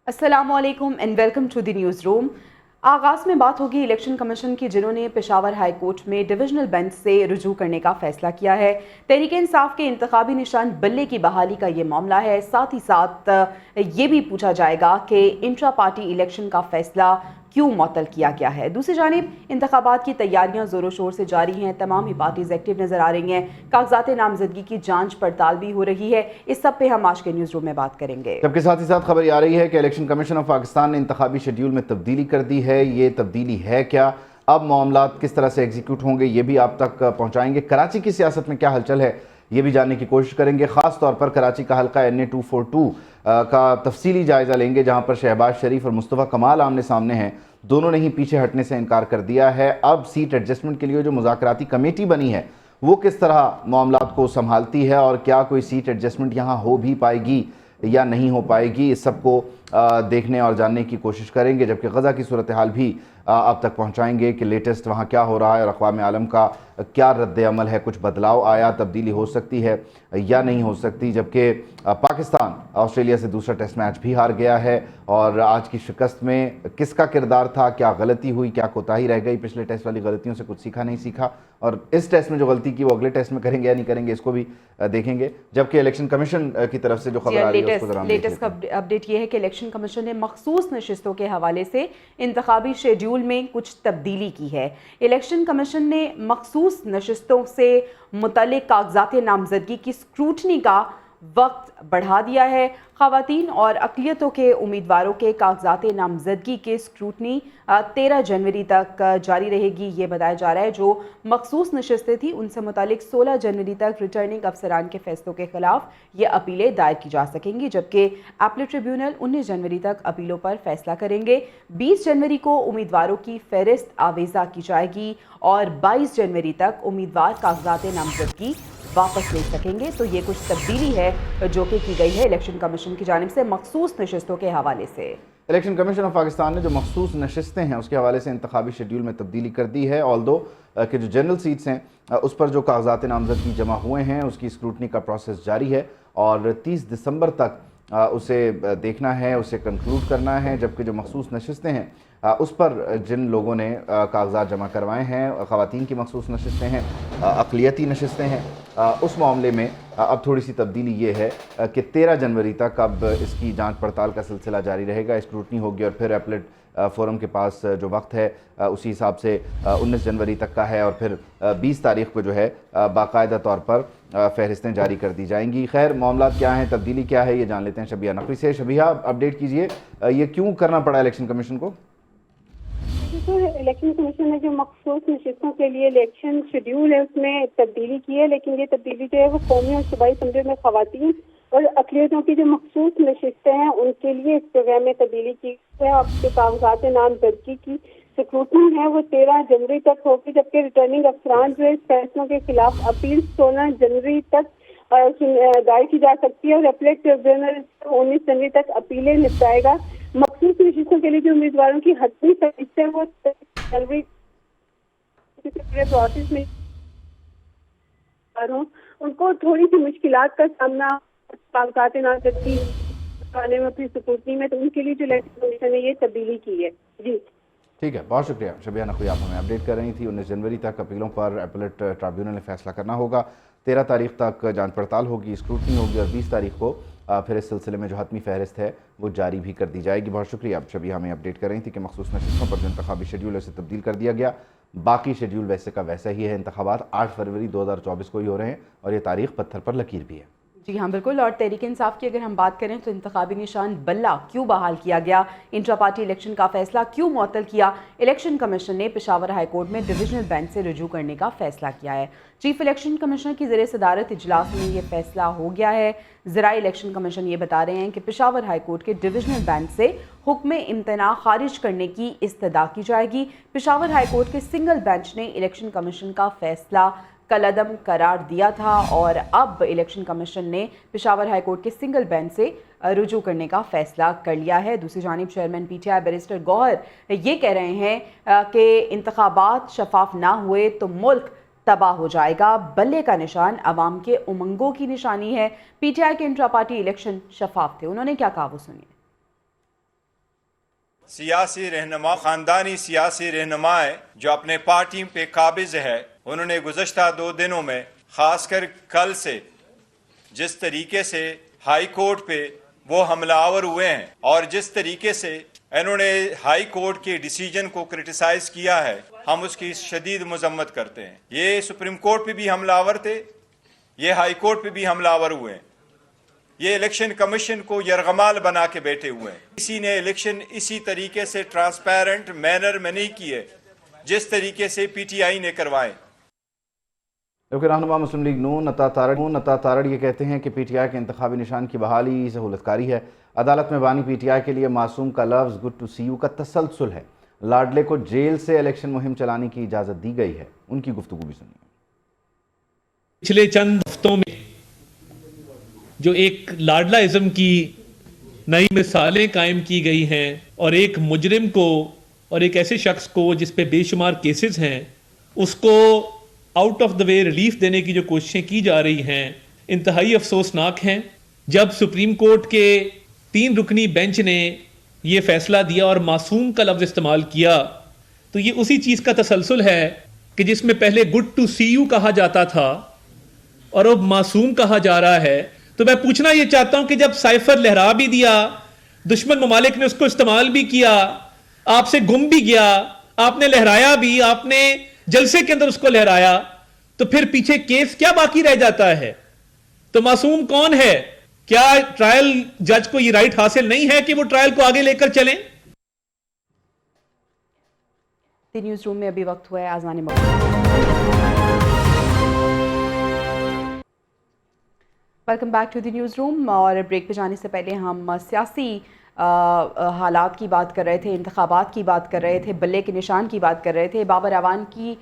अस्सलामु अलैकुम and welcome to the newsroom. आगाज़ में बात होगी इलेक्शन कमीशन की, जिन्होंने पेशावर हाई कोर्ट में डिविजनल बेंच से रुजू करने का फैसला किया है। तहरीक इंसाफ के इंतखाबी निशान बल्ले की बहाली का ये मामला है। साथ ही साथ ये भी पूछा जाएगा कि इंट्रा पार्टी इलेक्शन का फैसला क्यों मुअत्तल किया गया है। दूसरी जानिब इंतखाबात की तैयारियां जोरों शोर से जारी हैं। तमाम ही पार्टीज एक्टिव नजर आ रही हैं। कागजात नामजदगी की जांच पड़ताल भी हो रही है। इस सब पे हम आज के न्यूज़ रूम में बात करेंगे। जबकि साथ ही साथ खबर आ रही है कि इलेक्शन कमीशन ऑफ पाकिस्तान ने इंतखाबी शेड्यूल में तब्दीली कर दी है। ये तब्दीली है क्या, अब मामलात किस तरह से एग्जीक्यूट होंगे, ये भी आप तक पहुंचाएंगे। कराची की सियासत में क्या हलचल है ये भी जानने की कोशिश करेंगे। ख़ास तौर पर कराची का हल्का NA 242 का तफसीली जायज़ा लेंगे, जहां पर शहबाज शरीफ और मुस्तफ़ा कमाल आमने सामने हैं। दोनों ने ही पीछे हटने से इनकार कर दिया है। अब सीट एडजस्टमेंट के लिए जो मुज़ाकराती कमेटी बनी है वो किस तरह मामलात को संभालती है और क्या कोई सीट एडजस्टमेंट यहाँ हो भी पाएगी या नहीं हो पाएगी, इस सब को देखने और जानने की कोशिश करेंगे। जबकि गज़ा की सूरत हाल भी आप तक पहुँचाएंगे कि लेटेस्ट वहाँ क्या हो रहा है और अक़वाम आलम का क्या रद्द अमल है, कुछ बदलाव आया, तब्दीली हो सकती है या नहीं हो सकती। जबकि पाकिस्तान ऑस्ट्रेलिया से दूसरा टेस्ट मैच भी हार गया है और आज की शिकस्त में किसका किरदार था, क्या गलती हुई, क्या कोताही रह गई, पिछले टेस्ट वाली गलतियों से कुछ सीखा नहीं सीखा, और इस टेस्ट में जो गलती की वो अगले टेस्ट में करेंगे या नहीं करेंगे, इसको भी देखेंगे। जबकि इलेक्शन कमीशन की तरफ से जो खबर आ रही है उसको लेटेस्ट अपडेट ये है कि इलेक्शन कमीशन ने मखसूस नशिस्तों के हवाले से इंतखाबी शेड्यूल में कुछ तब्दीली की है। इलेक्शन कमीशन ने मखसूस नशिस्तों से मुतल्लिक कागजात नामजदगी की स्क्रूटनी का वक्त बढ़ा दिया है। ख़वातीन और अक़लियतों के उम्मीदवारों के कागजात नामजदगी के स्क्रूटनी 13 जनवरी तक जारी रहेगी। ये बताया जा रहा है जो मखसूस नशिस्तें थी उनसे मुतालिक 16 जनवरी तक रिटर्निंग अफसरान के फैसलों के खिलाफ ये अपीलें दायर की जा सकेंगी। जबकि अपील ट्रिब्यूनल 19 जनवरी तक अपीलों पर फैसला करेंगे। 20 जनवरी को उम्मीदवारों की फहरिस्त आवेज़ा की जाएगी और 22 जनवरी तक उम्मीदवार कागजात नामजदगी वापस ले सकेंगे। तो ये कुछ तब्दीली है जो कि की गई है इलेक्शन कमीशन की जानिब से मखसूस नशिस्तों के हवाले से। इलेक्शन कमीशन ऑफ पाकिस्तान ने जो मखसूस नशिस्तें हैं उसके हवाले से इंतखाबी शेड्यूल में तब्दीली कर दी है। ऑल्दो कि जो जनरल सीट्स हैं उस पर जो कागजात नामजदगी जमा हुए हैं उसकी स्क्रूटनी का प्रोसेस जारी है और 30 दिसंबर तक उसे देखना है, उसे कंक्लूड करना है। जबकि जो मखसूस नशिस्तें हैं उस पर जिन लोगों ने कागजात जमा करवाए हैं, ख़वातीन की मखसूस नशिस्तें हैं, अक़लियती नशिस्तें हैं, उस मामले में अब थोड़ी सी तब्दीली ये है कि 13 जनवरी तक अब इसकी जांच पड़ताल का सिलसिला जारी रहेगा। स्क्रूटनी होगी और फिर एपलेट फ़ोरम के पास जो वक्त है उसी हिसाब से 19 जनवरी तक का है और फिर 20 तारीख को जो है बाकायदा तौर पर फ़हरिस्तें जारी कर दी जाएंगी। खैर मामला क्या हैं, तब्दीली क्या है, ये जान लेते हैं शबिया नकवी से। शबिया, अपडेट कीजिए, ये क्यों करना पड़ा इलेक्शन कमीशन को? इलेक्शन कमीशन ने जो मखसूस नशिस्तों के लिए इलेक्शन शेड्यूल है उसमें तब्दीली की है, लेकिन ये तब्दीली जो है वो कौमी और सूबाई असम्बली में ख़वातीन और अक़लियतों की जो मखसूस नशिस्तें हैं उनके लिए इस प्रोग्राम में तब्दीली की है। आपके कागजात नामजदगी की स्क्रूटनी है वो 13 जनवरी तक होगी। जबकि रिटर्निंग अफसरान जो है इस फैसलों के खिलाफ अपील 16 जनवरी तक दायर की जा सकती है और अपीलेट ट्रिब्यूनल 19 जनवरी तक अपीलें निपटाएगा। मखसूस नशिस्तों के लिए जो उम्मीदवारों की हतमी फहरिस्त है वो जनवरी प्रोसेस में उनको थोड़ी सी मुश्किलात का सामना कागजात नामजदगी करने में अपनी स्क्रूटनी में, तो उनके लिए जो इलेक्शन कमीशन ने ये तब्दीली की है। जी ठीक है, बहुत शुक्रिया शबिया नकवी, आप हमें अपडेट कर रही थी। 19 जनवरी तक अपीलों पर एपलेट ट्रिब्यूनल ने फैसला करना होगा। 13 तारीख तक जांच पड़ताल होगी, स्क्रूटनी होगी और 20 तारीख को फिर इस सिलसिले में जो हतमी फहरिस्त है वो जारी भी कर दी जाएगी। बहुत शुक्रिया, आप शबिया हमें अपडेट कर रही थी कि मखसूस नशिस्तों पर जो इंतखाबी शेड्यूल है उसे तब्दील कर दिया गया। बाकी शेड्यूल वैसे का वैसा ही है। इंतखाबात 8 फरवरी 2024 को ही हो रहे हैं और ये तारीख पत्थर पर लकीर भी है। जी हाँ बिल्कुल। और तहरीक इंसाफ की अगर हम बात करें तो इंतखाबी निशान बल्ला क्यों बहाल किया गया, इंट्रा पार्टी इलेक्शन का फैसला क्यों मुअत्तल किया, इलेक्शन कमीशन ने पेशावर हाई कोर्ट में डिविजनल बेंच से रुजू करने का फैसला किया है। चीफ इलेक्शन कमिश्नर की ज़ेरे सदारत इजलास में ये फैसला हो गया है। ज़राई इलेक्शन कमीशन ये बता रहे हैं कि पेशावर हाई कोर्ट के डिविजनल बेंच से हुक्म इम्तना खारिज करने की इस्तदा की जाएगी। पेशावर हाई कोर्ट के सिंगल बेंच ने इलेक्शन कमीशन का फैसला कलअदम करार दिया था और अब इलेक्शन कमीशन ने पेशावर हाई कोर्ट के सिंगल बेंच से रुजू करने का फैसला कर लिया है। दूसरी जानिब चेयरमैन PTI बैरिस्टर गौहर ये कह रहे हैं कि इंतखाबात शफाफ ना हुए तो मुल्क तबाह हो जाएगा। बल्ले का निशान अवाम के उमंगों की निशानी है। PTI के इंट्रा पार्टी इलेक्शन शफाफ थे, उन्होंने क्या कहा वो सुनिए। सियासी रहनुमा खानदानी सियासी रहनुमा है जो अपने पार्टी पे काबिज है। उन्होंने गुज़श्ता 2 दिनों में खासकर कल से जिस तरीके से हाई कोर्ट पे वो हमलावर हुए हैं और जिस तरीके से इन्होंने हाई कोर्ट के डिसीजन को क्रिटिसाइज किया है, हम उसकी शदीद मजम्मत करते हैं। ये सुप्रीम कोर्ट पे भी हमलावर थे, ये हाई कोर्ट पे भी हमलावर हुए हैं। ये इलेक्शन कमीशन को यरगमाल बना के बैठे हुए हैं। किसी ने इलेक्शन इसी तरीके से ट्रांसपेरेंट मैनर में नहीं किए जिस तरीके से पीटीआई ने करवाए। जबकि रहनुमा मुस्लिम लीग नून नता तारड़ ये कहते हैं कि पीटीआई के इंतखाबी निशान की बहाली सहूलतकारी है। अदालत में बानी पीटीआई के लिए मासूम का लफ्ज़ गुड टू सी यू का तसलसल है। लाडले को जेल से इलेक्शन मुहिम चलाने की इजाज़त दी गई है। उनकी गुफ्तगू भी सुनिए। पिछले चंद हफ्तों में जो एक लाडलाइज्म की नई मिसालें कायम की गई हैं और एक मुजरिम को और एक ऐसे शख्स को जिस पे बेशुमार केसेस हैं उसको out of the way relief देने की जो कोशिशें की जा रही हैं इंतहाई अफसोसनाक हैं। जब सुप्रीम कोर्ट के 3 रुकनी बेंच ने ये फैसला दिया और मासूम का लफ्ज़ इस्तेमाल किया तो ये उसी चीज़ का तसलसल है कि जिसमें पहले गुड टू सी यू कहा जाता था और अब मासूम कहा जा रहा है। तो मैं पूछना ये चाहता हूं कि जब साइफर लहरा भी दिया, दुश्मन ममालिक ने उसको इस्तेमाल भी किया, आपसे गुम भी गया, आपने लहराया भी, आपने जलसे के अंदर उसको लहराया, तो फिर पीछे केस क्या बाकी रह जाता है? तो मासूम कौन है? क्या ट्रायल जज को ये राइट हासिल नहीं है कि वो ट्रायल को आगे लेकर चलें? न्यूज़ रूम में अभी वक्त हुआ है आज़ान welcome back to the newsroom. और ब्रेक पे जाने से पहले हम सियासी हालात की बात कर रहे थे, इंतखाबात की बात कर रहे थे, बल्ले के निशान की बात कर रहे थे। बाबर अवान की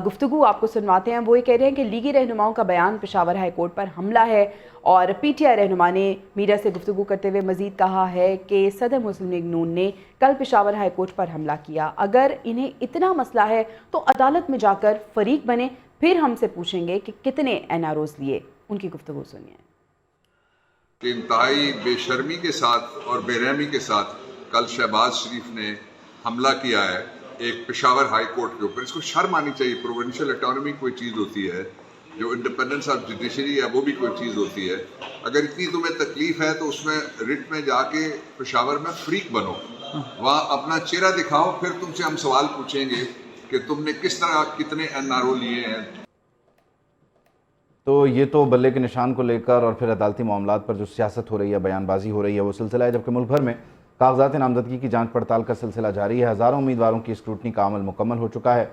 गुफ्तगू आपको सुनवाते हैं। वो ये कह रहे हैं कि लीगी रहनुमाओं का बयान पेशावर हाई कोर्ट पर हमला है। और पीटीआई रहनुमा ने मीडिया से गुफ्तगू करते हुए मज़ीद कहा है कि सदर मुस्लिम लीग नून ने कल पेशावर हाई कोर्ट पर हमला किया। अगर इन्हें इतना मसला है तो अदालत में जाकर फरीक बने, फिर हमसे पूछेंगे कि कितने एनआरओज लिए। उनकी गुफ्तगू सुनिए। कि इंतहाई बेशर्मी के साथ और बेरहमी के साथ कल शहबाज शरीफ ने हमला किया है एक पेशावर हाई कोर्ट के ऊपर। इसको शर्म आनी चाहिए। प्रोविंशियल ऑटोनॉमी कोई चीज़ होती है, जो इंडिपेंडेंस ऑफ जुडिशरी है वो भी कोई चीज़ होती है। अगर इतनी तुम्हें तकलीफ है तो उसमें रिट में जाके पेशावर में फ्रीक बनो, वहाँ अपना चेहरा दिखाओ, फिर तुमसे हम सवाल पूछेंगे कि तुमने किस तरह कितने एनआरओ लिए हैं। तो ये तो बल्ले के निशान को लेकर और फिर अदालती मामलात पर जो सियासत हो रही है, बयानबाजी हो रही है, वो सिलसिला है। जबकि मुल्क भर में कागजात नामजदगी की जांच पड़ताल का सिलसिला जारी है। हज़ारों उम्मीदवारों की स्क्रूटनी का अमल मुकम्मल हो चुका है।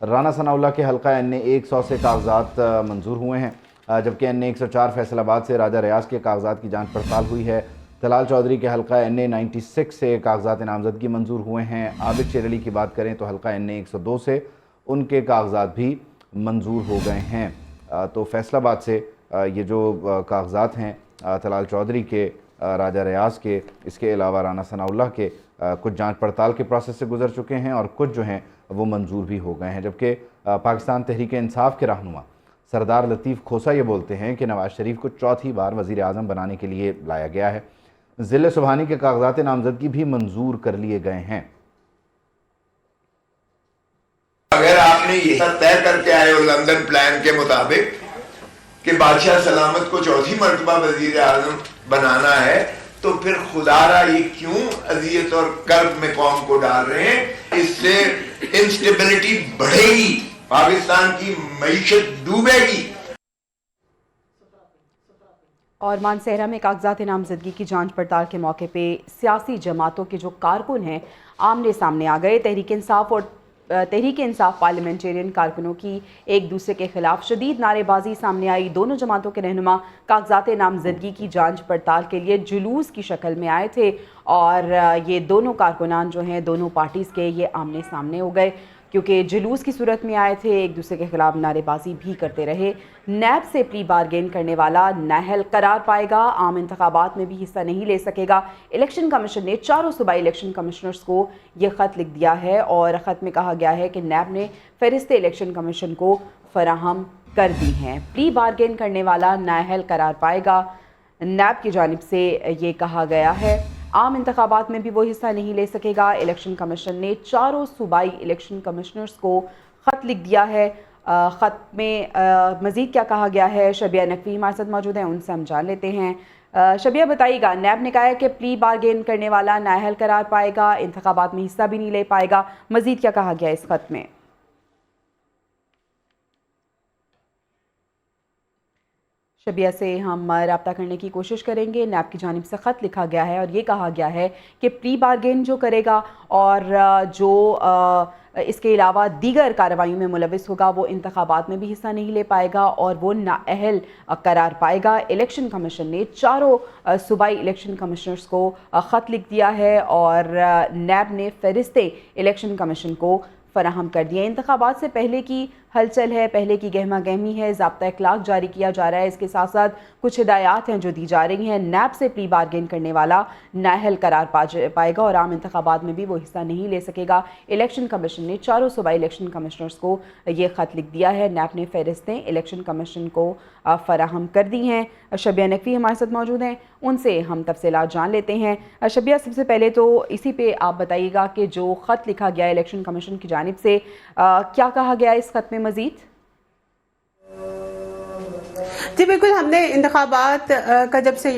राना सनाउल्लाह के हल्का NA 100 से कागजात मंजूर हुए हैं, जबकि NA 104 फैसलाबाद से राजा रियाज के कागजात की जाँच पड़ताल हुई है। तलाल चौधरी के हल्का NA 96 से कागजात नामजदगी मंजूर हुए हैं। आबिद शेर अली की बात करें तो हल्का NA 102 से उनके कागजात भी मंजूर हो गए हैं। तो फैसलाबाद से ये जो कागजात हैं तलाल चौधरी के, राजा रियाज के, इसके अलावा राना सनाउल्लाह के कुछ जांच पड़ताल के प्रोसेस से गुजर चुके हैं और कुछ जो हैं वो मंजूर भी हो गए हैं। जबकि पाकिस्तान तहरीक इंसाफ के रहनुमा सरदार लतीफ़ खोसा ये बोलते हैं कि नवाज शरीफ को चौथी बार वज़ीर आज़म बनाने के लिए लाया गया है। ज़िले सुबहानी के कागजात नामजदगी भी मंजूर कर लिए गए हैं। अगर आपने ये तय करके आए हो लंदन प्लान के मुताबिक कि बादशाह सलामत को चौथी मर्तबा वजीर आजम बनाना है, तो फिर खुदारा ये क्यों अजियत और कर्ब में कौम को डाल रहे हैं? इससे इंस्टेबिलिटी बढ़ेगी, पाकिस्तान की मईशत डूबेगी। और मानसहरा में कागजात नामजदगी की जांच पड़ताल के मौके पे सियासी जमातों के जो कारकुन हैं आमने सामने आ गए। तहरीक इंसाफ पार्लियामेंटेरियन कारकुनों की एक दूसरे के खिलाफ शदीद नारेबाजी सामने आई। दोनों जमातों के रहनुमा कागजात नामजदगी की जांच पड़ताल के लिए जुलूस की शक्ल में आए थे और ये दोनों कारकुनान जो हैं दोनों पार्टीज़ के ये आमने सामने हो गए, क्योंकि जुलूस की सूरत में आए थे, एक दूसरे के खिलाफ नारेबाजी भी करते रहे। नैब से प्री बारगेन करने वाला नाअहल करार पाएगा, आम इंतखाबात में भी हिस्सा नहीं ले सकेगा। इलेक्शन कमीशन ने 4 सूबाई इलेक्शन कमिश्नर्स को ये ख़त लिख दिया है और ख़त में कहा गया है कि नैब ने फ़हरिस्तें इलेक्शन कमीशन को फराहम कर दी हैं। प्री बारगेन करने वाला नाअहल करार पाएगा, नैब की जानिब से ये कहा गया है। عام انتخابات میں بھی وہ حصہ نہیں لے سکے گا۔ الیکشن کمیشن نے چاروں صوبائی الیکشن کمشنرز کو خط لکھ دیا ہے۔ خط میں مزید کیا کہا گیا ہے، شبیہ نقوی ہمارے ساتھ موجود ہیں، ان سے ہم جان لیتے ہیں۔ شبیہ بتائیے گا، نیب نے کہا ہے کہ پلی بارگین کرنے والا نااہل قرار پائے گا، انتخابات میں حصہ بھی نہیں لے پائے گا، مزید کیا کہا گیا اس خط میں؟ شبیہ سے ہم رابطہ کرنے کی کوشش کریں گے۔ نیب کی جانب سے خط لکھا گیا ہے اور یہ کہا گیا ہے کہ پری بارگین جو کرے گا اور جو اس کے علاوہ دیگر کارروائیوں میں ملوث ہوگا وہ انتخابات میں بھی حصہ نہیں لے پائے گا اور وہ نااہل قرار پائے گا۔ الیکشن کمیشن نے چاروں صوبائی الیکشن کمشنرز کو خط لکھ دیا ہے اور نیب نے فہرستیں الیکشن کمیشن کو فراہم کر دیا۔ انتخابات سے پہلے کی ہلچل ہے، پہلے کی گہما گہمی ہے، ضابطہ اخلاق جاری کیا جا رہا ہے، اس کے ساتھ ساتھ کچھ ہدایات ہیں جو دی جا رہی ہیں۔ نیب سے پلی بارگین کرنے والا نااہل قرار پائے گا اور عام انتخابات میں بھی وہ حصہ نہیں لے سکے گا۔ الیکشن کمیشن نے چاروں صوبائی الیکشن کمشنرز کو یہ خط لکھ دیا ہے۔ نیب نے فہرستیں الیکشن کمیشن کو فراہم کر دی ہیں۔ شبیہ نقوی ہمارے ساتھ موجود ہیں، ان سے ہم تفصیلات جان لیتے ہیں۔ شبیہ، سب سے پہلے تو اسی پہ آپ بتائیے گا کہ جو خط لکھا گیا الیکشن کمیشن کی جانب سے، کیا کہا گیا اس خط میں مزید؟ جی بالکل، ہم نے انتخابات کا جب سے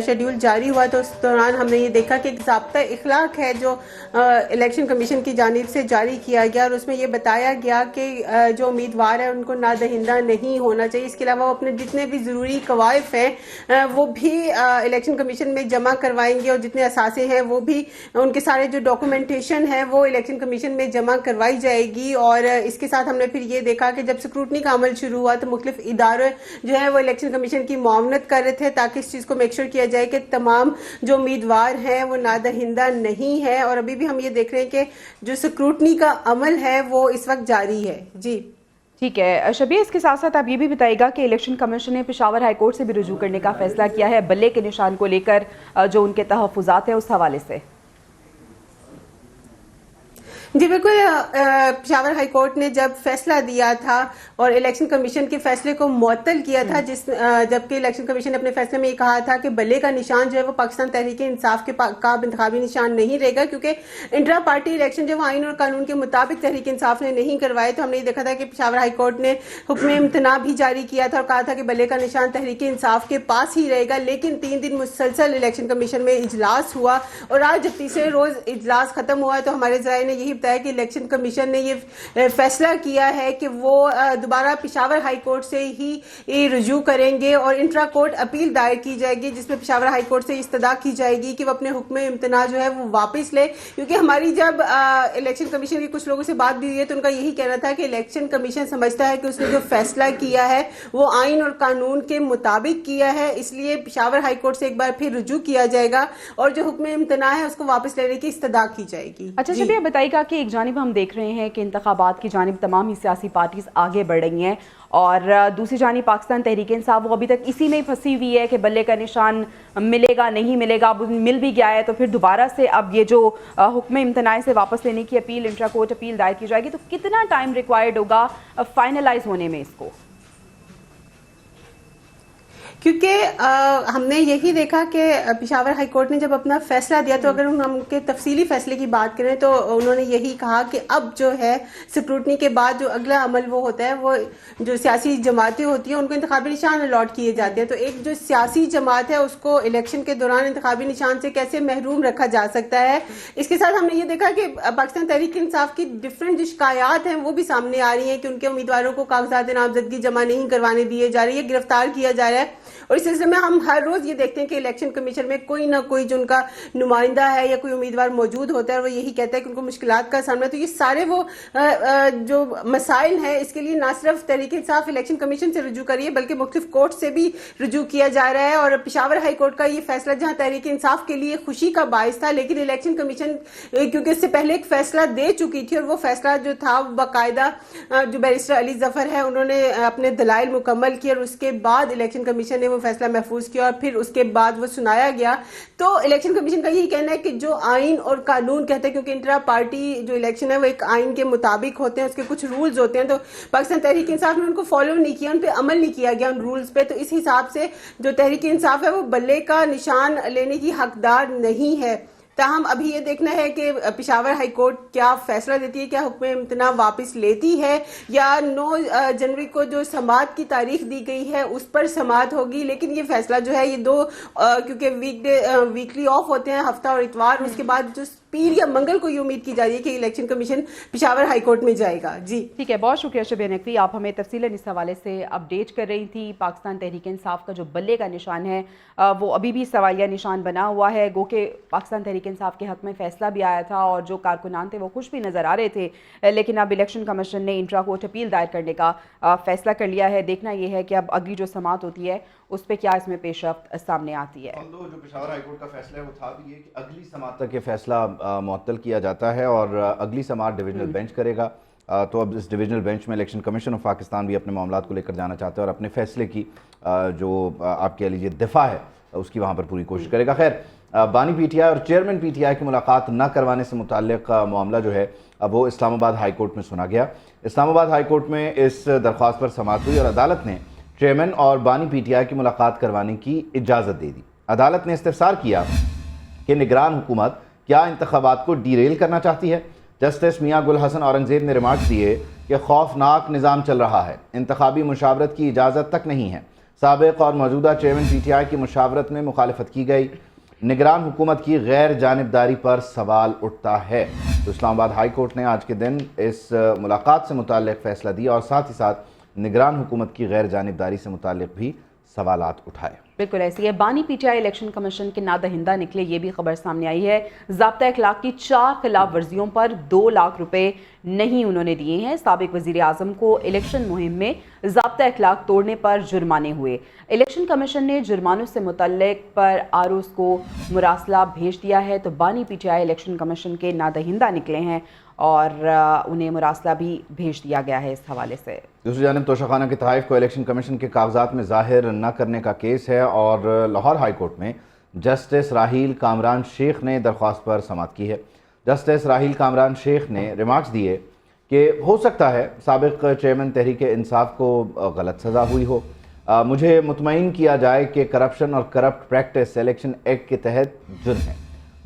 شیڈیول جاری ہوا تو اس دوران ہم نے یہ دیکھا کہ ایک ضابطہ اخلاق ہے جو الیکشن کمیشن کی جانب سے جاری کیا گیا اور اس میں یہ بتایا گیا کہ جو امیدوار ہیں ان کو نادہندہ نہیں ہونا چاہیے۔ اس کے علاوہ وہ اپنے جتنے بھی ضروری قوائف ہیں وہ بھی الیکشن کمیشن میں جمع کروائیں گے اور جتنے اثاثے ہیں وہ بھی، ان کے سارے جو ڈاکومنٹیشن ہے وہ الیکشن کمیشن میں جمع کروائی جائے گی۔ اور اس کے ساتھ ہم نے پھر یہ دیکھا کہ جب سکروٹنی کا عمل شروع ہوا تو مختلف ادارے جو ہے وہ الیکشن کمیشن کی معاونت کر رہے تھے تاکہ اس چیز کو میک شور کیا جائے کہ تمام جو امیدوار ہیں وہ نادہندہ نہیں ہے، اور ابھی بھی ہم یہ دیکھ رہے ہیں کہ جو سکروٹنی کا عمل ہے وہ اس وقت جاری ہے۔ جی ٹھیک ہے شبیہ، اس کے ساتھ ساتھ آپ یہ بھی بتائیے گا کہ الیکشن کمیشن نے پشاور ہائی کورٹ سے بھی رجوع کرنے کا فیصلہ کیا ہے بلے کے نشان کو لے کر، جو ان کے تحفظات ہیں اس حوالے سے۔ جی بالکل، پشاور ہائی کورٹ نے جب فیصلہ دیا تھا اور الیکشن کمیشن کے فیصلے کو معطل کیا تھا، جبکہ الیکشن کمیشن نے اپنے فیصلے میں یہ کہا تھا کہ بلے کا نشان جو ہے وہ پاکستان تحریک انصاف کے کا انتخابی نشان نہیں رہے گا کیونکہ انٹرا پارٹی الیکشن جو آئین اور قانون کے مطابق تحریک انصاف نے نہیں کروائے، تو ہم نے یہ دیکھا تھا کہ پشاور ہائی کورٹ نے حکم امتناع بھی جاری کیا تھا اور کہا تھا کہ بلے کا نشان تحریک انصاف کے پاس ہی رہے گا۔ لیکن 3 دن مسلسل الیکشن کمیشن میں اجلاس ہوا اور آج جب تیسرے روز اجلاس ختم ہوا تو ہمارے ذرائع نے یہی بتایا کہ الیکشن کمیشن نے یہ فیصلہ کیا ہے کہ وہ دوبارہ پشاور ہائی کورٹ سے ہی رجوع کریں گے اور انٹرا کورٹ اپیل دائر کی جائے گی جس میں پشاور ہائی کورٹ سے استدعا کی جائے گی کہ وہ اپنے حکم امتناع جو ہے وہ واپس لے، کیونکہ ہماری جب الیکشن کمیشن کی کچھ لوگوں سے بات بھی ہوئی ہے تو ان کا یہی کہنا تھا کہ الیکشن کمیشن سمجھتا ہے کہ اس نے جو فیصلہ کیا ہے وہ آئین اور قانون کے مطابق کیا ہے، اس لیے پشاور ہائی کورٹ سے ایک بار پھر رجوع کیا جائے گا اور جو حکم امتناع ہے اس کو واپس لینے کی استدعا کی جائے گی۔ اچھا شبیہ، بتائیے گا کہ ایک جانب ہم دیکھ رہے ہیں کہ انتخابات کی جانب تمام ہی سیاسی پارٹیز آگے بڑھ رہی ہیں اور دوسری جانب پاکستان تحریک انصاف وہ ابھی تک اسی میں پھنسی ہوئی ہے کہ بلے کا نشان ملے گا نہیں ملے گا، اب مل بھی گیا ہے تو پھر دوبارہ سے اب یہ جو حکم امتناع سے واپس لینے کی اپیل انٹرا کورٹ اپیل دائر کی جائے گی، تو کتنا ٹائم ریکوائرڈ ہوگا فائنلائز ہونے میں اس کو؟ کیونکہ ہم نے یہی دیکھا کہ پشاور ہائی کورٹ نے جب اپنا فیصلہ دیا تو اگر ہم ان کے تفصیلی فیصلے کی بات کریں تو انہوں نے یہی کہا کہ اب جو ہے سکروٹنی کے بعد جو اگلا عمل وہ ہوتا ہے وہ جو سیاسی جماعتیں ہوتی ہیں ان کو انتخابی نشان الاٹ کیے جاتے ہیں، تو ایک جو سیاسی جماعت ہے اس کو الیکشن کے دوران انتخابی نشان سے کیسے محروم رکھا جا سکتا ہے۔ اس کے ساتھ ہم نے یہ دیکھا کہ پاکستان تحریک انصاف کی ڈفرینٹ جو شکایات ہیں وہ بھی سامنے آ رہی ہیں کہ ان کے امیدواروں کو کاغذات نامزدگی جمع نہیں کروانے دیے جا رہی ہے، گرفتار کیا جا رہا ہے، اور اس سلسلے میں ہم ہر روز یہ دیکھتے ہیں کہ الیکشن کمیشن میں کوئی نہ کوئی جو ان کا نمائندہ ہے یا کوئی امیدوار موجود ہوتا ہے اور وہ یہی کہتا ہے کہ ان کو مشکلات کا سامنا، تو یہ سارے وہ جو مسائل ہیں اس کے لیے نہ صرف تحریک انصاف الیکشن کمیشن سے رجوع کری ہے بلکہ مختلف کورٹ سے بھی رجوع کیا جا رہا ہے، اور پشاور ہائی کورٹ کا یہ فیصلہ جہاں تحریک انصاف کے لیے خوشی کا باعث تھا لیکن الیکشن کمیشن کیونکہ اس سے پہلے ایک فیصلہ دے چکی تھی اور وہ فیصلہ جو تھا باقاعدہ جو بیرسٹر علی ظفر ہے انہوں نے اپنے دلائل مکمل کیے اور اس کے بعد الیکشن کمیشن कमीशन ने वो फैसला महफूज किया और फिर उसके बाद वो सुनाया गया। तो इलेक्शन कमीशन का यही कहना है कि जो आइन और कानून कहते हैं, क्योंकि इंट्रा पार्टी जो इलेक्शन है वो एक आइन के मुताबिक होते हैं, उसके कुछ रूल्स होते हैं, तो पाकिस्तान तहरीक इंसाफ ने उनको फॉलो नहीं किया, उन पर अमल नहीं किया गया उन रूल्स पे। तो इस हिसाब से जो तहरीक इंसाफ है वो बल्ले का निशान लेने की हकदार नहीं है। ताहम अभी ये देखना है कि पेशावर हाई कोर्ट क्या फैसला देती है, क्या हुक्म इम्तना वापस लेती है या 9 जनवरी को जो समाअत की तारीख दी गई है उस पर समाअत होगी। लेकिन ये फैसला जो है ये क्योंकि वीकली ऑफ होते हैं, हफ्ता और इतवार, उसके बाद जो पीर या मंगल को ये उम्मीद की जा रही है कि election commission Peshawar high court में जाएगा। जी ठीक है, बहुत शुक्रिया शबीहा नकवी, आप हमें तफसीलन इस हवाले से अपडेट कर रही थी। पाकिस्तान तहरीक इंसाफ का जो बल्ले का निशान है वो अभी भी सवालिया निशान बना हुआ है। गो के पाकिस्तान तहरीक इंसाफ के हक में फैसला भी आया था और जो कारकुनान थे वो खुश भी नज़र आ रहे थे, लेकिन अब इलेक्शन कमीशन ने इंट्रा कोर्ट अपील दायर करने का फैसला कर लिया है। देखना ये है कि अब अगली जो समाअत होती है उस पर क्या इसमें पेशरफ्त सामने आती है। जो पेशावर हाई कोर्ट का फैसला है वो था भी ये कि अगली समाअत तक ये फैसला मुअत्तल किया जाता है और अगली समाअत डिविजनल बेंच करेगा। तो अब इस डिविजनल बेंच में इलेक्शन कमीशन ऑफ पाकिस्तान भी अपने मामलात को लेकर जाना चाहते हैं और अपने फैसले की जो आप कह लीजिए दिफा है उसकी वहाँ पर पूरी कोशिश करेगा। खैर, बानी पीटीआई और चेयरमैन पीटीआई की मुलाकात न करवाने से मुताल्लिक मामला जो है अब वो इस्लामाबाद हाई कोर्ट में सुना गया। इस्लामाबाद हाई कोर्ट में इस दरख्वास्त पर समाअत हुई और अदालत ने चेयरमैन और बानी पीटीआई की मुलाकात करवाने की इजाज़त दे दी। अदालत ने इस्तफसार किया कि निगरान हुकूमत क्या इंतखाबात को डीरेल करना चाहती है। जस्टिस मियां गुल हसन औरंगज़ेब ने रिमार्क दिए कि खौफनाक निज़ाम चल रहा है, इंतखाबी मुशावरत की इजाज़त तक नहीं है। साबिक़ और मौजूदा चेयरमैन पीटीआई की मुशावरत में मुखालफत की गई। निगरान हुकूमत की गैर जानिबदारी पर सवाल उठता है। तो इस्लामाबाद हाई कोर्ट ने आज के दिन इस मुलाकात से मुताल्लिक़ फ़ैसला दिया और साथ ही साथ निगरान हुकूमत की गैर जानिबदारी से मुताल्लिक़ भी सवालात उठाए। बिल्कुल ऐसी है। बानी पीटीआई इलेक्शन कमीशन के नादहिंदा निकले, ये भी खबर सामने आई है। ज़ाब्ता इखलाक की 4 खिलाफ वर्जियों पर 2 लाख रुपए नहीं उन्होंने दिए हैं। साबिक वज़ीर आज़म को इलेक्शन मुहिम में ज़ाब्ता इखलाक तोड़ने पर जुर्माने हुए। इलेक्शन कमीशन ने जुर्मानों से मुतल्लिक पर आरोस को मुरासला भेज दिया है। तो बानी पीटीआई इलेक्शन कमीशन के नादहिंदा निकले हैं और उन्हें मुरासला भी भेज दिया गया है इस हवाले से। दूसरी जानिब तोशाखाना के तहफ़ को इलेक्शन कमीशन के कागजात में ज़ाहिर न करने का केस है और लाहौर हाई कोर्ट में जस्टिस राहील कामरान शेख ने दरख्वास्त पर समाअत की है। जस्टिस राहील कामरान शेख ने रिमार्क्स दिए कि हो सकता है साबिक चेयरमैन तहरीक इंसाफ को गलत सज़ा हुई हो। मुझे मुतमईन किया जाए कि करप्शन और करप्ट प्रैक्टिस इलेक्शन एक्ट के तहत जुर्म है।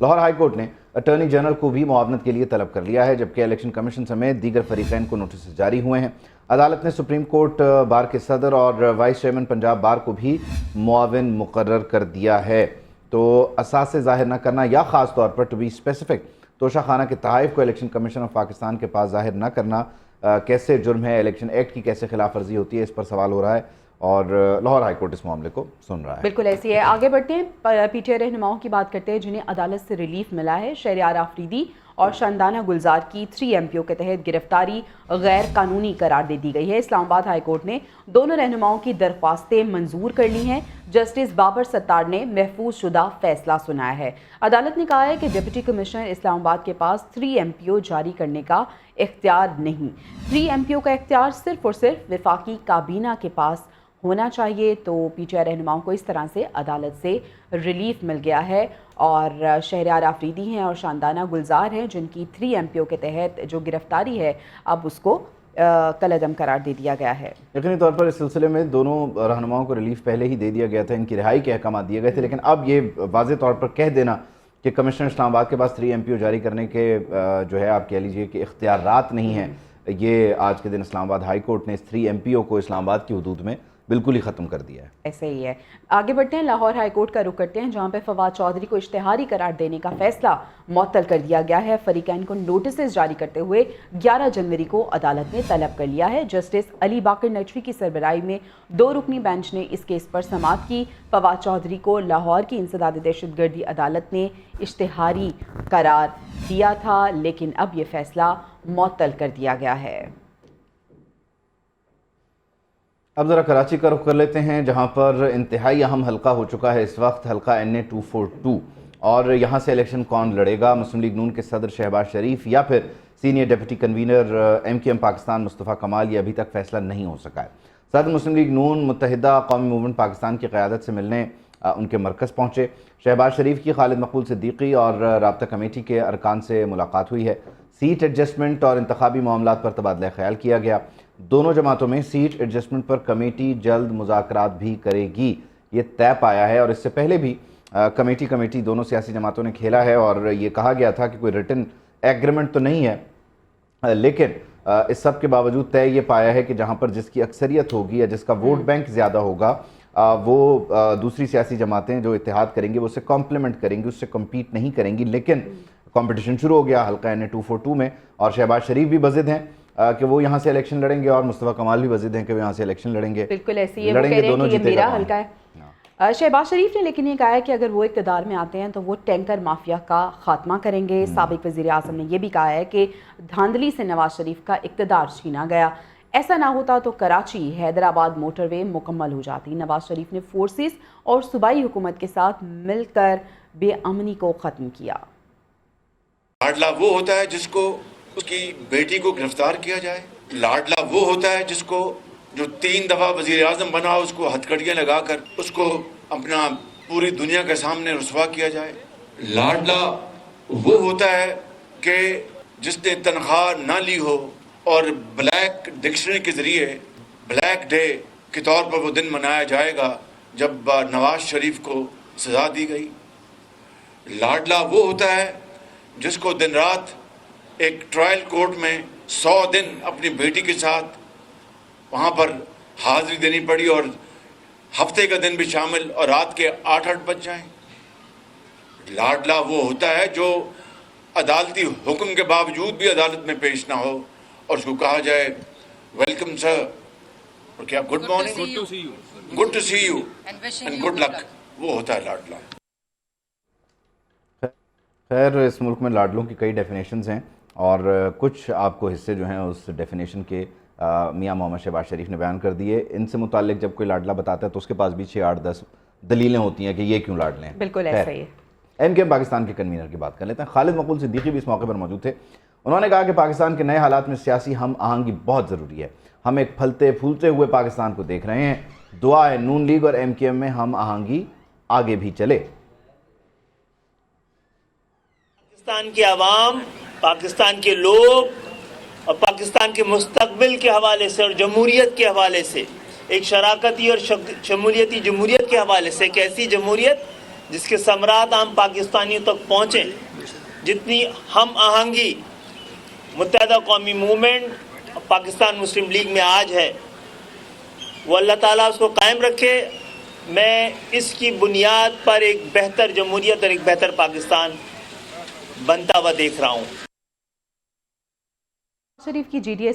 लाहौर हाई कोर्ट ने अटॉर्नी जनरल को भी मुआवनत के लिए तलब कर लिया है, जबकि इलेक्शन कमीशन समेत दीगर फरीकैन को नोटिस जारी हुए हैं। अदालत ने सुप्रीम कोर्ट बार के सदर और वाइस चेयरमैन पंजाब बार को भी मुआविन मुकर्रर कर दिया है। तो असासे ज़ाहिर न करना या ख़ास तौर पर टू बी स्पेसिफिक तोशाखाना के तहफ़ को इलेक्शन कमीशन ऑफ पाकिस्तान के पास ज़ाहिर न करना कैसे जुर्म है, इलेक्शन एक्ट की कैसे खिलाफ वर्जी होती है, इस पर सवाल हो रहा है और लाहौर हाई कोर्ट इस मामले को सुन रहा है। बिल्कुल ऐसी है। आगे बढ़ते हैं, पीटीआई रहनुमाओं की बात करते हैं जिन्हें अदालत से रिलीफ मिला है। शहरयार आफरीदी और शानदाना गुलजार की 3 MPO के तहत गिरफ्तारी गैर कानूनी करार दे दी गई है। इस्लामाबाद हाई कोर्ट ने दोनों रहनुमाओं की दरख्वास्तें मंजूर कर ली हैं। जस्टिस बाबर सत्तार ने महफूज शुदा फैसला सुनाया है। अदालत ने कहा है कि डिप्टी कमिश्नर इस्लामाबाद के पास 3 MPO जारी करने का इख्तियार नहीं। 3 MPO का इख्तियार सिर्फ और सिर्फ वफाकी काबीना के पास होना चाहिए। तो पीटीआई रहनुमाओं को इस तरह से अदालत से रिलीफ मिल गया है और शहरयार आफरीदी हैं और शानदाना गुलजार हैं जिनकी 3 MPO के तहत जो गिरफ्तारी है अब उसको कलअदम करार दे दिया गया है। यकीनी तौर पर इस सिलसिले में दोनों रहनुमाओं को रिलीफ पहले ही दे दिया गया था, इनकी रिहाई के अहकाम दिए गए थे, लेकिन अब ये वाज़ेह तौर पर कह देना कि कमिश्नर इस्लामाबाद के पास 3 MPO जारी करने के जो है आप कह लीजिए कि इख्तियारात नहीं हैं, ये आज के दिन इस्लामाबाद हाई कोर्ट ने इस 3 MPO को इस्लामाबाद की हदूद में बिल्कुल ही ख़त्म कर दिया है। ऐसे ही है। आगे बढ़ते हैं, लाहौर हाई कोर्ट का रुख करते हैं जहां पे फवाद चौधरी को इश्तिहारी करार देने का फैसला मुअत्तल कर दिया गया है। फरीकैन को नोटिस जारी करते हुए 11 जनवरी को अदालत ने तलब कर लिया है। जस्टिस अली बाकर नकवी की सरबराही में 2 रुकनी बेंच ने इस केस पर समाअत की। फवाद चौधरी को लाहौर की इंसदाद दहशतगर्दी अदालत ने इश्तिहारी करार दिया था, लेकिन अब ये फैसला मुअत्तल कर दिया गया है। अब ज़रा कराची का रुख कर लेते हैं जहां पर इंतहाई अहम हल्का हो चुका है इस वक्त, हल्का NA 242, और यहाँ से इलेक्शन कौन लड़ेगा, मुस्लिम लीग नून के सदर शहबाज शरीफ या फिर senior deputy convener MKM Pakistan Mustafa कमाल, ये अभी तक फैसला नहीं हो सका है। صدر مسلم لیگ نون متحدہ قومی موومنٹ پاکستان کی قیادت سے ملنے ان کے مرکز پہنچے. شہباز شریف کی خالد مقبول صدیقی اور رابطہ کمیٹی کے ارکان سے ملاقات ہوئی ہے. سیٹ ایڈجسٹمنٹ اور انتخابی معاملات پر تبادلہ خیال کیا گیا. دونوں جماعتوں میں سیٹ ایڈجسٹمنٹ پر کمیٹی جلد مذاکرات بھی کرے گی، یہ طے پایا ہے. اور اس سے پہلے بھی کمیٹی دونوں سیاسی جماعتوں نے کھیلا ہے اور یہ کہا گیا تھا کہ کوئی ریٹن ایگریمنٹ تو نہیں ہے، لیکن اس سب کے باوجود طے یہ پایا ہے کہ جہاں پر جس کی اکثریت ہوگی یا جس کا ووٹ بینک زیادہ ہوگا وہ دوسری سیاسی جماعتیں جو اتحاد کریں گی وہ اسے کمپلیمنٹ کریں گی، اس سے کمپیٹ نہیں کریں گی. لیکن کمپٹیشن شروع ہو گیا حلقہ N242 میں، اور شہباز شریف بھی بزد ہیں کہ وہ یہاں سے الیکشن لڑیں گے اور مصطفیٰ کمال بھی بزد ہیں کہ وہ یہاں سے الیکشن لڑیں گے. بالکل ایسی ہے، وہ کہہ رہے ہیں کہ یہ میرا حلقہ ہے. شہباز شریف نے لیکن یہ کہا ہے کہ اگر وہ اقتدار میں آتے ہیں تو وہ ٹینکر مافیا کا خاتمہ کریں گے. سابق وزیر اعظم نے یہ بھی کہا ہے کہ دھاندلی سے نواز شریف کا اقتدار چھینا گیا، ایسا نہ ہوتا تو کراچی حیدرآباد موٹر وے مکمل ہو جاتی. نواز شریف نے فورسز اور صوبائی حکومت کے ساتھ مل کر بے امنی کو ختم کیا. لاڈلا وہ ہوتا ہے جس کو اس کی بیٹی کو گرفتار کیا جائے. لاڈلا وہ ہوتا ہے جس کو جو 3 دفعہ وزیر اعظم بنا اس کو ہتھکڑیاں لگا کر اس کو اپنا پوری دنیا کے سامنے رسوا کیا جائے. لاڈلا وہ ہوتا ہے کہ جس نے تنخواہ نہ لی ہو اور بلیک ڈکشنری کے ذریعے بلیک ڈے کے طور پر وہ دن منایا جائے گا جب نواز شریف کو سزا دی گئی. لاڈلا وہ ہوتا ہے جس کو دن رات ایک ٹرائل کورٹ میں 100 دن اپنی بیٹی کے ساتھ وہاں پر حاضری دینی پڑی اور ہفتے کا دن بھی شامل اور رات کے 8 بج جائیں. لاڈلا وہ ہوتا ہے جو عدالتی حکم کے باوجود بھی عدالت میں پیش نہ ہو اور اس کو کہا جائے ویلکم سر اور کیا good morning, good to see you and good luck. وہ ہوتا ہے لاڈلا. خیر اس ملک میں لاڈلوں کی کئی ڈیفینیشنز ہیں اور کچھ آپ کو حصے جو ہیں اس ڈیفینیشن کے میاں محمد شہباز شریف نے بیان کر دیے. ان سے متعلق جب کوئی لاڈلا بتاتا ہے تو اس کے پاس بھی 6-8-10 دلیلیں ہوتی ہیں کہ یہ کیوں لاڈلے ہیں. بالکل ایسا ہی ہے. MKM پاکستان کے کنوینر کی بات کر لیتے ہیں. خالد مقبول صدیقی بھی اس موقع پر موجود تھے. انہوں نے کہا کہ پاکستان کے نئے حالات میں سیاسی ہم آہنگی بہت ضروری ہے. ہم ایک پھلتے پھولتے ہوئے پاکستان کو دیکھ رہے ہیں. دعا ہے نون لیگ اور MKM میں ہم آہنگی آگے بھی چلے. پاکستان کی عوام، پاکستان کے لوگ اور پاکستان کے مستقبل کے حوالے سے اور جمہوریت کے حوالے سے ایک شراکتی اور شمولیتی جمہوریت کے حوالے سے ایک ایسی جمہوریت جس کے ثمرات عام پاکستانیوں تک پہنچیں. جتنی ہم آہنگی متحدہ قومی موومنٹ اور پاکستان مسلم لیگ میں آج ہے وہ اللہ تعالیٰ اس کو قائم رکھے. میں اس کی بنیاد پر ایک بہتر جمہوریت اور ایک بہتر پاکستان بنتا ہوا دیکھ رہا ہوں. شریف کی GDA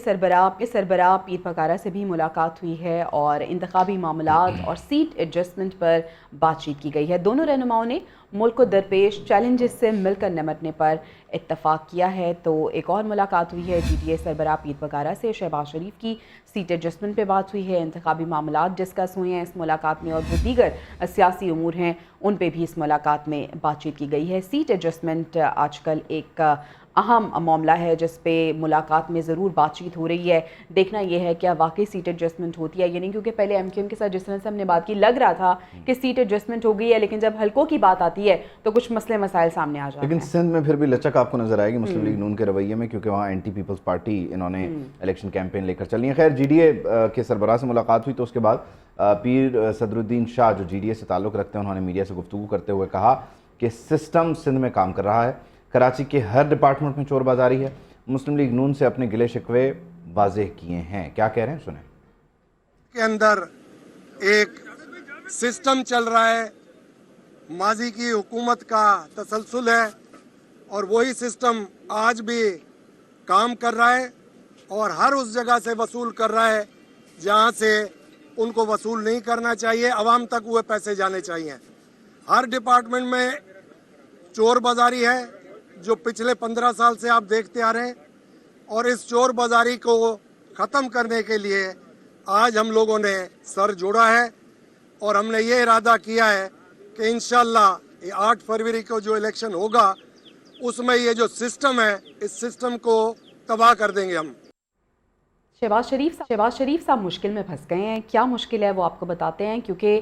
سربراہ پیر پگارا سے بھی ملاقات ہوئی ہے اور انتخابی معاملات اور سیٹ ایڈجسٹمنٹ پر بات چیت کی گئی ہے. دونوں رہنماؤں نے ملک کو درپیش چیلنجز سے مل کر نمٹنے پر اتفاق کیا ہے. تو ایک اور ملاقات ہوئی ہے GDA سربراہ پیر پگارا سے. شہباز شریف کی سیٹ ایڈجسٹمنٹ پہ بات ہوئی ہے. انتخابی معاملات ڈسکس ہوئے ہیں اس ملاقات میں اور جو دیگر سیاسی امور ہیں ان پہ بھی اس ملاقات میں بات چیت کی گئی ہے. سیٹ ایڈجسٹمنٹ آج کل ایک اہم معاملہ ہے جس پہ ملاقات میں ضرور بات چیت ہو رہی ہے. دیکھنا یہ ہے کیا واقعی سیٹ ایڈجسٹمنٹ ہوتی ہے یا نہیں، کیونکہ پہلے MKM کے ساتھ جس طرح سے ہم نے بات کی لگ رہا تھا کہ سیٹ ایڈجسٹمنٹ ہو گئی ہے، لیکن جب حلقوں کی بات آتی ہے تو کچھ مسئلے مسائل سامنے آ جاتے ہیں. لیکن سندھ میں پھر بھی لچک آپ کو نظر آئے گی مسلم لیگ نون کے رویے میں، کیونکہ وہاں اینٹی پیپلز پارٹی انہوں نے الیکشن کیمپین لے کر چلی ہے. خیر GDA کے سربراہ سے ملاقات ہوئی تو اس کے بعد پیر صدر الدین شاہ جو GDA سے تعلق رکھتے ہیں انہوں نے میڈیا سے گفتگو کرتے ہوئے کہا کہ سسٹم سندھ میں کام کر رہا ہے. کراچی کے ہر ڈپارٹمنٹ میں چور بازاری ہے. مسلم لیگ نون سے اپنے گلے شکوے واضح کیے ہیں. کیا کہہ رہے ہیں سنیں. کے اندر ایک سسٹم چل رہا ہے، ماضی کی حکومت کا تسلسل ہے اور وہی سسٹم آج بھی کام کر رہا ہے اور ہر اس جگہ سے وصول کر رہا ہے جہاں سے ان کو وصول نہیں کرنا چاہیے. عوام تک وہ پیسے جانے چاہیے. ہر ڈپارٹمنٹ میں چور بازاری ہے جو پچھلے 15 سال سے آپ دیکھتے آ رہے ہیں اور اس چور بازاری کو ختم کرنے کے لیے آج ہم لوگوں نے سر جوڑا ہے اور ہم نے یہ ارادہ کیا ہے کہ انشاءاللہ 8 فروری کو جو الیکشن ہوگا اس میں یہ جو سسٹم ہے اس سسٹم کو تباہ کر دیں گے ہم. शहबाज शरीफ साहब मुश्किल में फंस गए हैं। क्या मुश्किल है वो आपको बताते हैं, क्योंकि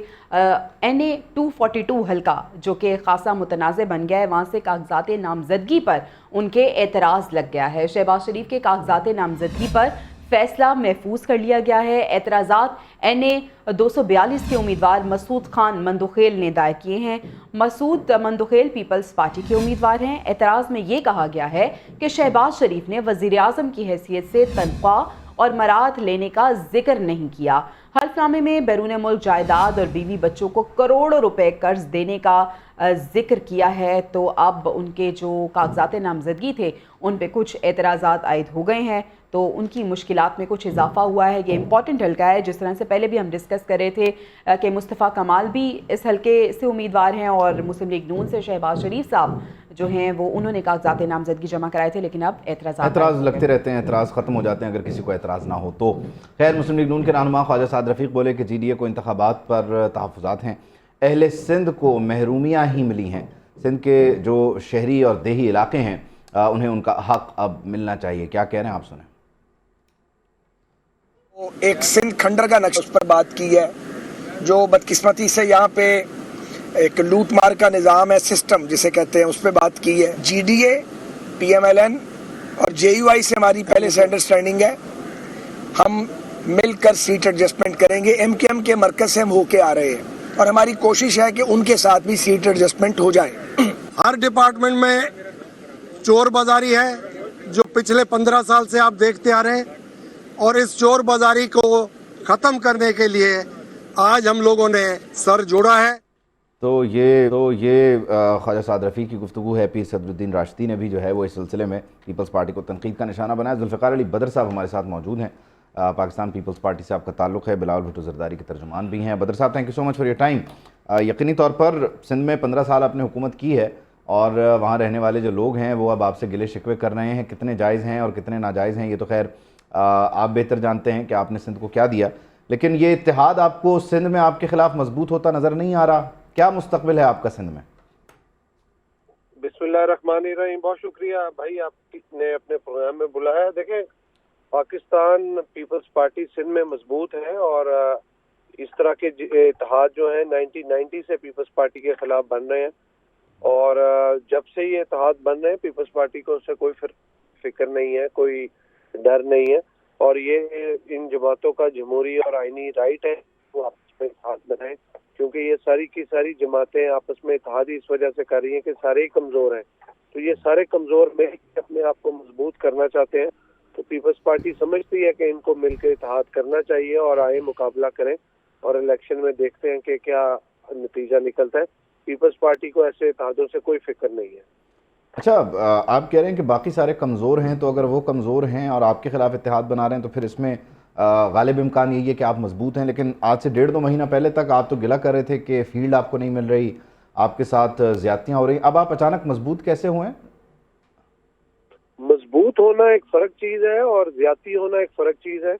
NA 242 हल्का जो कि खासा मुतनाज़ बन गया है, वहाँ से कागजात नामजदगी पर उनके एतराज़ लग गया है। शहबाज शरीफ के कागजात नामजदगी पर फैसला महफूज कर लिया गया है। एतराज़ात NA 242 के उम्मीदवार मसूद खान मंदुखेल ने दायर किए हैं। मसूद मंदुखेल पीपल्स पार्टी के उम्मीदवार हैं। एतराज़ में ये कहा गया है कि शहबाज शरीफ ने वज़ीर आज़म की हैसियत से तनख्वाह और मराद लेने का जिक्र नहीं किया। हल्फनामे में बैरून मुल्क जायदाद और बीवी बच्चों को करोड़ों रुपए कर्ज देने का जिक्र किया है। तो अब उनके जो कागजात नामजदगी थे उन पे कुछ एतराज़ात आयद हो गए हैं, तो उनकी मुश्किलात में कुछ इजाफा हुआ है। ये इंपॉर्टेंट हल्का है, जिस तरह से पहले भी हम डिस्कस कर रहे थे कि मुस्तफ़ा कमाल भी इस हल्के से उम्मीदवार हैं और मुस्लिम लीग नून से शहबाज शरीफ साहब जो हैं वो उन्होंने कागजात नामजदगी जमा कराए थे, लेकिन अब एतराज़ लगते रहते हैं, एतराज़ ख़त्म हो जाते हैं अगर किसी को एतराज़ ना हो तो। खैर, मुस्लिम लीग नून के रहनुमा ख्वाजा साद रफ़ीक बोले कि GDA को इंतखाबात पर तहफ़्फ़ुज़ात हैं, अहले सिंध को महरूमियाँ ही मिली हैं। सिंध के जो शहरी और देही इलाके हैं उन्हें उनका हक़ अब मिलना चाहिए। क्या कह रहे हैं आप सुने। एक सिंध खंडर का नक्शा उस पर बात की है, जो बदकिस्मती से यहाँ पे एक लूट मार का निज़ाम है, सिस्टम जिसे कहते हैं, उस पर बात की है। GDA, PMLN और JUI से हमारी पहले से अंडरस्टैंडिंग है, हम मिलकर सीट एडजस्टमेंट करेंगे। MKM के मरकज से हम होके आ रहे हैं और हमारी कोशिश है कि उनके साथ भी सीट एडजस्टमेंट हो जाए। हर डिपार्टमेंट में चोर बाजारी है जो पिछले 15 साल से आप देखते आ रहे हैं, और इस चोर बाजारी को ख़त्म करने के लिए आज हम लोगों ने सर जोड़ा है। तो ये ख्वाजा साद रफ़ीक की गुफ्तगू है। पीर सदरुद्दीन राशिदी ने भी जो है वो इस सिलसिले में पीपल्स पार्टी को तनकीद का निशाना बनाया। जुल्फ़िकार अली बदर साहब हमारे साथ मौजूद हैं। पाकिस्तान पीपल्स पार्टी से आपका ताल्लुक़ है, बिलावल भुट्टो ज़रदारी के तर्जुमान भी हैं। बदर साहब, thank you so much for your time. यकीनी तौर पर सिंध में 15 साल आपने हुकूमत की है और वहाँ रहने वाले जो लोग हैं वो अब आपसे गिले शिकवे कर रहे हैं। कितने जायज़ हैं और कितने नाजायज़ हैं ये तो खैर आप बेहतर जानते हैं कि आपने सिंध को क्या दिया, लेकिन ये इत्तेहाद आपको सिंध में आपके खिलाफ मजबूत होता नज़र नहीं आ रहा। क्या मुस्तकबिल है आपका सिंध में? बिस्मिल्लाहिर्रहमानिर्रहीम। बहुत शुक्रिया भाई, आपने अपने प्रोग्राम में बुलाया। देखें, पाकिस्तान पीपल्स पार्टी सिंध में मजबूत है और इस तरह के इत्तेहाद जो है 1990 से पीपल्स पार्टी के खिलाफ बन रहे हैं, और जब से ये इत्तेहाद बन रहे हैं पीपल्स पार्टी को उससे कोई फिक्र नहीं है, कोई डर नहीं है, और ये इन जमातों का जमहूरी और आईनी राइट है वो आपस में इत्तेहाद बनाएं, क्योंकि ये सारी की सारी जमातें आपस में इत्तेहाद ही इस वजह से कर रही हैं कि सारे ही कमज़ोर हैं। तो ये सारे कमज़ोर में अपने आप को मजबूत करना चाहते हैं, तो पीपल्स पार्टी समझती है कि इनको मिलकर इत्तेहाद करना चाहिए और आए मुकाबला करें, और इलेक्शन में देखते हैं कि क्या नतीजा निकलता है। पीपल्स पार्टी को ऐसे इत्तेहादों से कोई फिक्र नहीं है। अच्छा, आप कह रहे हैं कि बाकी सारे कमज़ोर हैं, तो अगर वो कमज़ोर हैं और आपके खिलाफ इत्तेहाद बना रहे हैं तो फिर इसमें गालिब इम्कान यही है कि आप मजबूत हैं। लेकिन आज से 1.5-2 महीना पहले तक आप तो गिला कर रहे थे कि फील्ड आपको नहीं मिल रही, आपके साथ ज़्यादतियाँ हो रही। अब आप अचानक मजबूत कैसे हुए? मजबूत होना एक फ़र्क चीज़ है और ज़्यादती होना एक फ़र्क चीज़ है।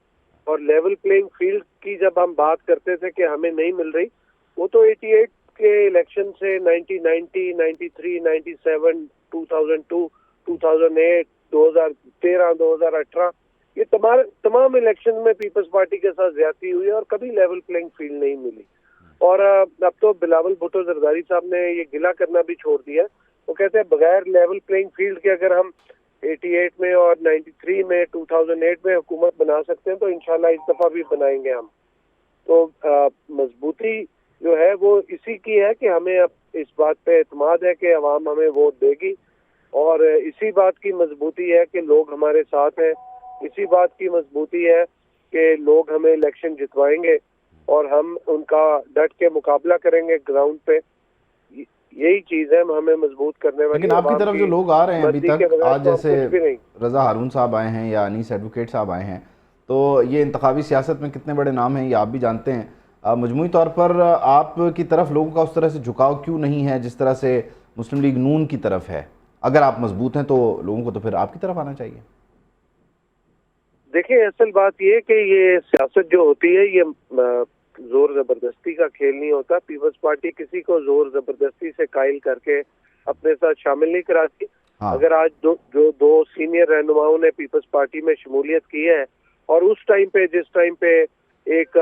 और लेवल प्लेइंग फील्ड की जब हम बात करते थे कि हमें नहीं मिल रही, वो तो 88 के इलेक्शन से 1990, 93, 97, 2002, 2008, 2013, 2018 ये तमाम इलेक्शन में पीपल्स पार्टी के साथ ज्यादती हुई और कभी लेवल प्लेइंग फील्ड नहीं मिली। और अब तो बिलावल भुट्टो जरदारी साहब ने ये गिला करना भी छोड़ दिया। वो कहते हैं बगैर लेवल प्लेइंग फील्ड के अगर हम 88 में और 93 में 2008 में हुकूमत बना सकते हैं तो इंशाल्लाह इस दफा भी बनाएंगे हम। तो मजबूती जो है वो इसी की है कि हमें अब इस बात पे एतमाद है कि अवाम हमें वोट देगी, और इसी बात की मजबूती है कि लोग हमारे साथ हैं, इसी बात की मजबूती है कि लोग हमें इलेक्शन जितवाएंगे और हम उनका डट के मुकाबला करेंगे ग्राउंड पे। यही चीज है हमें मजबूत करने वाली। लेकिन आपकी तरफ जो लोग आ रहे हैं अभी तक, आज जैसे रजा हारून साहब आए हैं या अनीस एडवोकेट साहब आए हैं, तो ये इंतखाबी सियासत में कितने बड़े नाम हैं ये आप भी जानते हैं। मजमूई तौर पर आपकी तरफ लोगों का उस तरह से झुकाव क्यों नहीं है जिस तरह से मुस्लिम लीग नून की तरफ है? अगर आप मजबूत हैं तो लोगों को तो फिर आपकी तरफ आना चाहिए। देखिए, असल बात ये कि ये सियासत जो होती है ये जोर जबरदस्ती का खेल नहीं होता। पीपल्स पार्टी किसी को जोर जबरदस्ती से कायल करके अपने साथ शामिल नहीं कराती। अगर आज दो सीनियर रहनुमाओं ने पीपल्स पार्टी में शमूलियत की है اور اس ٹائم پہ جس ٹائم پہ ایک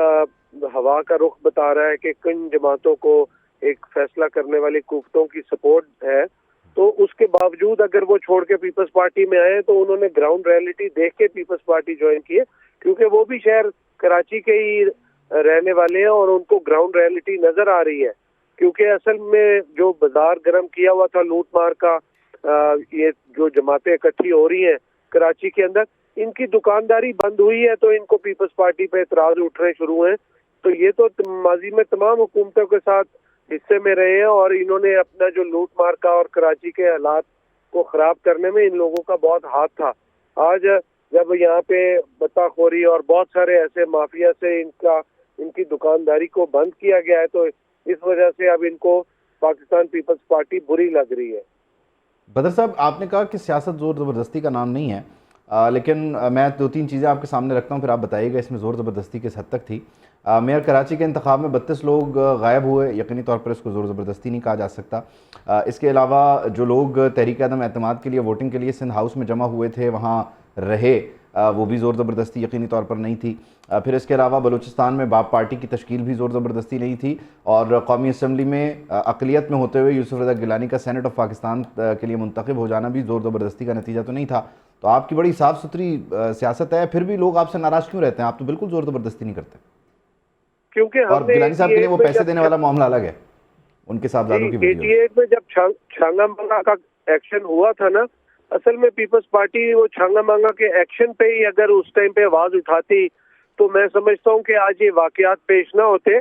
ہوا کا رخ بتا رہا ہے کہ کن جماعتوں کو ایک فیصلہ کرنے والی قوتوں کی سپورٹ ہے، تو اس کے باوجود اگر وہ چھوڑ کے پیپلز پارٹی میں آئے تو انہوں نے گراؤنڈ ریئلٹی دیکھ کے پیپلز پارٹی جوائن کی ہے، کیونکہ وہ بھی شہر کراچی کے ہی رہنے والے ہیں اور ان کو گراؤنڈ ریئلٹی نظر آ رہی ہے. کیونکہ اصل میں جو بازار گرم کیا ہوا تھا لوٹ مار کا، یہ جو جماعتیں اکٹھی ہو رہی ہیں کراچی کے اندر، ان کی دکانداری بند ہوئی ہے تو ان کو پیپلز پارٹی پہ اعتراض اٹھنے شروع ہیں. تو یہ تو ماضی میں تمام حکومتوں کے ساتھ حصے میں رہے ہیں اور انہوں نے اپنا جو لوٹ مار کا اور کراچی کے حالات کو خراب کرنے میں ان لوگوں کا بہت ہاتھ تھا. آج جب یہاں پہ بتا خوری اور بہت سارے ایسے مافیا سے ان کی دکانداری کو بند کیا گیا ہے تو اس وجہ سے اب ان کو پاکستان پیپلز پارٹی بری لگ رہی ہے. بدر صاحب، آپ نے کہا کہ سیاست زور زبردستی کا نام نہیں ہے، لیکن میں 2-3 چیزیں آپ کے سامنے رکھتا ہوں، پھر آپ بتائیے گا اس میں زور زبردستی کس حد تک تھی. میئر کراچی کے انتخاب میں 32 لوگ غائب ہوئے، یقینی طور پر اس کو زور زبردستی نہیں کہا جا سکتا. اس کے علاوہ جو لوگ تحریک عدم اعتماد کے لیے ووٹنگ کے لیے سندھ ہاؤس میں جمع ہوئے تھے وہاں رہے، وہ بھی زور زبردستی یقینی طور پر نہیں تھی. پھر اس کے علاوہ بلوچستان میں باب پارٹی کی تشکیل بھی زور زبردستی نہیں تھی، اور قومی اسمبلی میں اقلیت میں ہوتے ہوئے یوسف رضا گیلانی کا سینٹ آف پاکستان کے لیے منتخب ہو جانا بھی زور زبردستی کا نتیجہ تو نہیں تھا. تو آپ کی بڑی صاف ستھری سیاست ہے، پھر بھی لوگ آپ سے ناراض کیوں رہتے ہیں؟ آپ تو بالکل زور زبردستی نہیں کرتے. کیونکہ اور گیلانی صاحب کے لیے وہ پیسے دینے والا معاملہ الگ ہے، ان کے صاحبزادوں کی ویڈیو. 88 میں جب چھانگا مانگا کا ایکشن ہوا تھا نا، اصل میں پیپلز پارٹی وہ چھانگا مانگا کے ایکشن پہ ہی اگر اس ٹائم پہ آواز اٹھاتی تو میں سمجھتا ہوں کہ آج یہ واقعات پیش نہ ہوتے.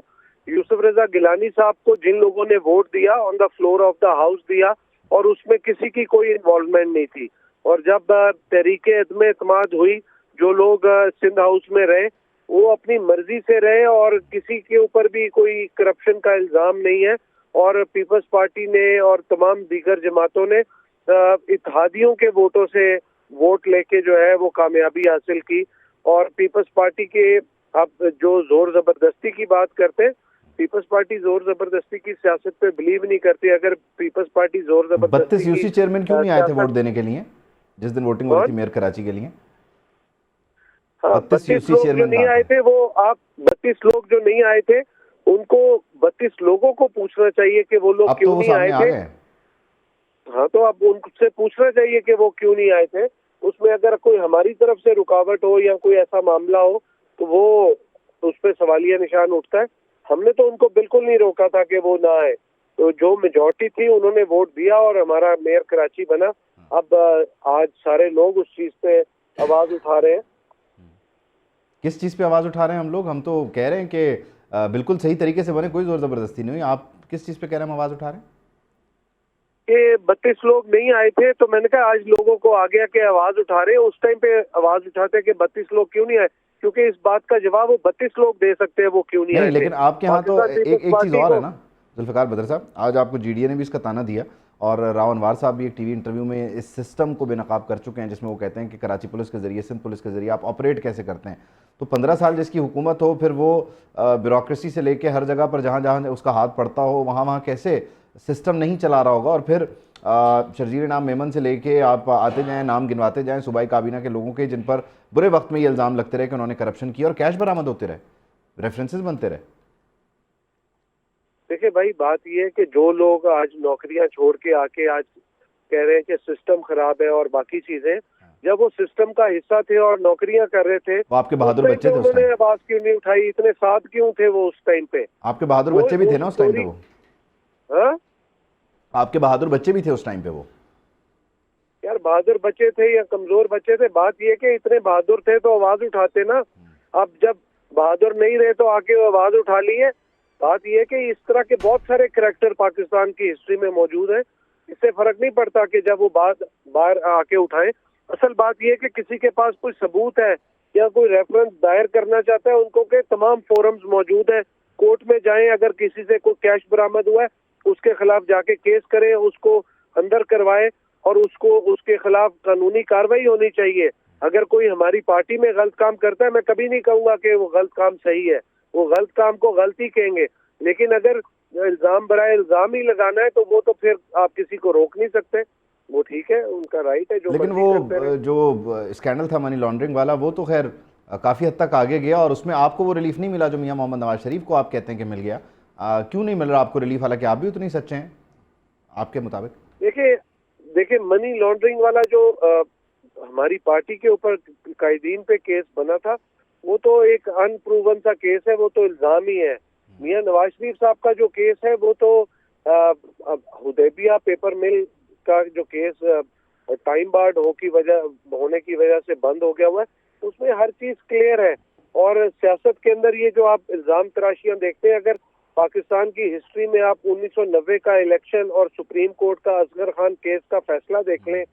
یوسف رضا گیلانی صاحب کو جن لوگوں نے ووٹ دیا، on the floor of the house دیا، اور اس میں کسی کی کوئی انوالومنٹ نہیں تھی. اور جب تحریک عدم اعتماد ہوئی، جو لوگ سندھ ہاؤس میں رہے وہ اپنی مرضی سے رہے اور کسی کے اوپر بھی کوئی کرپشن کا الزام نہیں ہے. اور پیپلز پارٹی نے اور تمام دیگر جماعتوں نے اتحادیوں کے ووٹوں سے ووٹ لے کے جو ہے وہ کامیابی حاصل کی. اور پیپلز پارٹی کے اب جو زور زبردستی کی بات کرتے، پیپلز پارٹی زور زبردستی کی سیاست پہ بلیو نہیں کرتی. اگر پیپلز پارٹی زور زبردستی 32 یوسی چیئرمین کیوں نہیں آئے تھے ووٹ دینے کے لیے جس دن ووٹنگ ہو رہی تھی میئر کراچی کے لیے؟ 32 لوگ جو نہیں آئے تھے، وہ آپ 32 لوگ جو نہیں آئے تھے ان کو 32 لوگوں کو پوچھنا چاہیے کہ وہ لوگ کیوں نہیں آئے تھے. ہاں، تو اب ان سے پوچھنا چاہیے کہ وہ کیوں نہیں آئے تھے. اس میں اگر کوئی ہماری طرف سے رکاوٹ ہو یا کوئی ایسا معاملہ ہو تو وہ اس پہ سوالیہ نشان اٹھتا ہے. ہم نے تو ان کو بالکل نہیں روکا تھا کہ وہ نہ آئے. تو جو میجورٹی تھی انہوں نے ووٹ دیا اور ہمارا میئر کراچی بنا. اب آج سارے لوگ اس چیز پہ آواز اٹھا رہے ہیں. کس چیز پہ آواز اٹھا رہے ہیں ہم لوگ؟ ہم تو کہہ رہے ہیں کہ بالکل صحیح طریقے سے بنے، کوئی زور زبردستی نہیں ہوئی. آپ کس چیز پہ کہہ رہے ہیں ہم آواز اٹھا رہے ہیں؟ کہ 32 لوگ نہیں آئے تھے تو میں نے کہا آج لوگوں کو آ گیا کہ آواز اٹھا رہے ہیں. اس ٹائم پہ آواز اٹھاتے کہ 32 لوگ کیوں نہیں آئے، کیونکہ اس بات کا جواب وہ 32 لوگ دے سکتے ہیں وہ کیوں نہیں آئے. لیکن آپ کے ہاں تو ایک چیز اور ہے نا ذوالفقار بدر صاحب، آج آپ کو جی ڈی اے نے بھی اس کا تانا دیا اور راو انوار صاحب بھی ایک ٹی وی انٹرویو میں اس سسٹم کو بے نقاب کر چکے ہیں جس میں وہ کہتے ہیں کہ کراچی پولیس کے ذریعے، سندھ پولیس کے ذریعے آپ آپریٹ کیسے کرتے ہیں. تو 15 سال جس کی حکومت ہو، پھر وہ بیوروکریسی سے لے کے ہر جگہ پر جہاں جہاں اس کا ہاتھ پڑتا ہو وہاں کیسے سسٹم نہیں چلا رہا ہوگا. اور پھر شرجیل نام میمن سے لے کے آپ آتے جائیں، نام گنواتے جائیں صوبائی کابینہ کے لوگوں کے جن پر برے وقت میں یہ الزام لگتے رہے کہ انہوں نے کرپشن کی اور کیش برآمد ہوتے رہے، ریفرنسز بنتے رہے. دیکھیں بھائی، بات یہ ہے کہ جو لوگ آج نوکریاں چھوڑ کے آ کے آج کہہ رہے ہیں کہ سسٹم خراب ہے اور باقی چیزیں، جب وہ سسٹم کا حصہ تھے اور نوکریاں کر رہے تھے، وہ آپ کے بہادر بچے تھے. انہوں نے آواز کیوں نہیں اٹھائی؟ اتنے ساتھ کیوں تھے وہ اس ٹائم پہ؟ آپ کے بہادر بچے بھی تھے نا اس ٹائم پہ. وہ آپ کے بہادر بچے بھی تھے اس ٹائم پہ. وہ یار بہادر بچے تھے یا کمزور بچے تھے، بات یہ کہ اتنے بہادر تھے تو آواز اٹھاتے نا. اب جب بہادر نہیں رہے تو آ کے آواز اٹھا لی ہے. بات یہ کہ اس طرح کے بہت سارے کریکٹر پاکستان کی ہسٹری میں موجود ہیں. اس سے فرق نہیں پڑتا کہ جب وہ بات باہر آ کے اٹھائیں. اصل بات یہ کہ کسی کے پاس کوئی ثبوت ہے یا کوئی ریفرنس دائر کرنا چاہتا ہے، ان کو کہ تمام فورمز موجود ہیں. کورٹ میں جائیں، اگر کسی سے کوئی کیش برآمد ہوا ہے اس کے خلاف جا کے کیس کریں، اس کو اندر کروائے اور اس کے خلاف قانونی کارروائی ہونی چاہیے. اگر کوئی ہماری پارٹی میں غلط کام کرتا ہے، میں کبھی نہیں کہوں گا کہ وہ غلط کام صحیح ہے. وہ غلط کام کو غلطی کہیں گے، لیکن اگر الزام برائے الزام ہی لگانا ہے تو وہ تو پھر آپ کسی کو روک نہیں سکتے. وہ ٹھیک ہے، ان کا رائٹ ہے. لیکن وہ جو اسکینڈل تھا منی لانڈرنگ والا، وہ تو خیر काफ़ी हद तक आगे गया और उसमें आपको वो रिलीफ नहीं मिला जो मियां मोहम्मद नवाज शरीफ को आप कहते हैं कि मिल गया। क्यों नहीं मिल रहा आपको रिलीफ, हालांकि आप भी उतने सच्चे हैं आपके मुताबिक? देखिए मनी लॉन्ड्रिंग वाला जो हमारी पार्टी के ऊपर कायदीन पे केस बना था वो तो एक अनप्रूवन सा केस है, वो तो इल्जाम ही है। मियां नवाज शरीफ साहब का जो केस है वो तो हुदैबिया पेपर मिल का जो केस टाइम बार्ड होने की वजह से बंद हो गया हुआ है, उसमें हर चीज क्लियर है। और सियासत के अंदर ये जो आप इल्जाम तराशियां देखते हैं, अगर पाकिस्तान की हिस्ट्री में आप 1990 का इलेक्शन और सुप्रीम कोर्ट का असगर खान केस का फैसला देख लें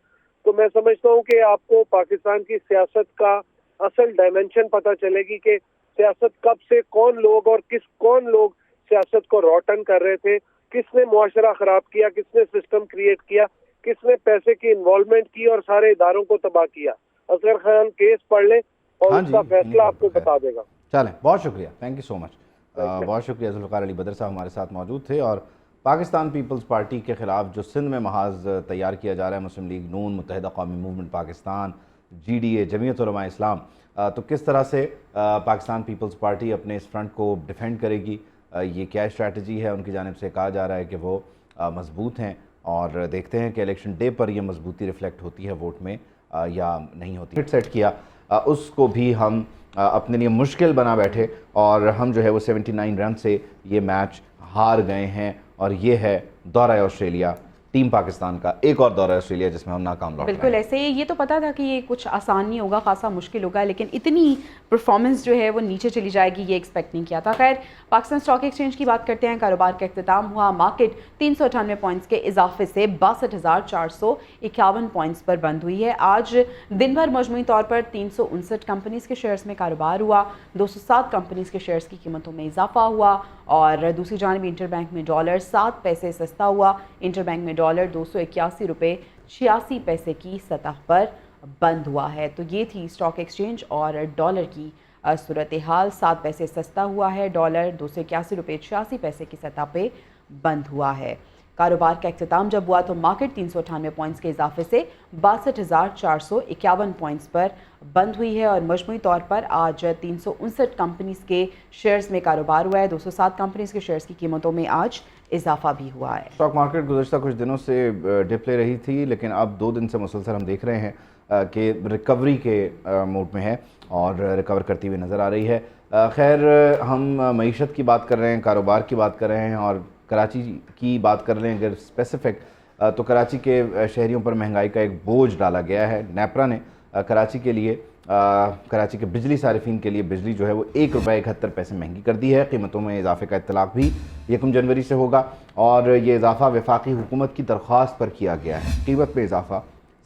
तो मैं समझता हूँ कि आपको पाकिस्तान की सियासत का असल डायमेंशन पता चलेगी कि सियासत कब से कौन लोग सियासत को रॉटन कर रहे थे, किसने मुआशरा खराब किया, किसने सिस्टम क्रिएट किया, किसने पैसे की इन्वॉल्वमेंट की और सारे इदारों को तबाह किया। असगर खान केस पढ़ लें और उसका फैसला आपको बता देगा। चलें, बहुत शुक्रिया, थैंक यू सो मच, बहुत शुक्रिया। जुल्फ़िकार अली बदर साहब हमारे साथ मौजूद थे। और पाकिस्तान पीपल्स पार्टी के ख़िलाफ़ जो सिंध में महाज तैयार किया जा रहा है, मुस्लिम लीग नून, मुत्तहिदा कौमी मूवमेंट पाकिस्तान, GDA, जमीयत उलमा इस्लाम, तो किस तरह से पाकिस्तान पीपल्स पार्टी अपने इस फ्रंट को डिफेंड करेगी, ये क्या स्ट्रैटेजी है उनकी जानिब से? कहा जा रहा है कि वो मजबूत हैं और देखते हैं कि इलेक्शन डे पर ये मजबूती रिफ्लेक्ट होती है वोट में या नहीं होती। हिट सेट किया उसको भी हम अपने लिए मुश्किल बना बैठे और हम जो है वो 79 रन से ये मैच हार गए हैं। और ये है दौरा ऑस्ट्रेलिया, टीम पाकिस्तान का एक और दौरा ऑस्ट्रेलिया जिसमें हम नाकाम लौट बिल्कुल ऐसे ही। ये तो पता था कि ये कुछ आसान नहीं होगा, खासा मुश्किल होगा, लेकिन इतनी परफॉर्मेंस जो है वो नीचे चली जाएगी ये एक्सपेक्ट नहीं किया था। खैर, पाकिस्तान स्टॉक एक्सचेंज की बात करते हैं। कारोबार का इख्तिताम हुआ, मार्केट 398 पॉइंट्स के इजाफे से 62,451 पॉइंट्स पर बंद हुई है। आज दिन भर मजमूई तौर पर 359 कंपनीज़ के शेयर्स में कारोबार हुआ, 207 कंपनीज़ के शेयर्स की कीमतों में इजाफा हुआ। और दूसरी जानिब इंटरबैंक में डॉलर 7 पैसे सस्ता हुआ, इंटरबैंक में डॉलर 281 रुपये 86 पैसे की सतह पर बंद हुआ है। तो ये थी स्टॉक एक्सचेंज और डॉलर की सूरत हाल। 7 पैसे सस्ता हुआ है, डॉलर 281 रुपये 86 पैसे की सतह पे बंद हुआ है। कारोबार का इख्तिताम जब हुआ तो मार्केट 398 पॉइंट्स के इजाफे से 62,451 पॉइंट्स पर बंद हुई है। और मजमूई तौर पर आज 359 कंपनीज़ के शेयर्स में कारोबार हुआ है, 207 कंपनीज़ के शेयर्स की कीमतों में आज इजाफा भी हुआ है। स्टॉक मार्केट गुज़श्ता कुछ दिनों से डिप ले रही थी, लेकिन अब 2 दिन से मुसलसल हम देख रहे हैं कि रिकवरी के मूड में है और रिकवर करती हुई नज़र आ रही है। खैर, हम मईशत की बात कर रहे हैं, कारोबार की बात कर रहे हैं और कराची की बात कर रहे हैं अगर स्पेसिफिक, तो कराची के शहरियों पर महंगाई का एक बोझ डाला गया है। नेपरा ने कराची के लिए कराची के बिजली सारिफिन के लिए बिजली जो है वो 1 रुपये 71 पैसे महंगी कर दी है। कीमतों में इजाफे का इत्तलाक भी 1 जनवरी से होगा और ये इजाफा वफाकी हुकूमत की दरख्वास्त पर किया गया है। कीमत में इजाफा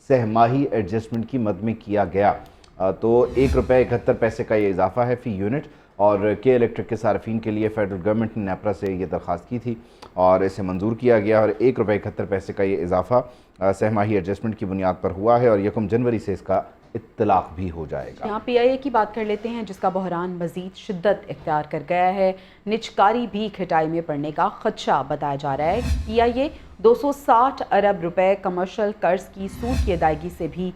सहमाही एडजस्टमेंट की मद में किया गया, तो 1 रुपये 71 पैसे का ये इजाफा है फ़ी यूनिट। और के इलेक्ट्रिक के सार्फिन के लिए फेडरल गवर्नमेंट ने नेपरा से ये दरख्वास्त की थी और इसे मंजूर किया गया और 1 रुपये 71 पैसे का ये इजाफा सहमाही एडजस्टमेंट की बुनियाद पर हुआ है और 1 जनवरी से इसका इत्तलाक भी हो जाएगा। यहाँ PIA की बात कर लेते हैं, जिसका बहरान मजीद शिद्दत इख्तियार कर गया है। निजकारी भी खटाई में पड़ने का खदशा बताया जा रहा है। PIA 260 अरब रुपए कमर्शल कर्ज की सूद की अदायगी से भी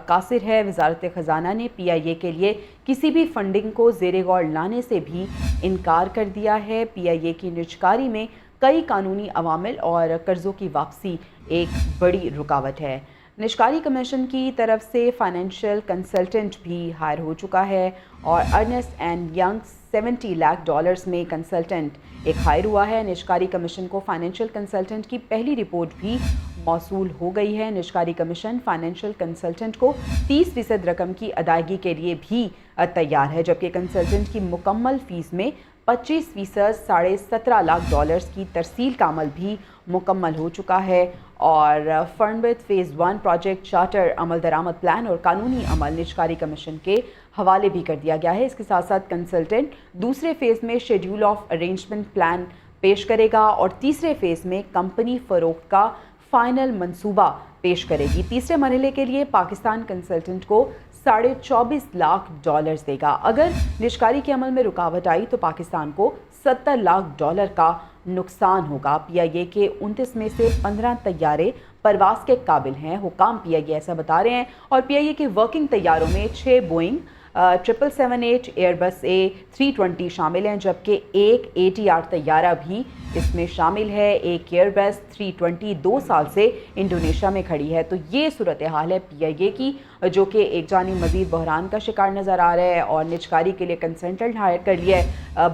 कासिर है। वजारत ख़जाना ने PIA के लिए किसी भी फंडिंग को ज़ेरे गौर लाने से भी इनकार कर दिया है। PIA की निजकारी में कई कानूनी अवामिल और कर्ज़ों की वापसी एक बड़ी रुकावट है। निजकारी कमीशन की तरफ से फाइनेंशियल कंसल्टेंट भी हायर हो चुका है और अर्नेस्ट एंड यंग $70 लाख में कंसल्टेंट एक हायर हुआ है। निजकारी कमीशन को फाइनेंशियल कंसल्टेंट की पहली रिपोर्ट भी मौसूल हो गई है। निजकारी कमीशन फाइनेंशियल कंसल्टेंट को 30% रकम की अदायगी के लिए भी तैयार है, जबकि कंसल्टेंट की मुकम्मल फ़ीस में 25% $17.5 लाख की तरसील का अमल भी मुकम्मल हो चुका है। और fund with phase 1 project charter अमल दरामद प्लान और कानूनी अमल निजकारी कमीशन के हवाले भी कर दिया गया है। इसके साथ साथ कंसल्टेंट दूसरे फ़ेज़ में शेड्यूल ऑफ अरेंजमेंट प्लान पेश करेगा और तीसरे फ़ेज़ में कंपनी फ़रोख्त का फ़ाइनल मंसूबा पेश करेगी। तीसरे मरहले के लिए पाकिस्तान कंसल्टेंट को $24.5 लाख देगा। अगर निजकारी के अमल में रुकावट आई तो पाकिस्तान को $70 लाख का नुकसान होगा। PIA के 29 में से 15 तैयारे परवास के काबिल हैं। हुकाम PIA ऐसा बता रहे हैं और PIA के वर्किंग तैयारों में 6 बोइंग 777-8 एयरबस A320 शामिल हैं, जबकि एक ATR तैयारा भी इसमें शामिल है। एक एयरबस 320 2 साल से इंडोनेशिया में खड़ी है। तो ये सूरत हाल है PIA की, जो कि एक जानिब मज़ीद बहरान का शिकार नज़र आ रहा है और निजकारी के लिए कंसल्टेंट हायर कर लिया है।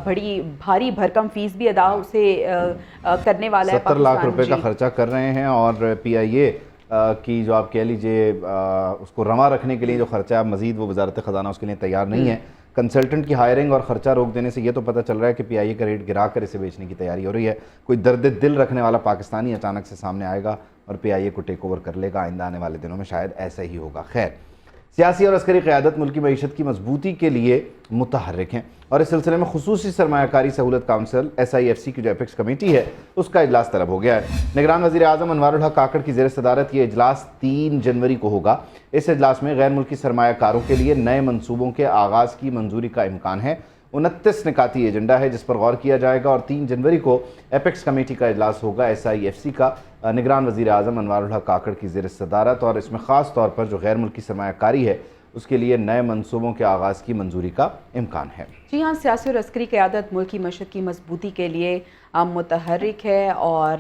बड़ी भारी भरकम फीस भी अदा उसे करने वाला है। 70 लाख रुपए का खर्चा कर रहे हैं और PIA की जो आप कह लीजिए उसको रमा रखने के लिए जो खर्चा है मज़ीद वो वजारत ख़जाना उसके लिए तैयार नहीं है। कंसल्टेंट की हायरिंग और ख़र्चा रोक देने से ये तो पता चल रहा है कि PIA का रेट गिरा कर इसे बेचने की तैयारी हो रही है। कोई दर्द दिल रखने वाला पाकिस्तानी अचानक से सामने आएगा और PIA को टेक ओवर कर लेगा। आइंदा आने वाले दिनों में शायद ऐसा ही होगा। खैर, सियासी और अस्करी क़यादत मुल्की मईशत की मजबूती के लिए मुतहर्रिक हैं और इस सिलसिले में खुसूसी सरमायाकारी सहूलत काउंसिल SIFC की जो एपेक्स कमेटी है उसका इजलास तलब हो गया है। निगरान वज़ीर आज़म अनवारुल हक काकड़ की ज़ेर सदारत ये इजलास 3 जनवरी को होगा। इस इजलास में गैर मुल्की सरमायाकारों के लिए नए मनसूबों के आगाज़ की मंजूरी का इम्कान है। 29 निकाती एजेंडा है जिस पर गौर किया जाएगा और 3 जनवरी को एपेक्स कमेटी का इजलास होगा SIFC का निगरान वज़ीर आज़म अनवारुल हक काकड़ की ज़ेर सदारत, और इसमें ख़ास तौर पर जो गैर मुल्की सरमायाकारी है उसके लिए नए मनसूबों के आगाज़ की मंजूरी का इम्कान है। जी हाँ, सियासी और अस्करी क़यादत मुल्की मईशत की मजबूती के लिए मुतहर्रिक है और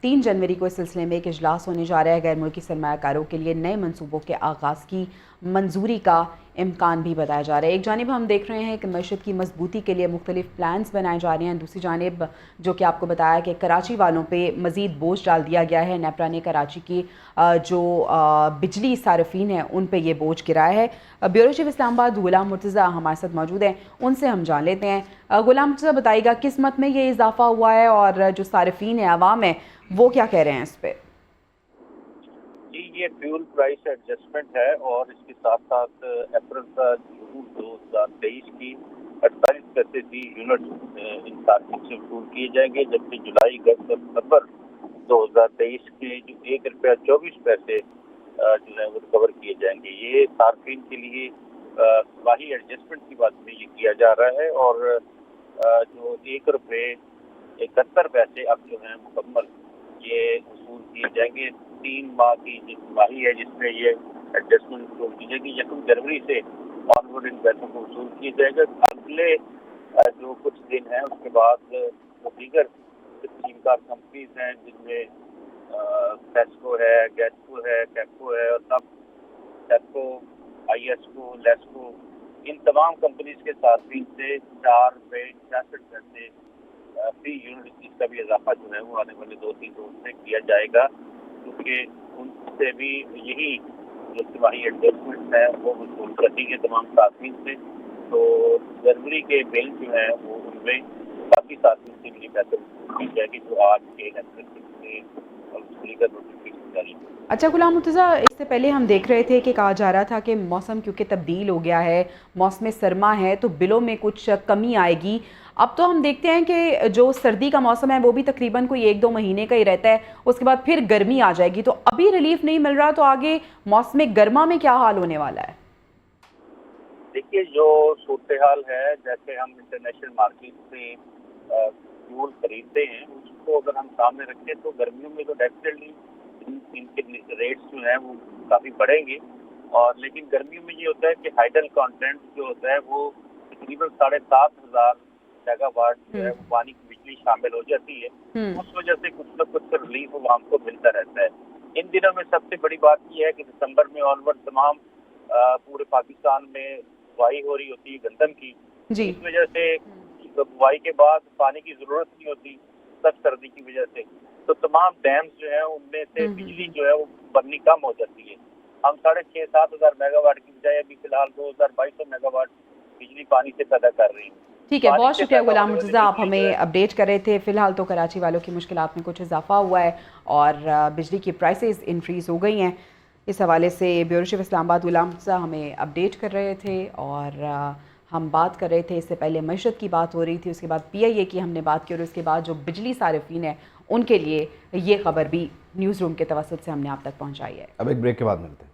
3 जनवरी को इस सिलसिले में एक इजलास होने जा रहा है। गैर मुल्की सरमायाकारों के लिए नए मनसूबों के आगाज़ की मंजूरी का इम्कान भी बताया जा रहा है। एक जानिब हम देख रहे हैं कि मईशत की मजबूती के लिए मुख्तलिफ प्लान्स बनाए जा रहे हैं, दूसरी जानिब जो कि आपको बताया कि कराची वालों पे मज़ीद बोझ डाल दिया गया है। नेपरा ने कराची की जो बिजली सार्फिन हैं उन पे ये बोझ गिराया है। ब्यूरो चीफ इस्लामाबाद गुलाम मुर्तज़ा हमारे साथ मौजूद हैं, उनसे हम जान लेते हैं। गुलाम मुर्तज़ा, बताइएगा किस्मत में ये इजाफा हुआ है और जो सार्फिन है, आवाम है, वो क्या कह रहे हैं इस पर? जी, ये फ्यूल प्राइस एडजस्टमेंट है और इसके साथ साथ अप्रैल का जून 2023 की 48 पैसे की यूनिट इन सार्फिन से वसूल किए जाएंगे, जबकि जुलाई, अगस्त और सितंबर 2023 के जो ₹1.24 जो है वो रिकवर किए जाएंगे। ये सार्फिन के लिए वाही एडजस्टमेंट की बात में ये किया जा रहा है और जो ₹1.71 अब जो है मुकम्मल ये वसूल किए जाएंगे। 3 माह की जो माही है जिसमें ये एडजस्टमेंट वसूल की जाएगी, 1 जनवरी से ऑनवर्ड इन पैसों को वसूल किया जाएगा। अगले जो कुछ दिन हैं उसके बाद जो दीगर तस्लीमकार कंपनीज हैं जिनमें फेस्को है, गैसको है, कैपको है और सब सेस्को, ISको, लेस्को, इन तमाम कंपनीज के सार्फिन से ₹4.66 फी यूनिट इसका भी इजाफा जो है वो आने वाले 2-3 रोज में किया जाएगा, क्योंकि उनसे भी यही जो तिमाही एडजस्टमेंट है वो वसूल करेंगे तमाम सार्फिन से। तो जनवरी के बिल जो है वो उनमें बाकी सार्फिन से भी पैसे वसूल की जाएगी जो आज के वसूली का नोटिफिकेशन जारी है। अच्छा गुलाम मुर्तज़ा, इससे पहले हम देख रहे थे कि कहा जा रहा था कि मौसम क्योंकि तब्दील हो गया है, मौसम सरमा है, तो बिलों में कुछ कमी आएगी। अब तो हम देखते हैं कि जो सर्दी का मौसम है वो भी तकरीबन कोई 1-2 महीने का ही रहता है, उसके बाद फिर गर्मी आ जाएगी। तो अभी रिलीफ नहीं मिल रहा, तो आगे मौसम गर्मा में क्या हाल होने वाला है? देखिए, जो सूरत हाल है, जैसे हम इंटरनेशनल मार्केट से फ्यूल खरीदते हैं उसको अगर हम सामने रखें तो गर्मियों में तो डेफिनेटली इनके रेट्स जो हैं वो काफ़ी बढ़ेंगे, और लेकिन गर्मियों में ये होता है कि हाइडल कंटेंट जो होता है वो तकरीबन 7,500 मेगावाट जो है वो पानी की बिजली शामिल हो जाती है। उस वजह से कुछ न कुछ रिलीफ आवाम को मिलता रहता है। इन दिनों में सबसे बड़ी बात यह है कि दिसंबर में ऑनवर्ड तमाम पूरे पाकिस्तान में बुआई हो रही होती है गंदम की, इस वजह से बुआई के बाद पानी की जरूरत नहीं होती सख्त सर्दी की वजह से, तो तमाम डैम्स जो है उनमें से बिजली जो है वो बननी कम हो जाती है। हम 6,500-7 हज़ार मेगावाट की बजाय अभी फिलहाल 2,200 मेगावाट बिजली पानी से पैदा कर रही है। ठीक है, बहुत शुक्रिया गुलाम मुर्तज़ा, आप हमें अपडेट कर रहे थे। फिलहाल तो कराची वालों की मुश्किलात में कुछ इजाफा हुआ है और बिजली की प्राइसेस इंक्रीज़ हो गई हैं। इस हवाले से ब्यूरो चीफ इस्लामाबाद गुलाम मुर्तज़ा हमें अपडेट कर रहे थे और हम बात कर रहे थे। इससे पहले मईशत की बात हो रही थी, उसके बाद PIA की हमने बात की और उसके बाद जो बिजली सार्फिन है उनके लिए ये खबर भी न्यूज़ रूम के तवस्सुत से हमने आप तक पहुँचाई है। अब एक ब्रेक के बाद मिलते हैं।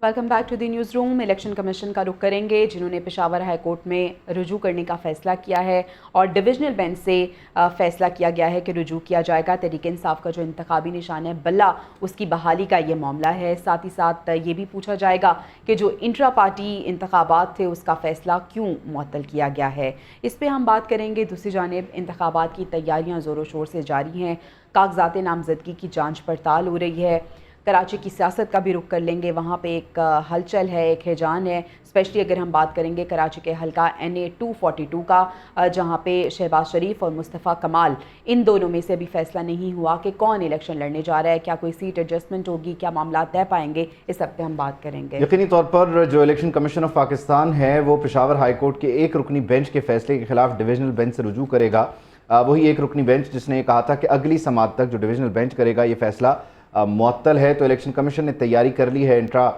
Welcome back to the newsroom. Election commission का रुख करेंगे, जिन्होंने पेशावर हाई कोर्ट में रुजू करने का फ़ैसला किया है और डिविजनल बेंच से फ़ैसला किया गया है कि रुजू किया जाएगा। तहरीक इंसाफ का जो इंतखाबी निशान है बल्ला, उसकी बहाली का ये मामला है। साथ ही साथ ये भी पूछा जाएगा कि जो इंट्रा पार्टी इंतखाबात थे उसका फ़ैसला क्यों मुअत्तल किया गया है। इस पर हम बात करेंगे। दूसरी जानिब इंतखाबात की तैयारियाँ ज़ोरों शोर से जारी हैं। कागजात नामजदगी की जाँच पड़ताल हो रही है। कराची की सियासत का भी रुख कर लेंगे। वहाँ पे एक हलचल है, एक हिजान है, स्पेशली अगर हम बात करेंगे कराची के हलका NA 242 का, जहाँ पे शहबाज शरीफ और मुस्तफ़ा कमाल, इन दोनों में से भी फैसला नहीं हुआ कि कौन इलेक्शन लड़ने जा रहा है। क्या कोई सीट एडजस्टमेंट होगी, क्या मामला तय पाएंगे, इस हफ्ते हम बात करेंगे। यकीनी तौर पर जो इलेक्शन कमीशन ऑफ पाकिस्तान है वो पेशावर हाई कोर्ट के एक रुकनी बेंच के फैसले के खिलाफ डिविजनल बेंच से रुजू करेगा। वही एक रुकनी बेंच जिसने ये कहा था कि अगली समात तक जो डिविजनल बेंच करेगा ये फैसला मुअत्तल है। तो इलेक्शन कमीशन ने तैयारी कर ली है इंट्रा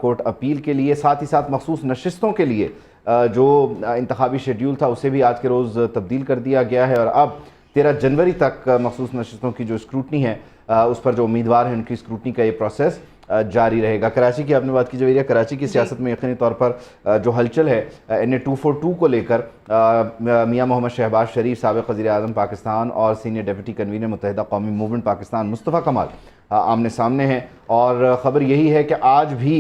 कोर्ट अपील के लिए। साथ ही साथ मखसूस नशिस्तों के लिए जो इंतखाबी शेड्यूल था उसे भी आज के रोज़ तब्दील कर दिया गया है और अब 13 जनवरी तक मखसूस नशिस्तों की जो स्क्रूटनी है उस पर जो उम्मीदवार हैं उनकी स्क्रूटनी का ये प्रोसेस जारी रहेगा। कराची की आपने बात की जवेरिया, कराची की सियासत में यकीनी तौर पर जो हलचल है NA 242 को लेकर मियां मोहम्मद शहबाज शरीफ, साबिक़ वज़ीर आज़म पाकिस्तान और सीनियर डिप्टी कन्वीनर मुत्तहिदा कौमी मूवमेंट पाकिस्तान मुस्तफ़ा कमाल आमने सामने हैं। और ख़बर यही है कि आज भी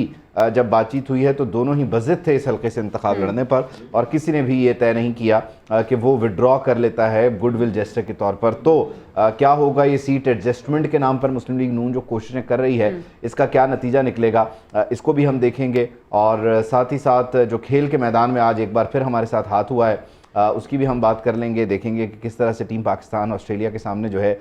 जब बातचीत हुई है तो दोनों ही बज़िद थे इस हल्के से इंतखाब लड़ने पर और किसी ने भी ये तय नहीं किया कि वो विड्रॉ कर लेता है गुडविल जेस्टर के तौर पर। तो क्या होगा, ये सीट एडजस्टमेंट के नाम पर मुस्लिम लीग नून जो कोशिशें कर रही है इसका क्या नतीजा निकलेगा, इसको भी हम देखेंगे। और साथ ही साथ जो खेल के मैदान में आज एक बार फिर हमारे साथ हाथ हुआ है उसकी भी हम बात कर लेंगे। देखेंगे कि किस तरह से टीम पाकिस्तान ऑस्ट्रेलिया के सामने जो है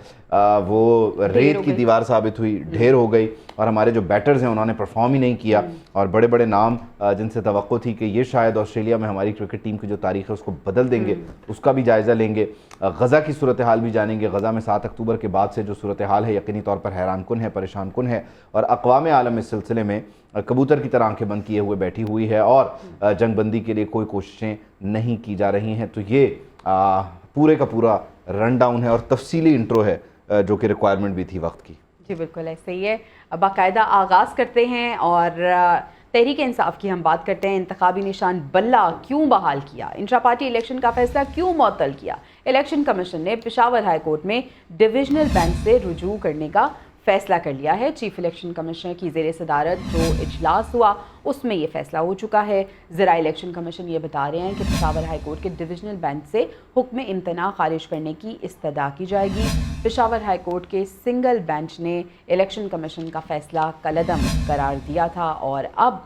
वो रेत की दीवार साबित हुई, ढेर हो गई और हमारे जो बैटर्स हैं उन्होंने परफॉर्म ही नहीं किया और बड़े बड़े नाम जिनसे तवक्को थी कि ये शायद ऑस्ट्रेलिया में हमारी क्रिकेट टीम की जो तारीख है उसको बदल देंगे, उसका भी जायज़ा लेंगे। गज़ा की सूरत हाल भी जानेंगे। गज़ा में 7 अक्टूबर के बाद से जो सूरत हाल है यकीनी तौर पर हैरान कुन है, परेशान कुन है और अक़वाम आलम इस सिलसिले में कबूतर की तरह आंखें बंद किए हुए बैठी हुई है और जंगबंदी के लिए कोई कोशिशें नहीं की जा रही हैं। तो ये पूरे का पूरा रन डाउन है और तफसीली इंट्रो है जो कि रिक्वायरमेंट भी थी वक्त की। जी बिल्कुल ऐसे ही है। बाकायदा आगाज़ करते हैं और तहरीक इंसाफ की हम बात करते हैं। इंतखाबी निशान बल्ला क्यों बहाल किया, इंट्रा पार्टी इलेक्शन का फैसला क्यों मुअत्तल किया। इलेक्शन कमीशन ने पेशावर हाई कोर्ट में डिविजनल बेंच से रुजू करने का फैसला कर लिया है। चीफ इलेक्शन कमिश्नर की ज़ेर सदारत जो इजलास हुआ उसमें ये फैसला हो चुका है। ज़रा इलेक्शन कमीशन ये बता रहे हैं कि पेशावर हाई कोर्ट के डिविजनल बेंच से हुक्म इम्तना खारिज करने की इस्तदा की जाएगी। पेशावर हाई कोर्ट के सिंगल बेंच ने इलेक्शन कमीशन का फैसला कलअदम करार दिया था और अब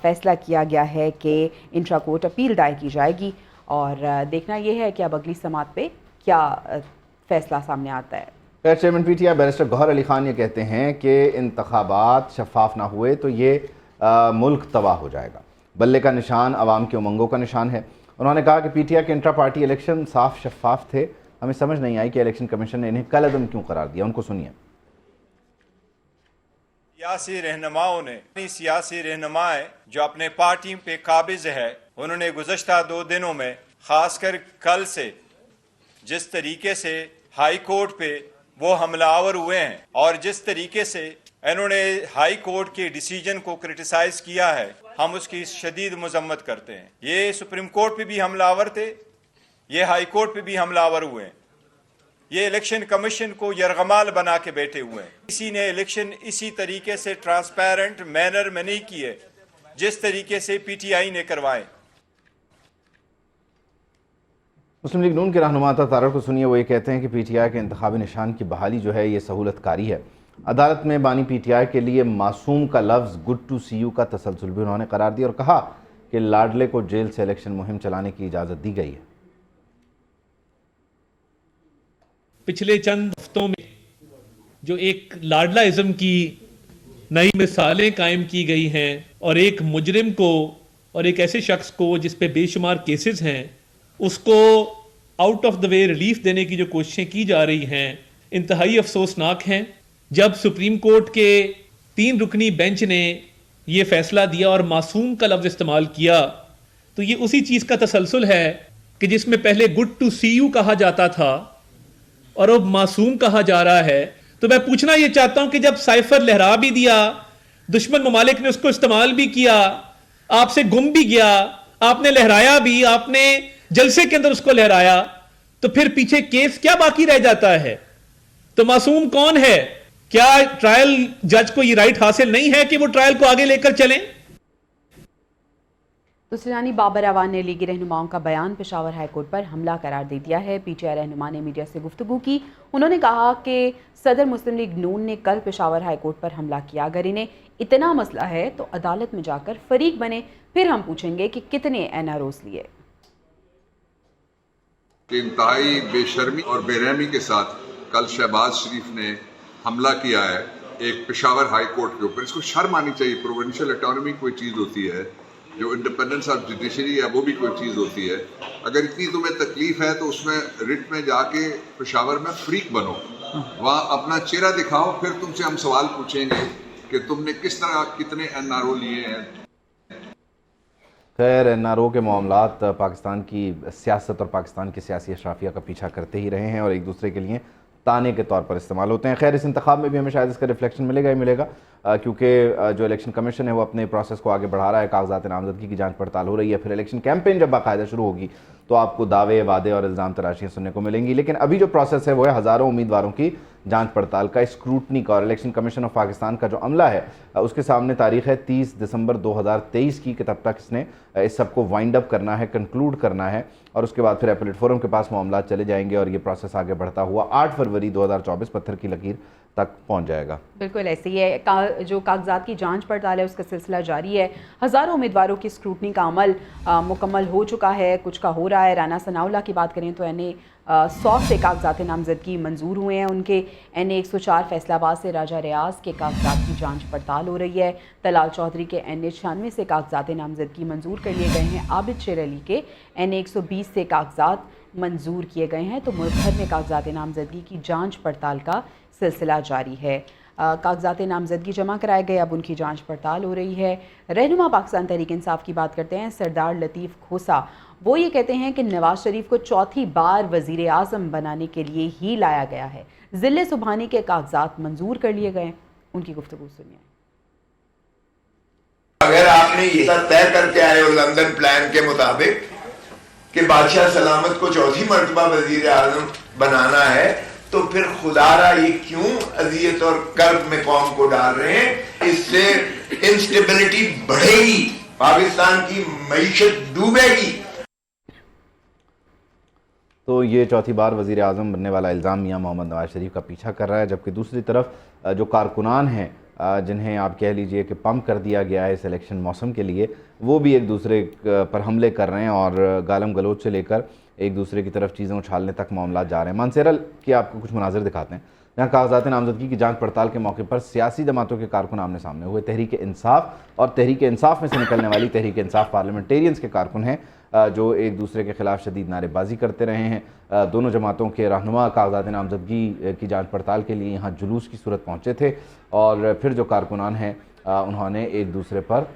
फैसला किया गया है कि इंट्रा कोर्ट अपील दायर की जाएगी और देखना यह है कि अब अगली समात पे क्या फैसला सामने आता है। Chairman PTI barrister Gohar Ali Khan ये कहते हैं कि इंतखाबात शफाफ ना हुए तो ये मुल्क तबाह हो जाएगा। बल्ले का निशान अवाम के उमंगों का निशान है। उन्होंने कहा कि PTI के इंट्रा पार्टी इलेक्शन साफ शफाफ थे, हमें समझ नहीं आई कि इलेक्शन कमीशन ने इन्हें कलअदम क्यों करार दिया। उनको सुनिए। सियासी रहनुमाएं जो अपने पार्टी पे काबिज है, उन्होंने गुज़श्ता 2 दिनों में खासकर कल से जिस तरीके से हाई कोर्ट पे वो हमलावर हुए हैं और जिस तरीके से इन्होंने हाई कोर्ट के डिसीजन को क्रिटिसाइज किया है, हम उसकी शदीद मजम्मत करते हैं। ये सुप्रीम कोर्ट पे भी हमलावर थे, ये हाई कोर्ट पे भी हमलावर हुए हैं, ये इलेक्शन कमीशन को यरगमाल बना के बैठे हुए हैं। किसी ने इलेक्शन इसी तरीके से ट्रांसपेरेंट मैनर में नहीं किए जिस तरीके से PTI ने करवाए। मुस्लिम लीग नून के रहनुमा तारक को सुनिए। वो ये कहते हैं कि PTI के इंतखाबी निशान की बहाली जो है ये सहूलत कारी है। अदालत में बानी PTI के लिए मासूम का लफ्ज़ गुड टू सी यू का तसलसल भी उन्होंने करार दिया और कहा कि लाडले को जेल से इलेक्शन मुहिम चलाने की इजाज़त दी गई है। पिछले चंद हफ्तों में जो एक लाडलाइज्म की नई मिसालें कायम की गई हैं और एक मुजरिम को और एक ऐसे शख्स को जिस पे बेशुमार केसेस हैं उसको out of the way relief देने की जो कोशिशें की जा रही हैं इंतहाई अफसोसनाक हैं। जब सुप्रीम कोर्ट के 3 रुकनी बेंच ने ये फैसला दिया और मासूम का लफ्ज़ इस्तेमाल किया तो ये उसी चीज़ का तसलसल है कि जिसमें पहले गुड टू सी यू कहा जाता था और अब मासूम कहा जा रहा है। तो मैं पूछना ये चाहता हूं कि जब साइफर लहरा भी दिया दुश्मन ममालिक ने उसको इस्तेमाल भी किया, आपसे गुम भी गया, आपने लहराया भी, आपने जलसे के अंदर उसको लहराया, तो फिर पीछे केस क्या बाकी रह जाता है? तो मासूम कौन है? क्या ट्रायल जज को ये राइट हासिल नहीं है कि वो ट्रायल को आगे लेकर चलें? दूसरी जानिब बाबर अवान ने लीगी रहनुमाओं का बयान पेशावर हाई कोर्ट पर हमला करार दे दिया है। पीटीआई रहनुमा ने मीडिया से गुफ्तगू की। उन्होंने कहा कि सदर मुस्लिम लीग नून ने कल पेशावर हाई कोर्ट पर हमला किया। अगर इन्हें इतना मसला है तो अदालत में जाकर फरीक बने, फिर हम पूछेंगे कि कितने एनआरओस लिए। इंतहाई बेशर्मी और बेरहमी के साथ कल शहबाज शरीफ ने हमला किया है एक पेशावर हाई कोर्ट के ऊपर। इसको शर्म आनी चाहिए। प्रोविंशियल ऑटोनॉमी कोई चीज़ होती है, जो इंडिपेंडेंस ऑफ जुडिशरी है वो भी कोई चीज़ होती है। अगर इतनी तुम्हें तकलीफ है तो उसमें रिट में जाके पेशावर में फ्रीक बनो, वहाँ अपना चेहरा दिखाओ, फिर तुमसे हम सवाल पूछेंगे कि तुमने किस तरह कितने एनआरओ लिए हैं। खैर, एनआरओ के मामलात पाकिस्तान की सियासत और पाकिस्तान की सियासी अशराफिया का पीछा करते ही रहे हैं और एक दूसरे के लिए ताने के तौर पर इस्तेमाल होते हैं। खैर, इस इंतखाब में भी हमें शायद इसका रिफ्लेक्शन मिलेगा ही मिलेगा, क्योंकि जो इलेक्शन कमीशन है वो अपने प्रोसेस को आगे बढ़ा रहा है। कागजात नामजदगी की जांच पड़ताल हो रही है। फिर इलेक्शन कैंपेन जब बाकायदा शुरू होगी तो आपको दावे, वादे और इल्ज़ाम तराशियाँ सुनने को मिलेंगी। लेकिन अभी जो प्रोसेस है वो है हज़ारों उम्मीदवारों की जांच पड़ताल का, स्क्रूटनी का। और इलेक्शन कमीशन ऑफ पाकिस्तान का जो अमला है उसके सामने तारीख है 30 दिसंबर 2023 की, कि तब तक इसने इस सब को वाइंड अप करना है, कंक्लूड करना है, और उसके बाद फिर एपीलेट फोरम के पास मामला चले जाएंगे और ये प्रोसेस आगे बढ़ता हुआ 8 फरवरी 2024 पत्थर की लकीर तक पहुंच जाएगा। बिल्कुल ऐसे ही है। जो कागजात की जांच पड़ताल है उसका सिलसिला जारी है। हज़ारों उम्मीदवारों की स्क्रूटनी का अमल मुकम्मल हो चुका है, कुछ का हो रहा है। राना सनाउल्लाह की बात करें तो NA 100 से कागजात नामजदगी मंजूर हुए हैं। उनके NA 104 फैसलाबाद से राजा रियाज के कागजात की जांच पड़ताल हो रही है। तलाल चौधरी के NA 96 से कागजात नामजदगी मंजूर कर लिए गए हैं। आबिद शेर अली के NA 120 से कागजात मंजूर किए गए हैं। तो मुल्क भर में कागजात नामजदगी की जांच पड़ताल का सिलसिला जारी है। कागजात नामजदगी जमा कराए गए, अब उनकी जांच पड़ताल हो रही है। रहनुमा पाकिस्तान तहरीक इंसाफ की बात करते हैं सरदार लतीफ़ खोसा। वो ये कहते हैं कि नवाज शरीफ को चौथी बार वज़ीर आज़म बनाने के लिए ही लाया गया है। ज़िले सुबहानी के कागजात मंजूर कर लिए गए। उनकी गुफ्तगू सुनिए। अगर आपने ये तय करके आए हो लंदन प्लान के मुताबिक कि बादशाह सलामत को चौथी मर्तबा वज़ीर आज़म बनाना है, तो फिर खुदारा ये क्यों अजियत और कर्ब में कौम को डाल रहे हैं? इससे इंस्टेबिलिटी बढ़ेगी, पाकिस्तान की मईशत डूबेगी। तो ये चौथी बार वज़ीर आज़म बनने वाला इल्ज़ाम मियां मोहम्मद नवाज शरीफ का पीछा कर रहा है, जबकि दूसरी तरफ जो कारकुनान हैं जिन्हें आप कह लीजिए कि पंप कर दिया गया है इस इलेक्शन मौसम के लिए, वो भी एक दूसरे पर हमले कर रहे हैं और गालम गलोच से लेकर एक दूसरे की तरफ चीज़ें उछालने तक मामला जा रहे हैं। मानसेरा के आपको कुछ मनाज़िर दिखाते हैं जहाँ कागजात नामजदगी की जांच पड़ताल के मौके पर सियासी जमातों के कारकुन आमने सामने हुए। तहरीक इंसाफ और तहरीक इंसाफ में से निकलने वाली तहरीक इंसाफ पार्लियामेंटेरियंस के कारकुन हैं जो एक दूसरे के खिलाफ शदीद नारेबाजी करते रहे हैं। दोनों जमातों के रहनुमा कागजात नामजदगी की जांच पड़ताल के लिए यहाँ जुलूस की सूरत पहुँचे थे और फिर जो कारकुनान हैं उन्होंने एक दूसरे पर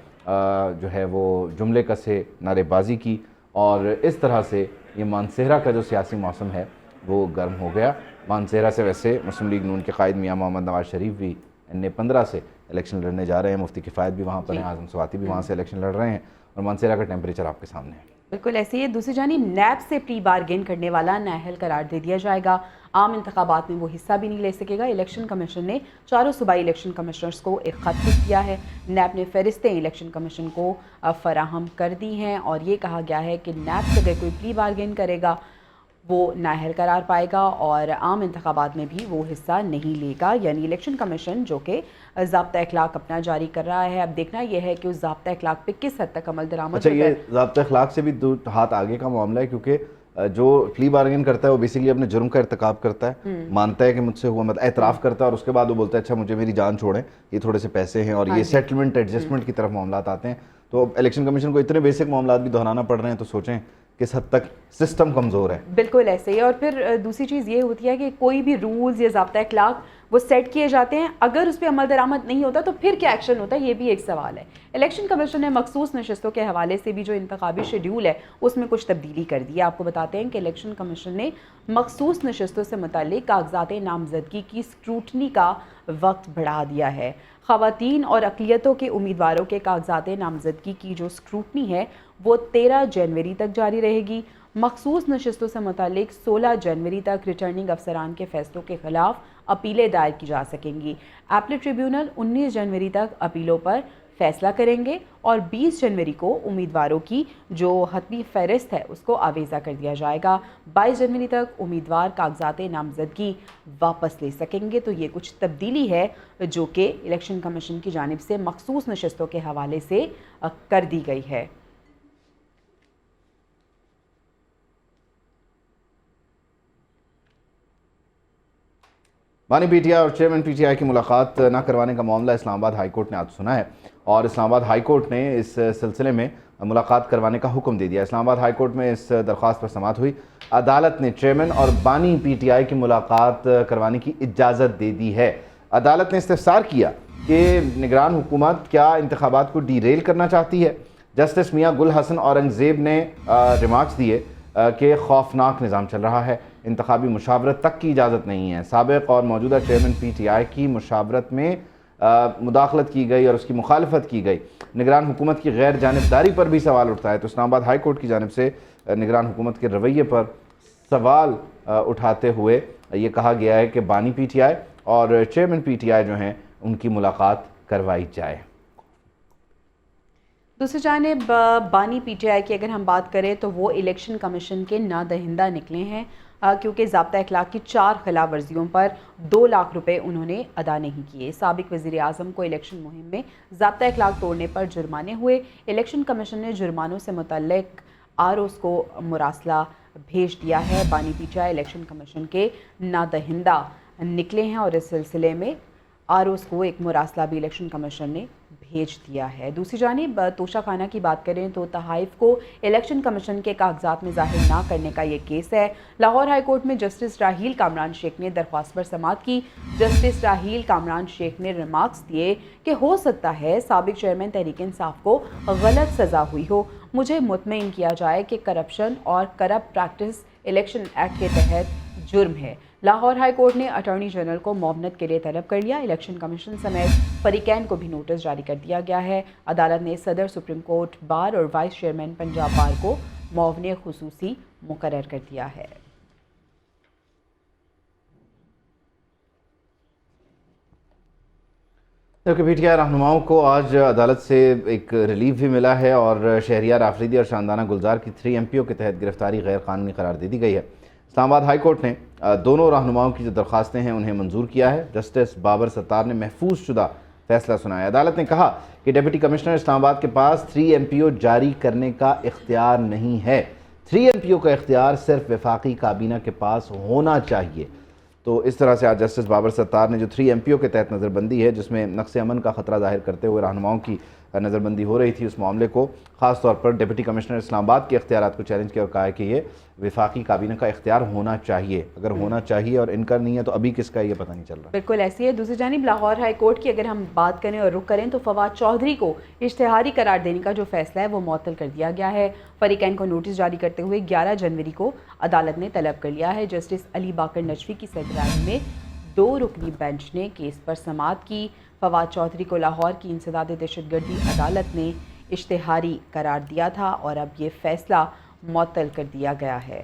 जो है वो जुमले कसे, नारेबाजी की और इस तरह से ये मानसेहरा का जो सियासी मौसम है वो गर्म हो गया। मानसेहरा से वैसे मुस्लिम लीग नून के कायद मियां मोहम्मद नवाज शरीफ भी NA 15 से इलेक्शन लड़ने जा रहे हैं। मुफ्ती किफ़ायत भी वहाँ पर हैं, आज़म स्वाति भी वहाँ से इलेक्शन लड़ रहे हैं और मानसेहरा का टेम्परेचर आपके सामने है। बिल्कुल ऐसे ही। दूसरी जानिब नैब से प्री बारगेन करने वाला नाअहल करार दे दिया जाएगा। आम इंतखाबात में वो हिस्सा भी नहीं ले सकेगा। इलेक्शन कमीशन ने चारों सूबाई इलेक्शन कमिश्नर्स को एक ख़त लिख दिया है। नैब ने फ़हरिस्तें इलेक्शन कमीशन को फराहम कर दी हैं और ये कहा गया है कि नैब से अगर कोई प्री बारगेन करेगा वो नाअहल करार पाएगा और आम इंतखाबात में भी वो हिस्सा नहीं लेगा। यानी इलेक्शन कमीशन जो कि ज़ाब्ता अखलाक अपना जारी कर रहा है, अब देखना यह है कि उस ज़ाब्ता अखलाक पे किस हद तक अमल दरामद होता है। ये ज़ाब्ता अखलाक से भी दो हाथ आगे का मामला है, क्योंकि जो प्ली बार्गेन करता है वो बेसिकली अपने जुर्म का इर्तिकाब करता है, मानता है कि मुझसे हुआ, मतलब एतराफ़ करता है और उसके बाद वो बोलता है अच्छा मुझे मेरी जान छोड़ें, ये थोड़े से पैसे हैं और ये सेटलमेंट एडजस्टमेंट की तरफ मामला आते हैं। तो इलेक्शन कमीशन को इतने बेसिक मामला भी दोहराना पड़ रहे हैं, तो सोचें किस हद तक सिस्टम कमज़ोर है। बिल्कुल ऐसे ही। और फिर दूसरी चीज़ ये होती है कि कोई भी रूल्स या ज़ाब्ता अखलाक वो सेट किए जाते हैं, अगर उस पर अमल दरामद नहीं होता तो फिर क्या एक्शन होता है, ये भी एक सवाल है। इलेक्शन कमीशन ने मखसूस नशस्तों के हवाले से भी जो इंतखाबी शेड्यूल है उसमें कुछ तब्दीली कर दी है। आपको बताते हैं कि इलेक्शन कमीशन ने मखसूस नशस्तों से मुताल्लिक कागजात नामजदगी की स्क्रूटनी का वक्त बढ़ा दिया है। ख़वातीन और अक़लियतों के उम्मीदवारों के कागजात नामजदगी की जो स्क्रूटनी है वो 13 जनवरी तक जारी रहेगी। मखसूस नशस्तों से मुताल्लिक 16 जनवरी तक रिटर्निंग अफसरान के फैसलों के खिलाफ अपीलें दायर की जा सकेंगी। एपलेट ट्रिब्यूनल 19 जनवरी तक अपीलों पर फैसला करेंगे और 20 जनवरी को उम्मीदवारों की जो हतमी फहरिस्त है उसको आवेज़ा कर दिया जाएगा। 22 जनवरी तक उम्मीदवार कागजात नामजदगी वापस ले सकेंगे। तो ये कुछ तब्दीली है जो कि इलेक्शन कमीशन की जानिब से मखसूस नशस्तों के हवाले से कर दी गई है। बानी पीटीआई और चेयरमैन पीटीआई की मुलाकात न करवाने का मामला इस्लामाबाद हाई कोर्ट ने आज सुना है और इस्लामाबाद हाई कोर्ट ने इस सिलसिले में मुलाकात करवाने का हुक्म दे दिया। इस्लामाबाद हाई कोर्ट में इस दरख्वास्त पर समाअत हुई। अदालत ने चेयरमैन और बानी पीटीआई की मुलाकात करवाने की इजाज़त दे दी है। अदालत ने इस्तफसार किया कि निगरान हुकूमत क्या इंतखाबात को डीरेल करना चाहती है। जस्टिस मियाँ गुल हसन औरंगज़ेब ने रिमार्क्स दिए कि खौफनाक निज़ाम चल रहा है, इंतखाबी मुशावरत तक की इजाज़त नहीं है। साबिक़ और मौजूदा चेयरमैन पीटीआई की मुशावरत में मुदाखलत की गई और उसकी मुखालफत की गई। निगरान हुकूमत की गैर जानिबदारी पर भी सवाल उठता है। तो इस्लामाबाद हाई कोर्ट की जानिब से निगरान हुकूमत के रवैये पर सवाल उठाते हुए ये कहा गया है कि बानी पीटीआई और चेयरमैन पीटीआई जो हैं उनकी मुलाकात करवाई जाए। दूसरी जानिब बानी पीटीआई की अगर हम बात करें तो वो इलेक्शन कमीशन के नादहिंदा निकले हैं क्योंकि ज़ाब्ता अखलाक की 4 खिलाफ वर्जियों पर 2 लाख रुपए उन्होंने अदा नहीं किए। साबिक़ वज़ीर आज़म को इलेक्शन मुहिम में ज़ाब्ता अखलाक तोड़ने पर जुर्माने हुए। इलेक्शन कमीशन ने जुर्मानों से मुतल्लिक आरओज़ को मुरासला भेज दिया है। बानी पीटीआई इलेक्शन कमीशन के नादहिंदा निकले हैं और इस सिलसिले में आरओज़ को एक मुरासला भी इलेक्शन कमीशन ने भेज दिया है। दूसरी जानिब तोशा खाना की बात करें तो तहाइफ को इलेक्शन कमीशन के कागजात में ज़ाहिर ना करने का ये केस है। लाहौर हाई कोर्ट में जस्टिस राहील कामरान शेख ने दरख्वास्त पर समाअत की। जस्टिस राहील कामरान शेख ने रिमार्क्स दिए कि हो सकता है साबिक चेयरमैन तहरीक इंसाफ को गलत सज़ा हुई हो। मुझे मुतमईन किया जाए कि करप्शन और करप्ट प्रैक्टिस इलेक्शन एक्ट के तहत जुर्म है। लाहौर हाई कोर्ट ने अटॉर्नी जनरल को मुआवनत के लिए तलब कर लिया। इलेक्शन कमीशन समेत फरीकैन को भी नोटिस जारी कर दिया गया है। अदालत ने सदर सुप्रीम कोर्ट बार और वाइस चेयरमैन पंजाब बार को मुआवने खुसूसी मुकर्रर कर दिया है। जबकि पीटीआई रहनुमाओं को आज अदालत से एक रिलीफ भी मिला है और शहरियार आफरीदी और शानदाना गुलजार की 3 MPO के तहत गिरफ्तारी गैर कानूनी करार दे दी गई है। इस्लामाबाद हाई कोर्ट ने दोनों रहनुमाओं की जो दरख्वास्तें हैं उन्हें मंजूर किया है। जस्टिस बाबर सत्तार ने महफूज शुदा फैसला सुनाया। अदालत ने कहा कि डिप्टी कमिश्नर इस्लामाबाद के पास 3 MPO जारी करने का इख्तियार नहीं है। 3 MPO का इख्तियार सिर्फ वफाकी काबीना के पास होना चाहिए। तो इस तरह से आज जस्टिस बाबर सत्तार ने जो 3 MPO के तहत नज़रबंदी है जिसमें नक्स अमन का ख़तरा जाहिर करते हुए रहनुमाओं की नज़रबंदी हो रही थी, उस मामले को ख़ास तौर पर डिप्टी कमिश्नर इस्लामाबाद के इख्तियारात को चैलेंज किया और कहा कि ये वफाकी काबीना का इख्तियार होना चाहिए। अगर होना चाहिए और इनका नहीं है तो अभी किसका ये पता नहीं चल रहा। बिल्कुल ऐसी है। दूसरी जानिब लाहौर हाई कोर्ट की अगर हम बात करें और रुख करें तो फवाद चौधरी को इश्तिहारी करार देने का जो फैसला है वो मुअत्तल कर दिया गया है। फरीकैन को नोटिस जारी करते हुए 11 जनवरी को अदालत ने तलब कर लिया है। जस्टिस अली बाकर नजफी की सरबराही में 2 रुकनी बेंच ने केस पर समाअत की। फवाद चौधरी को लाहौर की इंसदाद दहशतगर्दी अदालत ने इश्तिहारी करार दिया था और अब ये फैसला मुअत्तल कर दिया गया है।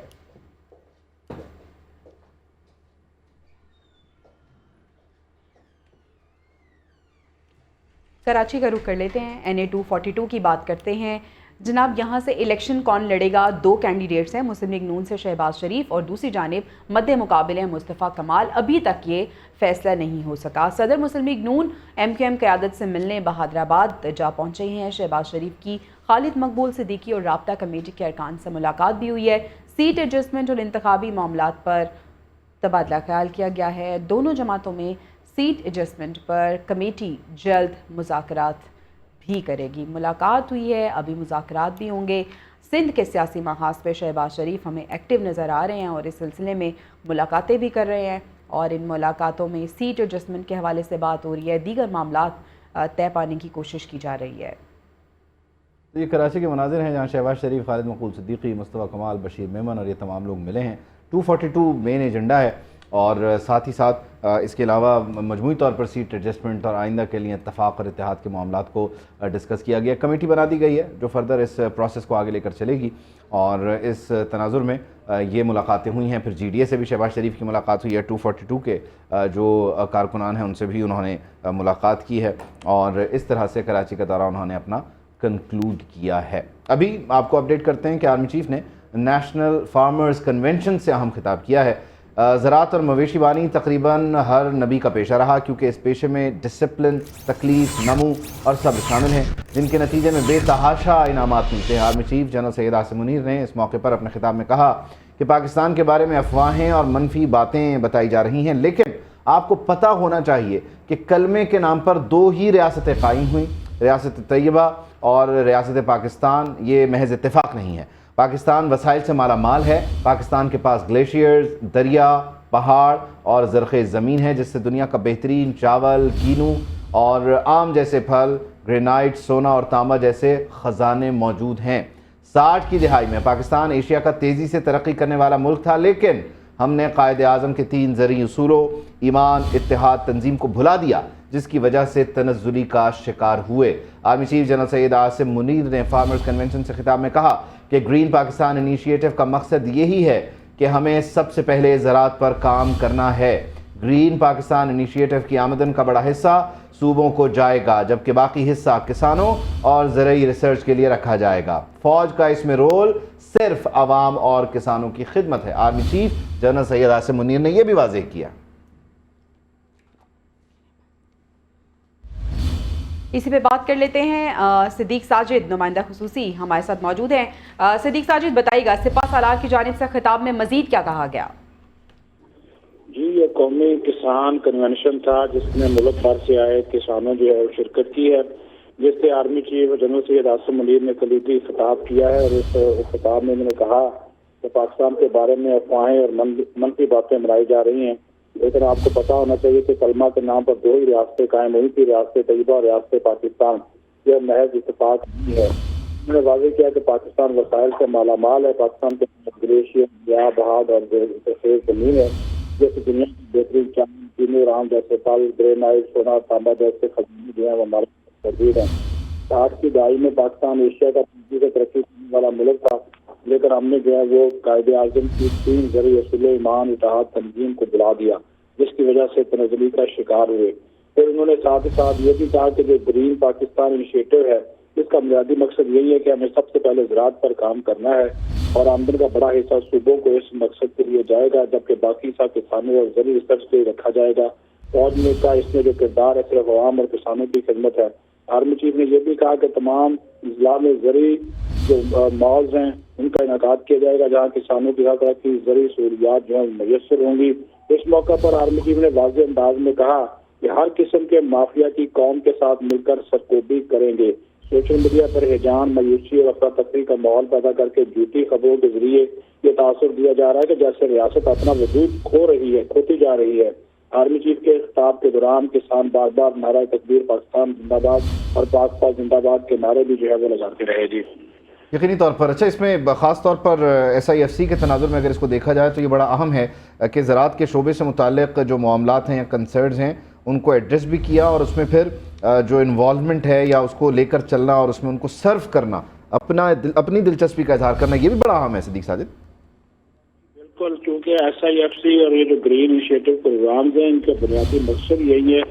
कराची का रुख कर लेते हैं। NA 242 की बात करते हैं। जनाब यहाँ से इलेक्शन कौन लड़ेगा, 2 कैंडिडेट्स हैं, मुस्लिम लीग नून से शहबाज शरीफ और दूसरी जानिब मद्दे मुकाबले हैं मुस्तफ़ा कमाल। अभी तक ये फैसला नहीं हो सका। सदर मुस्लिम लीग नून MQM क़यादत से मिलने बहादराबाद जा पहुँचे हैं। शहबाज शरीफ की खालिद मकबूल सिद्दीकी और राब्ता कमेटी के अरकान से मुलाकात भी हुई है। सीट एडजस्टमेंट और इंतखाबी मामलात पर तबादला ख्याल किया गया है। दोनों जमातों में सीट एडजस्टमेंट पर कमेटी जल्द मुज़ाकरात भी करेगी। मुलाकात हुई है, अभी मुज़ाकरात भी होंगे। सिंध के सियासी महाज पे शहबाज शरीफ हमें एक्टिव नज़र आ रहे हैं और इस सिलसिले में मुलाकातें भी कर रहे हैं और इन मुलाकातों में सीट एडजस्टमेंट के हवाले से बात हो रही है, दीगर मामलात तय पाने की कोशिश की जा रही है। तो ये कराची के मनाजिर हैं जहाँ शहबाज शरीफ, खालिद मकबूल सिद्दीकी, मुस्तफ़ा कमाल, बशीर मेमन और ये तमाम लोग मिले हैं। 242 मेन एजेंडा है और साथ ही साथ इसके अलावा मजमूई तौर पर सीट एडजस्टमेंट और आइंदा के लिए इत्तफाक और इत्तेहाद के मामलात को डिस्कस किया गया। कमेटी बना दी गई है जो फर्दर इस प्रोसेस को आगे लेकर चलेगी और इस तनाजुर में ये मुलाकातें हुई हैं। फिर GDA से भी शहबाज शरीफ की मुलाकात हुई है, 242 के जो कारकुनान हैं उनसे भी उन्होंने मुलाकात की है और इस तरह से कराची का दौरा उन्होंने अपना कंक्लूड किया है। अभी आपको अपडेट करते हैं कि आर्मी चीफ ने नेशनल फार्मर्स कन्वेंशन से अहम खिताब किया है। ज़राअत और मवेशी बानी तकरीबन हर नबी का पेशा रहा क्योंकि इस पेशे में डिसिप्लिन, तकलीफ, नमू और सब्र शामिल हैं जिनके नतीजे में बेतहाशा इनामात मिलते हैं। Army chief general Syed Asim Munir ने इस मौके पर अपने खिताब में कहा कि पाकिस्तान के बारे में अफवाहें और मनफी बातें बताई जा रही हैं, लेकिन आपको पता होना चाहिए कि कलमे के नाम पर 2 ही रियासतें कायम हुई, रियासत तैयबा और रियासत पाकिस्तान। ये महज इत्तेफाक नहीं है। पाकिस्तान वसाइल से माला माल है। पाकिस्तान के पास ग्लेशियर्स, दरिया, पहाड़ और ज़रख़े ज़मीन है जिससे दुनिया का बेहतरीन चावल, कीनू और आम जैसे फल, ग्रेनाइट, सोना और तांबा जैसे ख़जाने मौजूद हैं। 60 की दहाई में पाकिस्तान एशिया का तेज़ी से तरक्की करने वाला मुल्क था, लेकिन हमने कायदे आज़म के 3 ज़रूरी उसूलों ईमान, इत्तेहाद, तंजीम को भुला दिया जिसकी वजह से तनज़्ज़ुली का शिकार हुए। Army chief general Syed Asim Munir ने फार्मर्स कन्वेंशन से खिताब में कहा कि ग्रीन पाकिस्तान इनिशिएटिव का मकसद यही है कि हमें सबसे पहले ज़राअत पर काम करना है। ग्रीन पाकिस्तान इनिशिएटिव की आमदन का बड़ा हिस्सा सूबों को जाएगा जबकि बाकी हिस्सा किसानों और ज़रूरी रिसर्च के लिए रखा जाएगा। फ़ौज का इसमें रोल सिर्फ आवाम और किसानों की खिदमत है। Army chief general Syed Asim Munir ने यह भी वाज़ेह किया। इसी पे बात कर लेते हैं। सिद्दीक साजिद नुमाइंदा खुसूसी हमारे साथ मौजूद हैं। सिद्दीक साजिद बताइएगा, सिपा सालार की जानिब से खिताब में मजीद क्या कहा गया? जी, ये कौमी किसान कन्वेंशन था जिसमें मुल्क भर से आए किसानों जो है शिरकत की है, जिससे army chief general Syed Asim Munir ने कलीदी खिताब किया है और इस खिताब में उन्होंने कहा कि पाकिस्तान के बारे में अफवाहें और मनफी बातें बनाई जा रही हैं, लेकिन आपको पता होना चाहिए कि कलमा के नाम पर 2 ही रियासतें कायम हुई थी, रियासत तैयबा और रियासत पाकिस्तान। यह महज इत्तेफाक नहीं है। उन्होंने वाज़ेह किया कि पाकिस्तान वसाइल से माला माल है। पाकिस्तान के ग्लेशियर, दरिया, पहाड़ और ज़रख़े ज़मीन है जैसे दुनिया की बेहतरीन चावल, कीनू और आम जैसे फल, ग्रेनाइट, सोना, तांबा जैसे खजाने जो है वो हमारे मौजूद हैं। 60 की दहाई में पाकिस्तान एशिया का तेजी से तरक्की करने वाला मुल्क था, लेकिन हमने जो है वो कायदे आज़म की 3 ज़रूरी उसूल ईमान, इत्तेहाद, तंजीम को बुला दिया जिसकी वजह से तनज़्ज़ुली का शिकार हुए। फिर उन्होंने साथ ही साथ ये भी कहा कि जो ग्रीन पाकिस्तान इनिशिएटिव है इसका बुनियादी मकसद यही है कि हमें सबसे पहले ज़राअत पर काम करना है और आमदन का बड़ा हिस्सा सूबों को इस मकसद के लिए जाएगा जबकि बाकी हिस्सा किसानों और ज़रूरी रिसर्च के लिए रखा जाएगा। फौज में का इसमें जो किरदार है सिर्फ अवाम और किसानों की खिदमत है। आर्मी चीफ ने यह भी कहा कि तमाम अजला में ज़रूरी जो मॉल्स हैं उनका इनेकाद किया जाएगा जहाँ किसानों की हर तरह की ज़रूरी सहूलियात जो है मैसर होंगी। इस मौका पर आर्मी चीफ ने वाज़ेह अंदाज में कहा कि हर किस्म के माफिया की कौम के साथ मिलकर सरकोबी करेंगे। सोशल मीडिया पर हिजान, मायूसी और अफरा तफरी का माहौल पैदा करके झूठी खबरों के जरिए ये तासुर दिया जा रहा है कि जैसे रियासत अपना वजूद खोती जा रही है। आर्मी चीफ के खिताब के दौरान किसान बार बार नारा तकबीर पाकिस्तान जिंदाबाद और पाकिस्तान जिंदाबाद के नारे भी जो है वो लगाते रहे। जी यकीनी तौर पर। अच्छा, इसमें ख़ास तौर पर SIFC के तनाजुर में अगर इसको देखा जाए तो ये बड़ा अहम है कि ज़राअत के शोबे से मुताल्लिक़ जो मामलात हैं या कंसर्न्स हैं उनको एड्रेस भी किया और उसमें फिर जो इन्वॉल्वमेंट है या उसको लेकर चलना और उसमें उनको सर्व करना, अपनी दिलचस्पी का इजहार करना, ये भी बड़ा अहम है। सिद्दीक साजिद बिल्कुल, क्योंकि SIFC और ये जो ग्रीन इनिशिएटिव प्रोग्राम हैं इनका बुनियादी मकसद यही है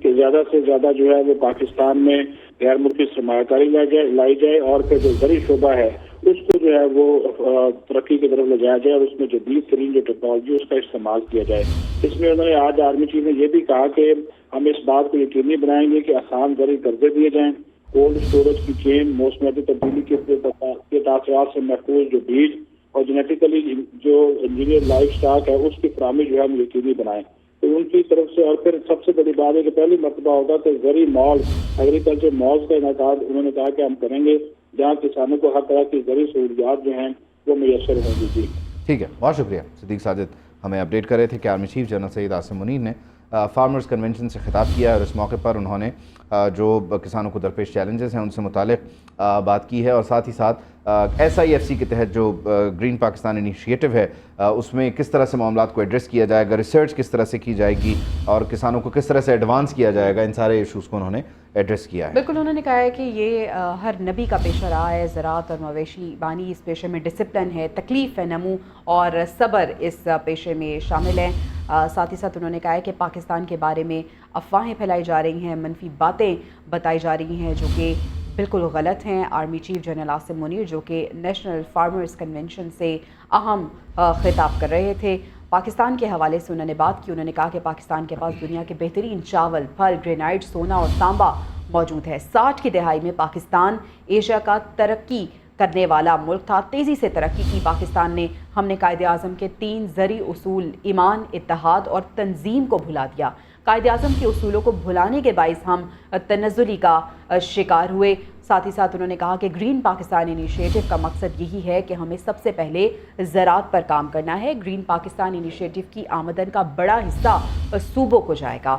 कि ज़्यादा से ज़्यादा जो है वो पाकिस्तान में गैर मुल्की सरमायाकारी लाई जाए और फिर जो ज़रूरी शोबा है उसको जो है वो तरक्की की तरफ ले जाया जाए और उसमें जदीद तरीन जो टेक्नोलॉजी उसका इस्तेमाल किया जाए। इसमें उन्होंने आज आर्मी चीफ ने यह भी कहा कि हम इस बात को यकीनी बनाएंगे कि आसान ज़रूरी कर्जे दिए जाएँ, कोल्ड स्टोरेज की चेन, मौसमियाती तब्दीली के तासरात से महफूज जो बीज और जेनेटिकली जो इंजीनियर लाइफ स्टॉक है उसकी फराहमी जो है हम यकीनी बनाएं। तो उनकी तरफ से और फिर सबसे बड़ी बात है कि पहली मरतबा होगा तो ज़रूरी मॉल, एग्रीकल्चर मॉल्स का इनेकाद उन्होंने कहा कि हम करेंगे جہاں کسانوں کو ہر طرح کی زرعی سہولیات جو ہیں وہ میسر ہوں گی. جی ٹھیک ہے، بہت شکریہ. صدیق ساجد ہمیں اپڈیٹ کر رہے تھے کہ army chief general Syed Asim Munir نے فارمرز کنونشن سے خطاب کیا ہے اور اس موقع پر انہوں نے جو کسانوں کو درپیش چیلنجز ہیں ان سے متعلق بات کی ہے، اور ساتھ ہی ساتھ SIFC کے تحت جو گرین پاکستان انیشیٹو ہے اس میں کس طرح سے معاملات کو ایڈریس کیا جائے گا، ریسرچ کس طرح سے کی جائے گی اور کسانوں کو کس طرح سے ایڈوانس کیا جائے گا، ان سارے ایشوز کو انہوں نے ایڈریس کیا ہے. بالکل، انہوں نے کہا ہے کہ یہ ہر نبی کا پیشہ رہا ہے. زراعت اور مویشی بانی اس پیشے میں ڈسپلن ہے، تکلیف ہے، نمو اور صبر اس پیشے میں شامل ہیں. ساتھ ہی ساتھ انہوں نے کہا ہے کہ پاکستان کے بارے میں افواہیں پھیلائی جا رہی ہیں، منفی باتیں بتائی جا رہی ہیں جو کہ بالکل غلط ہیں. Army chief general Asim Munir جو کہ نیشنل فارمرز کنونشن سے اہم خطاب کر رہے تھے، پاکستان کے حوالے سے انہوں نے بات کی. انہوں نے کہا کہ پاکستان کے پاس دنیا کے بہترین چاول، پھل، گرینائٹ، سونا اور تانبا موجود ہے. 60 کی دہائی میں پاکستان ایشیا کا ترقی کرنے والا ملک تھا. تیزی سے ترقی کی پاکستان نے. ہم نے قائد اعظم کے 3 زرعی اصول ایمان، اتحاد اور تنظیم کو بھلا دیا. قائد اعظم کے اصولوں کو بھلانے کے باعث ہم تنزلی کا شکار ہوئے. ساتھ ہی ساتھ انہوں نے کہا کہ گرین پاکستان انیشیٹو کا مقصد یہی ہے کہ ہمیں سب سے پہلے زراعت پر کام کرنا ہے. گرین پاکستان انیشیٹو کی آمدن کا بڑا حصہ صوبوں کو جائے گا.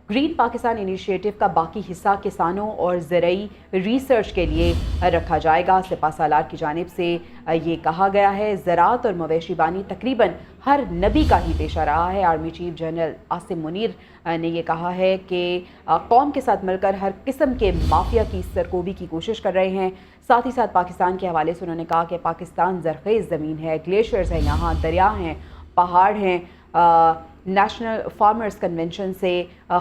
گرین پاکستان انیشیٹو کا باقی حصہ کسانوں اور زرعی ریسرچ کے لیے رکھا جائے گا. سپہ سالار کی جانب سے یہ کہا گیا ہے. زراعت اور مویشی بانی تقریباً ہر نبی کا ہی پیشہ رہا ہے. Army chief general Asim Munir نے یہ کہا ہے کہ قوم کے ساتھ مل کر ہر قسم کے مافیا کی سرکوبی کی کوشش کر رہے ہیں. ساتھ ہی ساتھ پاکستان کے حوالے سے انہوں نے کہا کہ پاکستان زرخیز زمین ہے، گلیشیئرز ہیں، یہاں دریا ہیں، پہاڑ ہیں. نیشنل فارمرز کنونشن سے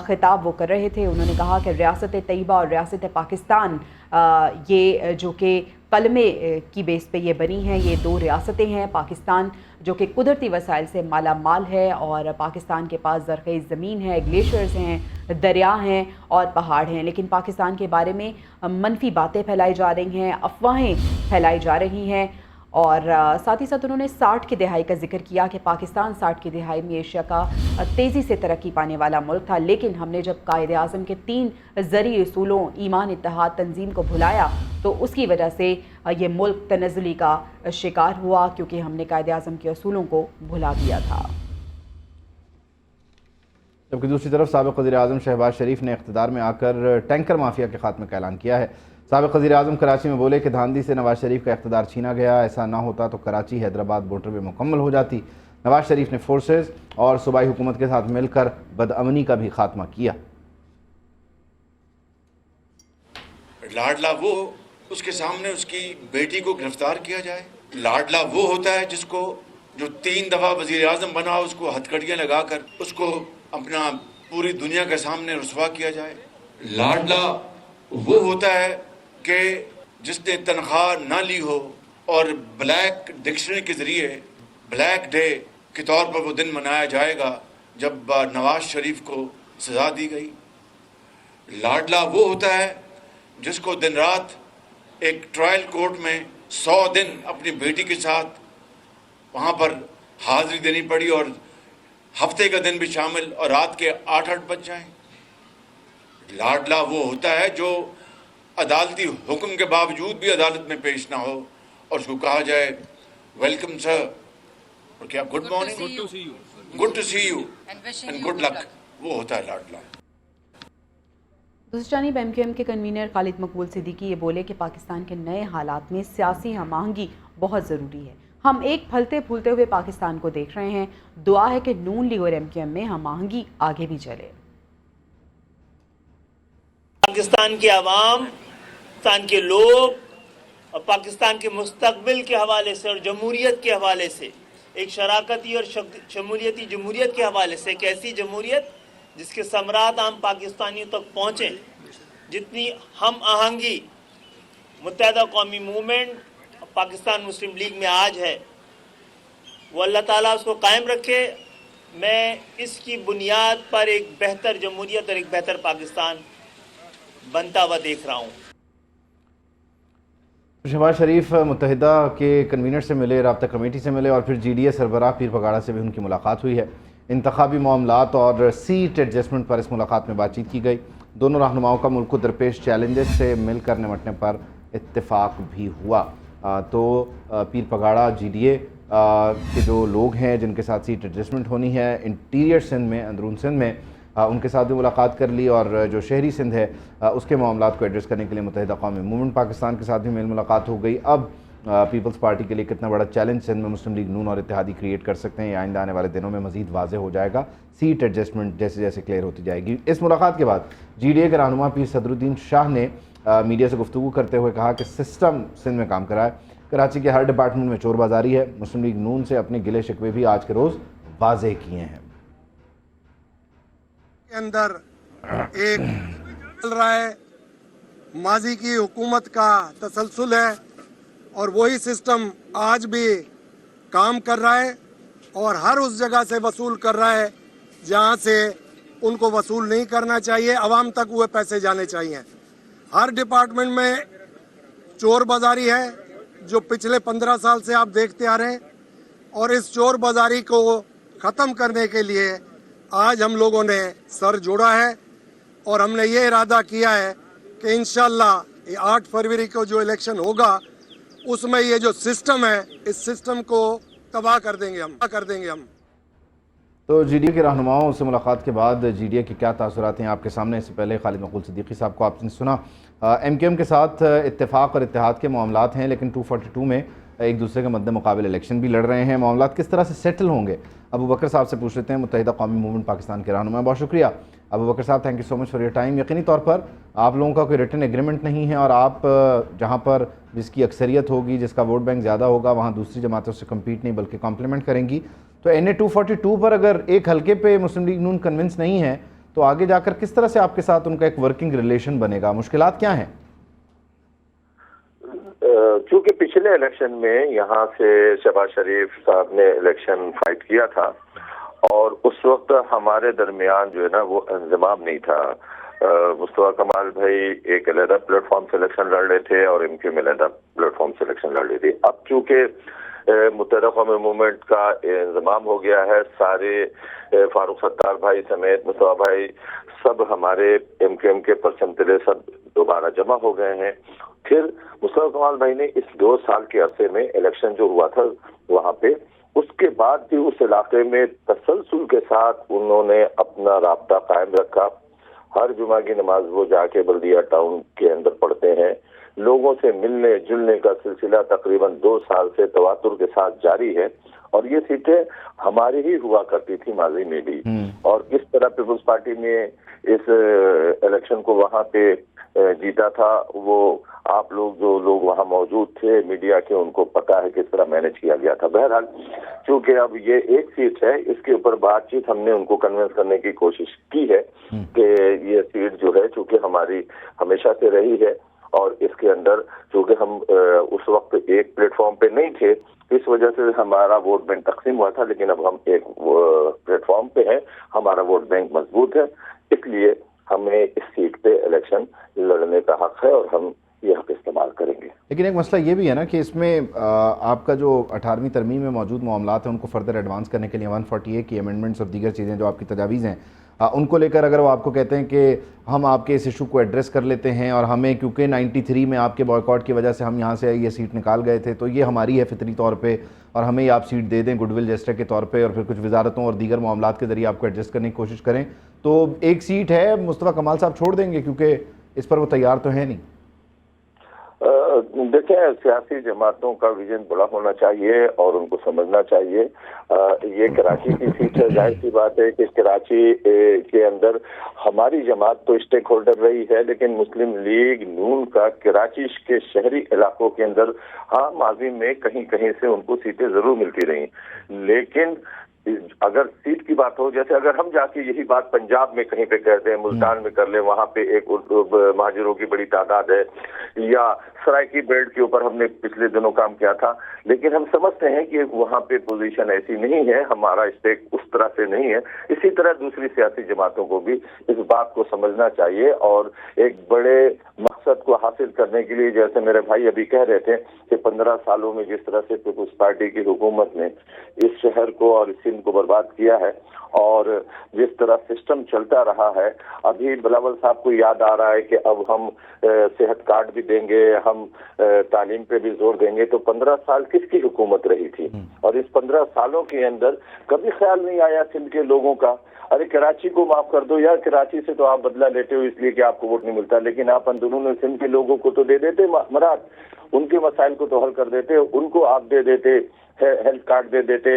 خطاب وہ کر رہے تھے. انہوں نے کہا کہ ریاست طیبہ اور ریاست پاکستان یہ جو کہ کلمے کی بیس پہ یہ بنی ہیں، یہ 2 ریاستیں ہیں. پاکستان جو کہ قدرتی وسائل سے مالا مال ہے اور پاکستان کے پاس زرخیز زمین ہے، گلیشیئرز ہیں، دریا ہیں اور پہاڑ ہیں. لیکن پاکستان کے بارے میں منفی باتیں پھیلائی جا رہی ہیں، افواہیں پھیلائی جا رہی ہیں. اور ساتھ ہی ساتھ انہوں نے 60 کی دہائی کا ذکر کیا کہ پاکستان 60 کی دہائی میں ایشیا کا تیزی سے ترقی پانے والا ملک تھا. لیکن ہم نے جب قائد اعظم کے 3 زرعی اصولوں ایمان، اتحاد، تنظیم کو بھلایا تو اس کی وجہ سے یہ ملک تنزلی کا شکار ہوا، کیونکہ ہم نے قائد اعظم کے اصولوں کو بھلا دیا تھا. جبکہ دوسری طرف سابق وزیر اعظم شہباز شریف نے اقتدار میں آ کر ٹینکر مافیا کے خاتمے کا اعلان کیا ہے. سابق وزیر اعظم کراچی میں بولے کہ دھاندلی سے نواز شریف کا اقتدار چھینا گیا. ایسا نہ ہوتا تو کراچی حیدرآباد موٹر وے مکمل ہو جاتی. نواز شریف نے فورسز اور صوبائی حکومت کے ساتھ مل کر بدامنی کا بھی خاتمہ کیا. لاڈلا وہ اس کے سامنے اس کی بیٹی کو گرفتار کیا جائے. لاڈلا وہ ہوتا ہے جس کو جو 3 دفعہ وزیر اعظم بنا اس کو ہتھکڑیاں لگا کر اس کو اپنا پوری دنیا کے سامنے رسوا کیا جائے. لاڈلا وہ ہوتا ہے کہ جس نے تنخواہ نہ لی ہو اور بلیک ڈکشنری کے ذریعے بلیک ڈے کے طور پر وہ دن منایا جائے گا جب نواز شریف کو سزا دی گئی. لاڈلا وہ ہوتا ہے جس کو دن رات ایک ٹرائل کورٹ میں 100 دن اپنی بیٹی کے ساتھ وہاں پر حاضری دینی پڑی اور ہفتے کا دن بھی شامل اور رات کے 8 بج جائیں. لاڈلا وہ ہوتا ہے جو عدالتی حکم کے باوجود بھی عدالت میں پیش نہ ہو اور اس کو کہا جائے ویلکم سر اور کیا good morning, good to see you and good luck. وہ ہوتا ہے لاڈلا. دوسری جانب MQM کے کنوینر خالد مقبول صدیقی یہ بولے کہ پاکستان کے نئے حالات میں سیاسی ہم آہنگی بہت ضروری ہے. ہم ایک پھلتے پھولتے ہوئے پاکستان کو دیکھ رہے ہیں. دعا ہے کہ نون لیگ اور MQM میں ہم آہنگی آگے بھی چلے. پاکستان کے عوام، پاکستان کے لوگ اور پاکستان کے مستقبل کے حوالے سے اور جمہوریت کے حوالے سے ایک شراکتی اور شمولیتی جمہوریت کے حوالے سے ایک ایسی جمہوریت جس کے ثمرات عام پاکستانیوں تک پہنچیں. جتنی ہم آہنگی متحدہ قومی موومنٹ پاکستان مسلم لیگ میں آج ہے وہ اللہ تعالیٰ اس کو قائم رکھے. میں اس کی بنیاد پر ایک بہتر جمہوریت اور ایک بہتر پاکستان بنتا ہوا دیکھ رہا ہوں. شہباز شریف متحدہ کے کنوینر سے ملے، رابطہ کمیٹی سے ملے اور پھر GDA سربراہ پیر پگاڑا سے بھی ان کی ملاقات ہوئی ہے. انتخابی معاملات اور سیٹ ایڈجسٹمنٹ پر اس ملاقات میں بات چیت کی گئی. دونوں رہنماؤں کا ملک کو درپیش چیلنجز سے مل کر نمٹنے پر इत्तेफाक भी हुआ। तो पीर पगाड़ा GDA के जो लोग हैं जिनके साथ सीट एडजस्टमेंट होनी है इंटीरियर सिंध में, अंदरून सिंध में, उनके साथ भी मुलाकात कर ली और जो शहरी सिंध है उसके मामलात को एड्रेस करने के लिए मुत्तहिदा कौमी मूवमेंट पाकिस्तान के साथ भी मेल मुलाकात हो गई। अब पीपल्स पार्टी के लिए कितना बड़ा चैलेंज सिंध में मुस्लिम लीग नून और इत्तेहादी क्रिएट कर सकते हैं, ये आइंदा आने वाले दिनों में मज़ीद वाज़ेह हो जाएगा सीट एडजस्टमेंट जैसे जैसे क्लियर होती जाएगी। इस मुलाकात के बाद GDA के रहनुमा पीर सदरुद्दीन शाह ने मीडिया से गुफ्तगू करते हुए कहा कि सिस्टम सिंध में काम करा है, कराची के हर डिपार्टमेंट में चोर बाजारी है। मुस्लिम लीग नून से अपने गिले शिकवे भी आज के रोज़ वाज़ेह किए हैं। के अंदर एक चल रहा है, माजी की हुकूमत का तसलसल है और वही सिस्टम आज भी काम कर रहा है और हर उस जगह से वसूल कर रहा है जहां से उनको वसूल नहीं करना चाहिए, आवाम तक वो पैसे जाने चाहिए। हर डिपार्टमेंट में चोर बाजारी है जो पिछले 15 साल से आप देखते आ रहे हैं और इस चोर बाजारी को ख़त्म करने के लिए आज हम लोगों ने सर जोड़ा है और हमने ये इरादा किया है कि इंशाअल्लाह 8 फरवरी को जो इलेक्शन होगा उसमें ये जो सिस्टम है इस सिस्टम को तबाह कर देंगे हम। तो GDA के रहनुमाओं से मुलाकात के बाद GDA के क्या तासुरात हैं आपके सामने। इससे पहले खालिद मकबूल सिद्दीकी साहब को आपने सुना। MKM के साथ इत्तेफाक और इत्तेहाद के मामलात हैं, लेकिन 242 में एक दूसरे के मद्दे मुकाबले इलेक्शन भी लड़ रहे हैं। मामलात किस तरह से सेटल होंगे, अबू बकर साहब से पूछ लेते हैं, मुत्तहिदा कौमी मूवमेंट पाकिस्तान के रहनुमा। बहुत शुक्रिया अबू बकर साहब, thank you so much for your time. यकीनी तौर पर आप लोगों का कोई रिटन एग्रीमेंट नहीं है और आप जहाँ पर जिसकी अक्सरियत होगी, जिसका वोट बैंक ज़्यादा होगा, वहाँ दूसरी जमातों से कम्पीट नहीं बल्कि कॉम्प्लीमेंट करेंगी। तो NA 242 पर अगर एक हल्के पे मुस्लिम लीग नून कन्विंस नहीं है तो आगे जाकर किस तरह से आपके साथ उनका एक वर्किंग रिलेशन बनेगा, मुश्किलात क्या हैं? क्योंकि पिछले इलेक्शन में यहाँ से शहबाज शरीफ साहब ने इलेक्शन फाइट किया था और उस वक्त हमारे दरमियान जो है ना वो इंतजाम नहीं था। मुस्तफा कमाल भाई एक अलहदा प्लेटफॉर्म से इलेक्शन लड़ रहे थे और MKM अलहदा प्लेटफॉर्म से इलेक्शन लड़ रही थी। अब चूंकि मुत्तहिदा कौमी मूवमेंट का इंतजाम हो गया है, सारे फारूक सत्तार भाई समेत मुस्तफा भाई सब हमारे MKM के परचमतले सब दोबारा जमा हो गए हैं। फिर मुस्तफा कमाल भाई ने इस 2 साल के अरसे में इलेक्शन जो हुआ था वहाँ पे, उसके बाद भी उस इलाके में तसलसल के साथ उन्होंने अपना राब्ता कायम रखा। हर जुमा की नमाज वो जाके बल्दिया टाउन के अंदर पढ़ते हैं। लोगों से मिलने जुलने का सिलसिला तकरीबन 2 साल से तवातुर के साथ जारी है और ये सीटें हमारी ही हुआ करती थी माजी में भी। और किस तरह पीपल्स पार्टी ने इस इलेक्शन को वहाँ पे जीता था वो आप लोग जो लोग वहाँ मौजूद थे मीडिया के, उनको पता है किस तरह मैनेज किया गया था। बहरहाल चूंकि अब ये एक सीट है, इसके ऊपर बातचीत हमने उनको कन्विंस करने की कोशिश की है कि ये सीट जो है चूंकि हमारी हमेशा से रही है और इसके अंदर चूंकि हम उस वक्त एक प्लेटफॉर्म पे नहीं थे, इस वजह से हमारा वोट बैंक तकसीम हुआ था, लेकिन अब हम एक प्लेटफॉर्म पे हैं, हमारा वोट बैंक मजबूत है, इसलिए हमें इस सीट पे इलेक्शन लड़ने का हक है और हम ये हक इस्तेमाल करेंगे। लेकिन एक मसला ये भी है ना कि इसमें आपका जो 18वीं तरमीम में मौजूद मामलात हैं उनको फर्दर एडवांस करने के लिए 148 की अमेंडमेंट्स और दीगर चीज़ें जो आपकी तजावीज़ हैं उनको लेकर अगर वो आपको कहते हैं कि हम आपके इस इशू को एड्रेस कर लेते हैं और हमें क्योंकि 93 में आपके बॉयकॉट की वजह से हम यहाँ से ये सीट निकाल गए थे तो ये हमारी है फितरी तौर पे और हमें ये आप सीट दे दें गुडविल जेस्टर के तौर पे और फिर कुछ वजारतों और दीगर मामलात के ज़रिए आपको एडजस्ट करने की कोशिश करें, तो एक सीट है मुस्तफा कमाल साहब छोड़ देंगे क्योंकि इस पर वो तैयार तो है नहीं। देखें, सियासी जमातों का विजन बड़ा होना चाहिए और उनको समझना चाहिए। ये कराची की सीट है, जाहिर सी बात है कि कराची के अंदर हमारी जमात तो स्टेक होल्डर रही है, लेकिन मुस्लिम लीग नून का कराची के शहरी इलाकों के अंदर हाँ माजी में कहीं कहीं से उनको सीटें जरूर मिलती रही, लेकिन अगर सीट की बात हो, जैसे अगर हम जाके यही बात पंजाब में कहीं पे कर दें, मुल्तान में कर लें, वहाँ पे एक महाजिरों की बड़ी तादाद है, या सराइकी बेल्ट के ऊपर हमने पिछले दिनों काम किया था, लेकिन हम समझते हैं कि वहाँ पे पोजीशन ऐसी नहीं है, हमारा स्टेक उस اس طرح سے نہیں ہے. اسی طرح دوسری سیاسی جماعتوں کو بھی اس بات کو سمجھنا چاہیے اور ایک بڑے مقصد کو حاصل کرنے کے لیے، جیسے میرے بھائی ابھی کہہ رہے تھے کہ 15 سالوں میں جس طرح سے پیپلز پارٹی کی حکومت نے اس شہر کو اور اس سندھ کو برباد کیا ہے اور جس طرح سسٹم چلتا رہا ہے، ابھی بلاول صاحب کو یاد آ رہا ہے کہ اب ہم صحت کارڈ بھی دیں گے، ہم تعلیم پہ بھی زور دیں گے. تو 15 سال کس کی حکومت رہی تھی؟ اور اس 15 سالوں کے اندر کبھی خیال نہیں آیا سندھ کے لوگوں کا، ارے کراچی کو معاف کر دو یار، کراچی سے تو آپ بدلہ لیتے ہو اس لیے کہ آپ کو ووٹ نہیں ملتا، لیکن آپ اندرون سندھ کے لوگوں کو تو دے دیتے مراد، ان کے مسائل کو تو حل کر دیتے، ان کو آپ دے دیتے، ہیلتھ کارڈ دے دیتے،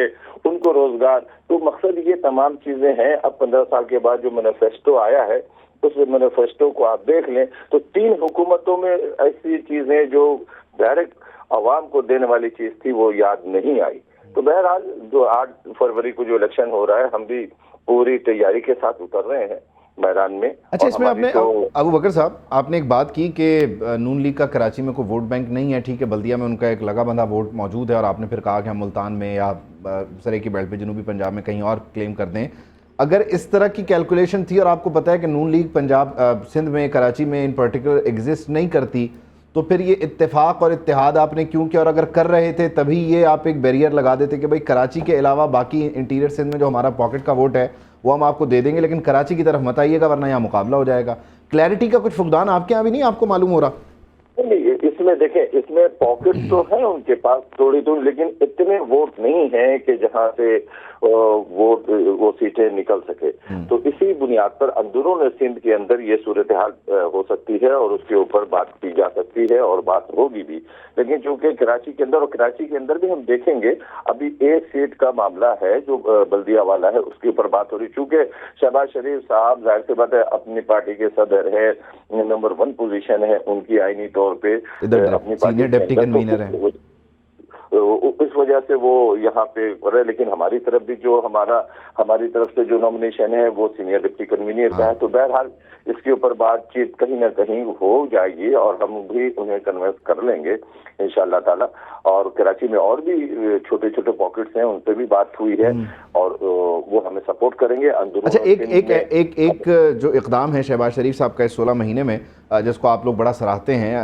ان کو روزگار. تو مقصد یہ تمام چیزیں ہیں. اب 15 سال کے بعد جو مینیفیسٹو آیا ہے اس مینیفیسٹو کو آپ دیکھ لیں تو 3 حکومتوں میں ایسی چیزیں جو ڈائریکٹ عوام کو دینے والی چیز تھی وہ یاد نہیں آئی. تو بہرحال جو 8 فروری کو جو الیکشن ہو رہا ہے ہم بھی پوری تیاری کے ساتھ اتر رہے ہیں میدان میں. اچھا، اس میں آپ نے ابو بکر صاحب آپ نے ایک بات کی کہ نون لیگ کا کراچی میں کوئی ووٹ بینک نہیں ہے، ٹھیک ہے، بلدیہ میں ان کا ایک لگا بندھا ووٹ موجود ہے، اور آپ نے پھر کہا کہ ہم ملتان میں یا سرے کی بیلٹ پہ جنوبی پنجاب میں کہیں اور کلیم کر دیں. اگر اس طرح کی کیلکولیشن تھی اور آپ کو پتہ ہے کہ نون لیگ پنجاب سندھ میں کراچی میں ان پرٹیکولر ایگزسٹ نہیں کرتی، تو پھر یہ اتفاق اور اتحاد آپ نے کیوں کیا؟ اور اگر کر رہے تھے تبھی یہ آپ ایک بیریئر لگا دیتے کہ بھائی کراچی کے علاوہ باقی انٹیریئر سندھ میں جو ہمارا پاکٹ کا ووٹ ہے وہ ہم آپ کو دے دیں گے، لیکن کراچی کی طرف مت آئیے گا ورنہ یہاں مقابلہ ہو جائے گا. کلیئرٹی کا کچھ فقدان آپ کے یہاں بھی نہیں آپ کو معلوم ہو رہا؟ نہیں، اس میں دیکھیں، اس میں پاکٹ تو ہیں ان کے پاس تھوڑی تھوڑی، لیکن اتنے ووٹ نہیں ہیں کہ جہاں سے ووٹ وہ سیٹیں نکل سکے. تو اسی بنیاد پر اندرون سندھ کے اندر یہ صورتحال ہو سکتی ہے اور اس کے اوپر بات کی جا سکتی ہے اور بات ہوگی بھی. لیکن چونکہ کراچی کے اندر، اور کراچی کے اندر بھی ہم دیکھیں گے ابھی ایک سیٹ کا معاملہ ہے جو بلدیہ والا ہے، اس کے اوپر بات ہو رہی. چونکہ شہباز شریف صاحب ظاہر سی بات ہے اپنی پارٹی کے صدر ہے، نمبر 1 پوزیشن ہے ان کی آئینی طور پہ اپنی پارٹی ڈپٹی کنوینر ہے، اس وجہ سے وہ یہاں پہ رہے. لیکن ہماری طرف بھی جو ہماری طرف سے جو نامنیشن ہے وہ سینئر ڈپٹی کنوینر کا ہے. تو بہرحال اس کے اوپر بات چیت کہیں نہ کہیں ہو جائے گی اور ہم بھی انہیں کنوینس کر لیں گے انشاءاللہ تعالی. اور کراچی میں اور بھی چھوٹے چھوٹے پاکٹس ہیں، ان پہ بھی بات ہوئی ہے اور وہ ہمیں سپورٹ کریں گے. اچھا، ایک جو اقدام ہے شہباز شریف صاحب کا اس 16 مہینے میں جس کو آپ لوگ بڑا سراہتے ہیں،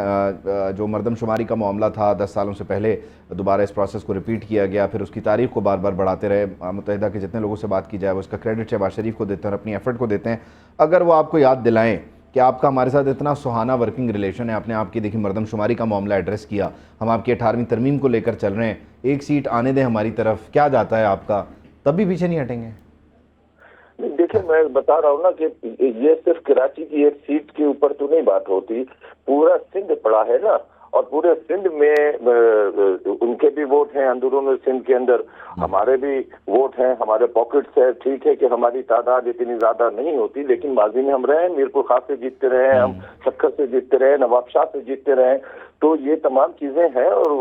جو مردم شماری کا معاملہ تھا 10 سالوں سے پہلے، دوبارہ اس پروسیس کو ریپیٹ کیا گیا، پھر اس کی تاریخ کو بار بار بڑھاتے رہے. متحدہ کے جتنے لوگوں سے بات کی جائے وہ اس کا کریڈٹ شہباز شریف کو دیتے ہیں اور اپنی ایفرٹ کو دیتے ہیں. اگر وہ آپ کو یاد دلائیں کہ آپ کا ہمارے ساتھ اتنا سہانا ورکنگ ریلیشن ہے، آپ نے آپ کی دیکھی مردم شماری کا معاملہ ایڈریس کیا، ہم آپ کی 18ویں ترمیم کو لے کر چل رہے ہیں، ایک سیٹ آنے دیں ہماری طرف، کیا جاتا ہے آپ کا، تب بھی پیچھے نہیں ہٹیں گے؟ دیکھیں، میں بتا رہا ہوں نا کہ یہ صرف کراچی کی ایک سیٹ کے اوپر تو نہیں بات ہوتی، پورا سندھ پڑا ہے نا، اور پورے سندھ میں ان کے بھی ووٹ ہیں اندرون سندھ کے اندر، ہمارے بھی ووٹ ہیں، ہمارے پاکٹس ہے. ٹھیک ہے کہ ہماری تعداد اتنی زیادہ نہیں ہوتی، لیکن ماضی میں ہم رہے ہیں، میر پور خاص سے جیتتے رہے ہیں، ہم سکھر سے جیتتے رہے، نواب شاہ سے جیتتے رہے. تو یہ تمام چیزیں ہیں. اور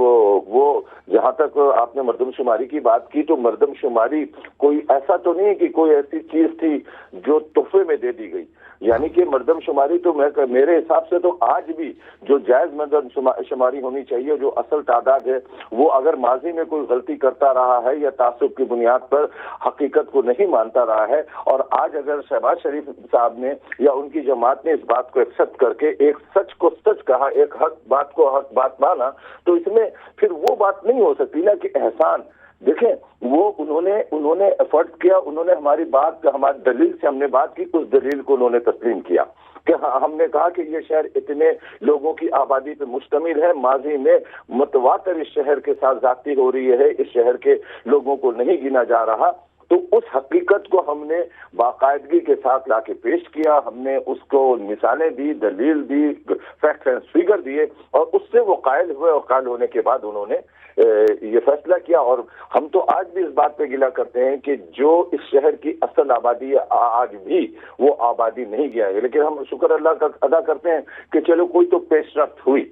وہ جہاں تک آپ نے مردم شماری کی بات کی، تو مردم شماری کوئی ایسا تو نہیں ہے کہ کوئی ایسی چیز تھی جو تحفے میں دے دی گئی. یعنی کہ مردم شماری تو میرے حساب سے تو آج بھی جو جائز مردم شماری ہونی چاہیے، جو اصل تعداد ہے، وہ اگر ماضی میں کوئی غلطی کرتا رہا ہے یا تعصب کی بنیاد پر حقیقت کو نہیں مانتا رہا ہے، اور آج اگر شہباز شریف صاحب نے یا ان کی جماعت نے اس بات کو ایکسپٹ کر کے ایک سچ کو سچ کہا، ایک حق بات کو حق بات مانا، تو اس میں پھر وہ بات نہیں ہو سکتی نا کہ احسان. دیکھیں، وہ انہوں نے ایفرٹ کیا، انہوں نے ہماری بات، ہماری دلیل سے ہم نے بات کی، اس دلیل کو انہوں نے تسلیم کیا کہ ہم نے کہا کہ یہ شہر اتنے لوگوں کی آبادی پہ مشتمل ہے، ماضی میں متواتر اس شہر کے ساتھ زیادتی ہو رہی ہے، اس شہر کے لوگوں کو نہیں گنا جا رہا. تو اس حقیقت کو ہم نے باقاعدگی کے ساتھ لا کے پیش کیا، ہم نے اس کو مثالیں دی، دلیل دی، فیکٹ اینڈ فگر دیے، اور اس سے وہ قائل ہوئے، اور قائل ہونے کے بعد انہوں نے یہ فیصلہ کیا. اور ہم تو آج بھی اس بات پہ گلہ کرتے ہیں کہ جو اس شہر کی اصل آبادی ہے آج بھی وہ آبادی نہیں گیا ہے، لیکن ہم شکر اللہ کا ادا کرتے ہیں کہ چلو کوئی تو پیش رفت ہوئی.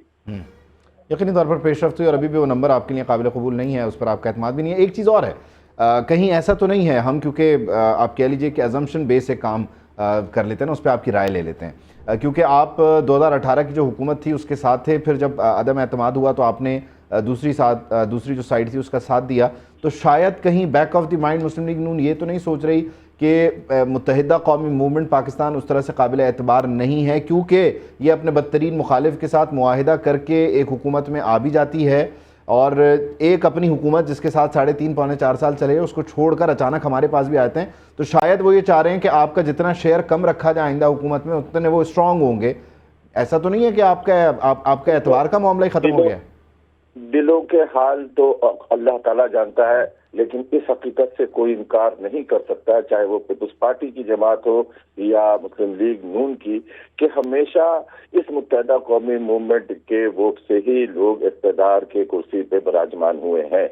یقینی طور پر پیش رفت ہوئی، اور ابھی بھی وہ نمبر آپ کے لیے قابل قبول نہیں ہے، اس پر آپ کا اعتماد بھی نہیں ہے. ایک چیز اور ہے، کہیں ایسا تو نہیں ہے، ہم کیونکہ آپ کہہ لیجئے کہ ازمپشن بیس سے کام کر لیتے ہیں نا، اس پہ آپ کی رائے لے لیتے ہیں، کیونکہ آپ 2018 کی جو حکومت تھی اس کے ساتھ تھے، پھر جب عدم اعتماد ہوا تو آپ نے दूसरी जो साइड थी उसका साथ दिया, तो शायद कहीं back of the mind Muslim League Noon ये तो नहीं सोच रही कि मुत्तहिदा कौमी मूवमेंट पाकिस्तान उस तरह से काबिल एतबार नहीं है, क्योंकि ये अपने बदतरीन मुखालिफ के साथ मुआहिदा करके एक हुकूमत में आ भी जाती है, और एक अपनी हुकूमत जिसके साथ 3.5 पौने 4 साल चले उसको छोड़कर अचानक हमारे पास भी आते हैं, तो शायद वो ये चाह रहे हैं कि आपका जितना शेयर कम रखा जाए आइंदा हुकूमत में उतने वो स्ट्रॉन्ग होंगे। ऐसा तो नहीं है कि आपका एतबार का मामला ही ख़त्म हो गया? दिलों के हाल तो अल्लाह ताला जानता है, लेकिन इस हकीकत से कोई इनकार नहीं कर सकता, चाहे वो पीपल्स पार्टी की जमात हो या मुस्लिम लीग नून की, कि हमेशा इस मुत्तहिदा कौमी मूवमेंट के वोट से ही लोग इक़्तिदार के कुर्सी पे विराजमान हुए हैं।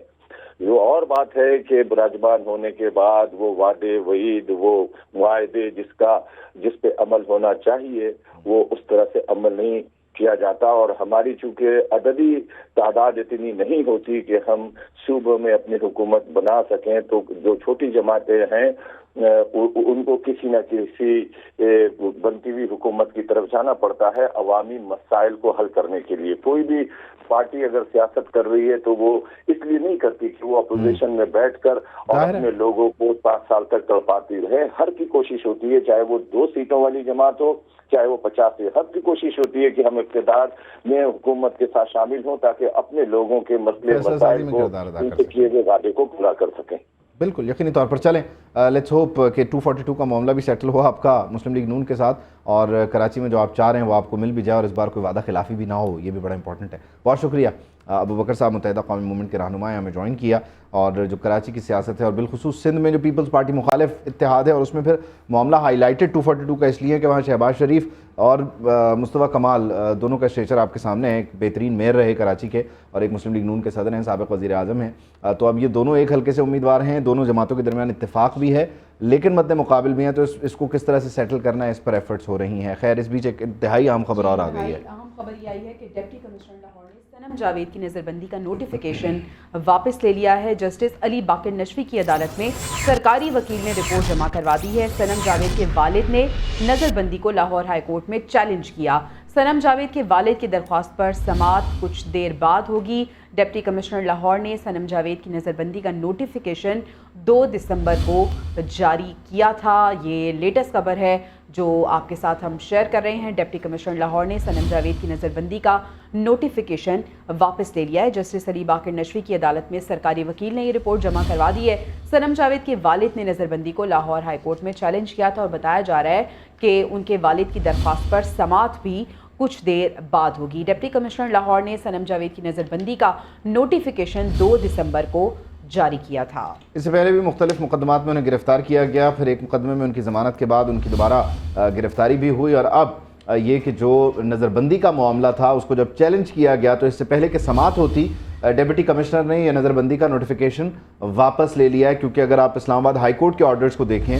वो और बात है कि विराजमान होने के बाद वो वादे वईद, वो मुआहदे जिस पे अमल होना चाहिए वो उस तरह से अमल नहीं किया जाता, और हमारी चूंकि अददी तादाद इतनी नहीं होती कि हम सूबों में अपनी हुकूमत बना सकें, तो जो छोटी जमातें हैं उनको किसी न किसी बनती हुई हुकूमत की तरफ जाना पड़ता है अवामी मसाइल को हल करने के लिए। कोई भी पार्टी अगर सियासत कर रही है तो वो इसलिए नहीं करती कि वो अपोजिशन में बैठकर और अपने लोगों को 5 साल तक तड़पाती रहे। हर की कोशिश होती है, चाहे वो 2 सीटों वाली जमात हो चाहे वो 50 से, हर की कोशिश होती है कि हम इक़्तिदार में हुकूमत के साथ शामिल हों ताकि अपने लोगों के मसले मसाइल को, उनसे किए गए वादे को पूरा कर सकें। बिल्कुल, यकीनी तौर पर चलें। लेट्स होप कि 242 का मामला भी सेटल हुआ आपका मुस्लिम लीग नून के साथ, और कराची में जो आप चाह रहे हैं वो आपको मिल भी जाए, और इस बार कोई वादा खिलाफी भी ना हो, ये भी बड़ा इंपॉर्टेंट है। बहुत शुक्रिया अबू बकर साहब, मुत्तहिदा कौमी मूवमेंट के रहनुमा हमें ज्वाइन किया, और जो कराची की सियासत है और बिलखुसूस सिंध में जो पीपल्स पार्टी मुखालिफ इत्तेहाद है, और उसमें फिर मामला हाईलाइटेड 242 का इसलिए कि वहाँ शहबाज शरीफ और मुस्तफ़ा कमाल दोनों का स्टेचर आपके सामने है। एक बेहतरीन मेयर रहे कराची के और एक मुस्लिम लीग नून के सदर हैं, साबिक़ वज़ीर आज़म हैं, तो अब ये दोनों एक हल्के से उम्मीदवार हैं, दोनों जमातों के दरमियान इत्तेफाक भी है लेकिन मद्दे मुकाबिल भी हैं, तो इसको किस तरह से सेटल करना है, इस पर एफर्ट्स हो रही हैं। खैर, इस बीच एक इंतहाई अहम खबर और आ गई है। अहम खबर ये आई है कि डिप्टी कमिश्नर लाहौर ने सनम जावेद की नज़रबंदी का नोटिफिकेशन वापस ले लिया है। जस्टिस अली बाकर नशवी की अदालत में सरकारी वकील ने रिपोर्ट जमा करवा दी है। सनम जावेद के वालिद ने नज़रबंदी को लाहौर हाई कोर्ट में चैलेंज किया। सनम जावेद के वालिद की दरख्वास्त पर समाअत कुछ देर बाद होगी। डिप्टी कमिश्नर लाहौर ने सनम जावेद की नज़रबंदी का नोटिफिकेशन 2 दिसंबर को जारी किया था। ये लेटेस्ट खबर है जो आपके साथ हम शेयर कर रहे हैं। डिप्टी कमिश्नर लाहौर ने सनम जावेद की नज़रबंदी का नोटिफिकेशन वापस ले लिया है। जस्टिस अली बाकर नशवी की अदालत में सरकारी वकील ने ये रिपोर्ट जमा करवा दी है। सनम जावेद के वालिद ने नज़रबंदी को लाहौर हाई कोर्ट में चैलेंज किया था और बताया जा रहा है कि उनके वालिद की दरख्वास्त पर समाअत भी कुछ देर बाद होगी। डिप्टी कमिश्नर लाहौर ने सनम जावेद की नज़रबंदी का नोटिफिकेशन 2 दिसंबर को जारी किया था। इससे पहले भी मुख्तलिफ मुकदमात में उन्हें गिरफ्तार किया गया, फिर एक मुकदमे में उनकी ज़मानत के बाद उनकी दोबारा गिरफ्तारी भी हुई, और अब ये कि जो नज़रबंदी का मामला था उसको जब चैलेंज किया गया तो इससे पहले कि समाअत होती डिप्टी कमिश्नर ने यह नज़रबंदी का नोटिफिकेशन वापस ले लिया है, क्योंकि अगर आप इस्लामाबाद हाई कोर्ट के ऑर्डर्स को देखें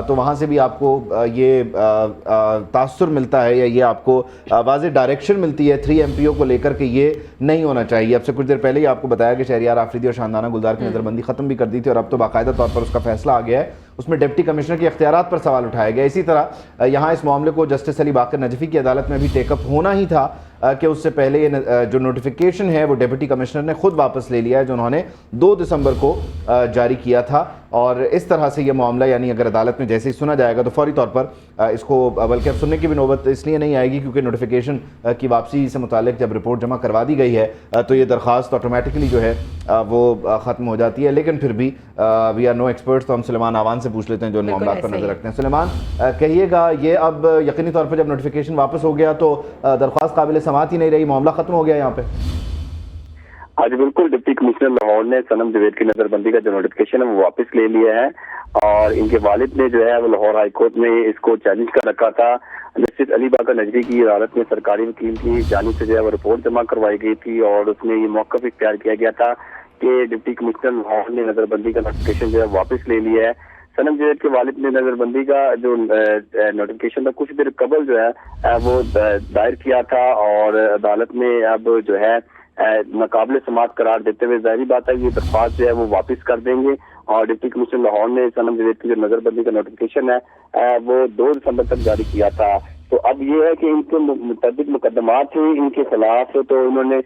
तो वहाँ से भी आपको ये तासुर मिलता है या ये आपको वाज़ेह डायरेक्शन मिलती है 3 MPO को लेकर के ये नहीं होना चाहिए। अब से कुछ देर पहले ही आपको बताया कि शहरियार आफरीदी और शानदाना गुलजार की नज़रबंदी ख़त्म भी कर दी थी, और अब तो बाकायदा तौर पर उसका फैसला आ गया है, उसमें डिप्टी कमिश्नर के इख्तियारात पर सवाल उठाया गया। इसी तरह यहाँ इस मामले को जस्टिस अली बाकर नजफी की अदालत में भी टेकअप होना ही था कि उससे पहले ये जो नोटिफिकेशन है वो डिप्टी कमिश्नर ने खुद वापस ले लिया है, जो उन्होंने 2 दिसंबर को जारी किया था। और इस तरह से ये मामला, यानी अगर अदालत में जैसे ही सुना जाएगा तो फौरी तौर पर इसको, बल्कि अब सुनने की भी नौबत इसलिए नहीं आएगी क्योंकि नोटिफिकेशन की वापसी से मुतालिक जब रिपोर्ट जमा करवा दी गई है तो ये दरख्वास्त ऑटोमेटिकली जो है वो ख़त्म हो जाती है। लेकिन फिर भी वी आर नो एक्सपर्ट्स, तो हम सुलेमान आवान से पूछ लेते हैं जो इन मामलों पर नज़र रखते हैं। सुलेमान, कहिएगा, ये अब यकीनी तौर पर जब नोटिफिकेशन वापस हो गया तो दरख्वास्त काबिल समाअत ही नहीं रही, मामला ख़त्म हो गया यहाँ पे? आज बिल्कुल डिप्टी कमिश्नर लाहौर ने सनम जावेद की नजरबंदी का जो नोटिफिकेशन है वो वापस ले लिया है, और इनके वालिद ने जो है वो लाहौर हाई कोर्ट में इसको चैलेंज कर रखा था। जस्टिस अली बाकर नजवी की अदालत में सरकारी वकील की जानिब से जो है वो रिपोर्ट जमा करवाई गई थी, और उसमें ये मौक़िफ़ इख्तियार किया गया था कि डिप्टी कमिश्नर लाहौर ने नजरबंदी का नोटिफिकेशन जो है वापस ले लिया है। सनम जावेद के वालिद ने नजरबंदी का जो नोटिफिकेशन था कुछ देर कबल जो है वो दायर किया था, और अदालत में अब जो है नाकाबिल समाअत करार देते हुए जाहिर बात है ये दरख्वास्त जो है वो वापस कर देंगे। और डिप्टी कमिश्नर लाहौर ने सनम जावेद की जो नजरबंदी का नोटिफिकेशन है वो 2 दिसंबर तक जारी किया था। तो अब ये है कि इनके मुतअद्दिद मुकदमात थे इनके खिलाफ, तो उन्होंने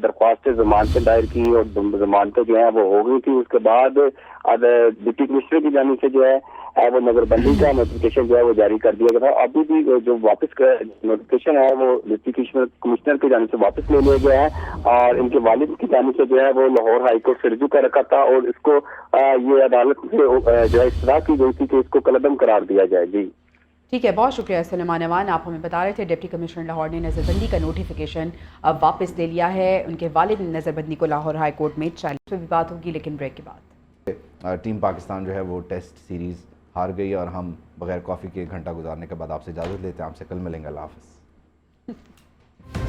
درخواست ضمانتیں دائر کی اور ضمانتیں جو ہیں وہ ہو گئی تھی. اس کے بعد ڈپٹی کمشنر کی جانب سے جو ہے وہ نظر بندی کا نوٹیفکیشن جو ہے وہ جاری کر دیا گیا تھا. ابھی بھی جو واپس نوٹیفکیشن ہے وہ ڈپٹی کمشنر کی جانب سے واپس لے لیا گیا ہے اور ان کے والد کی جانب سے جو ہے وہ لاہور ہائی کورٹ سے رجوع کر رکھا تھا اور اس کو یہ عدالت سے جو ہے اصطلاح کی گئی تھی کہ اس کو کالعدم قرار دیا جائے. جی ٹھیک ہے، بہت شکریہ سلیمان ایوان. آپ ہمیں بتا رہے تھے ڈپٹی کمشنر لاہور نے نظر بندی کا نوٹیفیکیشن اب واپس لے لیا ہے. ان کے والد نے نظر بندی کو لاہور ہائی کورٹ میں 40 بھی بات ہوگی لیکن بریک کے بعد. ٹیم پاکستان جو ہے وہ ٹیسٹ سیریز ہار گئی اور ہم بغیر کافی کے ایک گھنٹہ گزارنے کے بعد آپ سے اجازت لیتے ہیں. آپ سے کل ملیں گے. اللہ حافظ.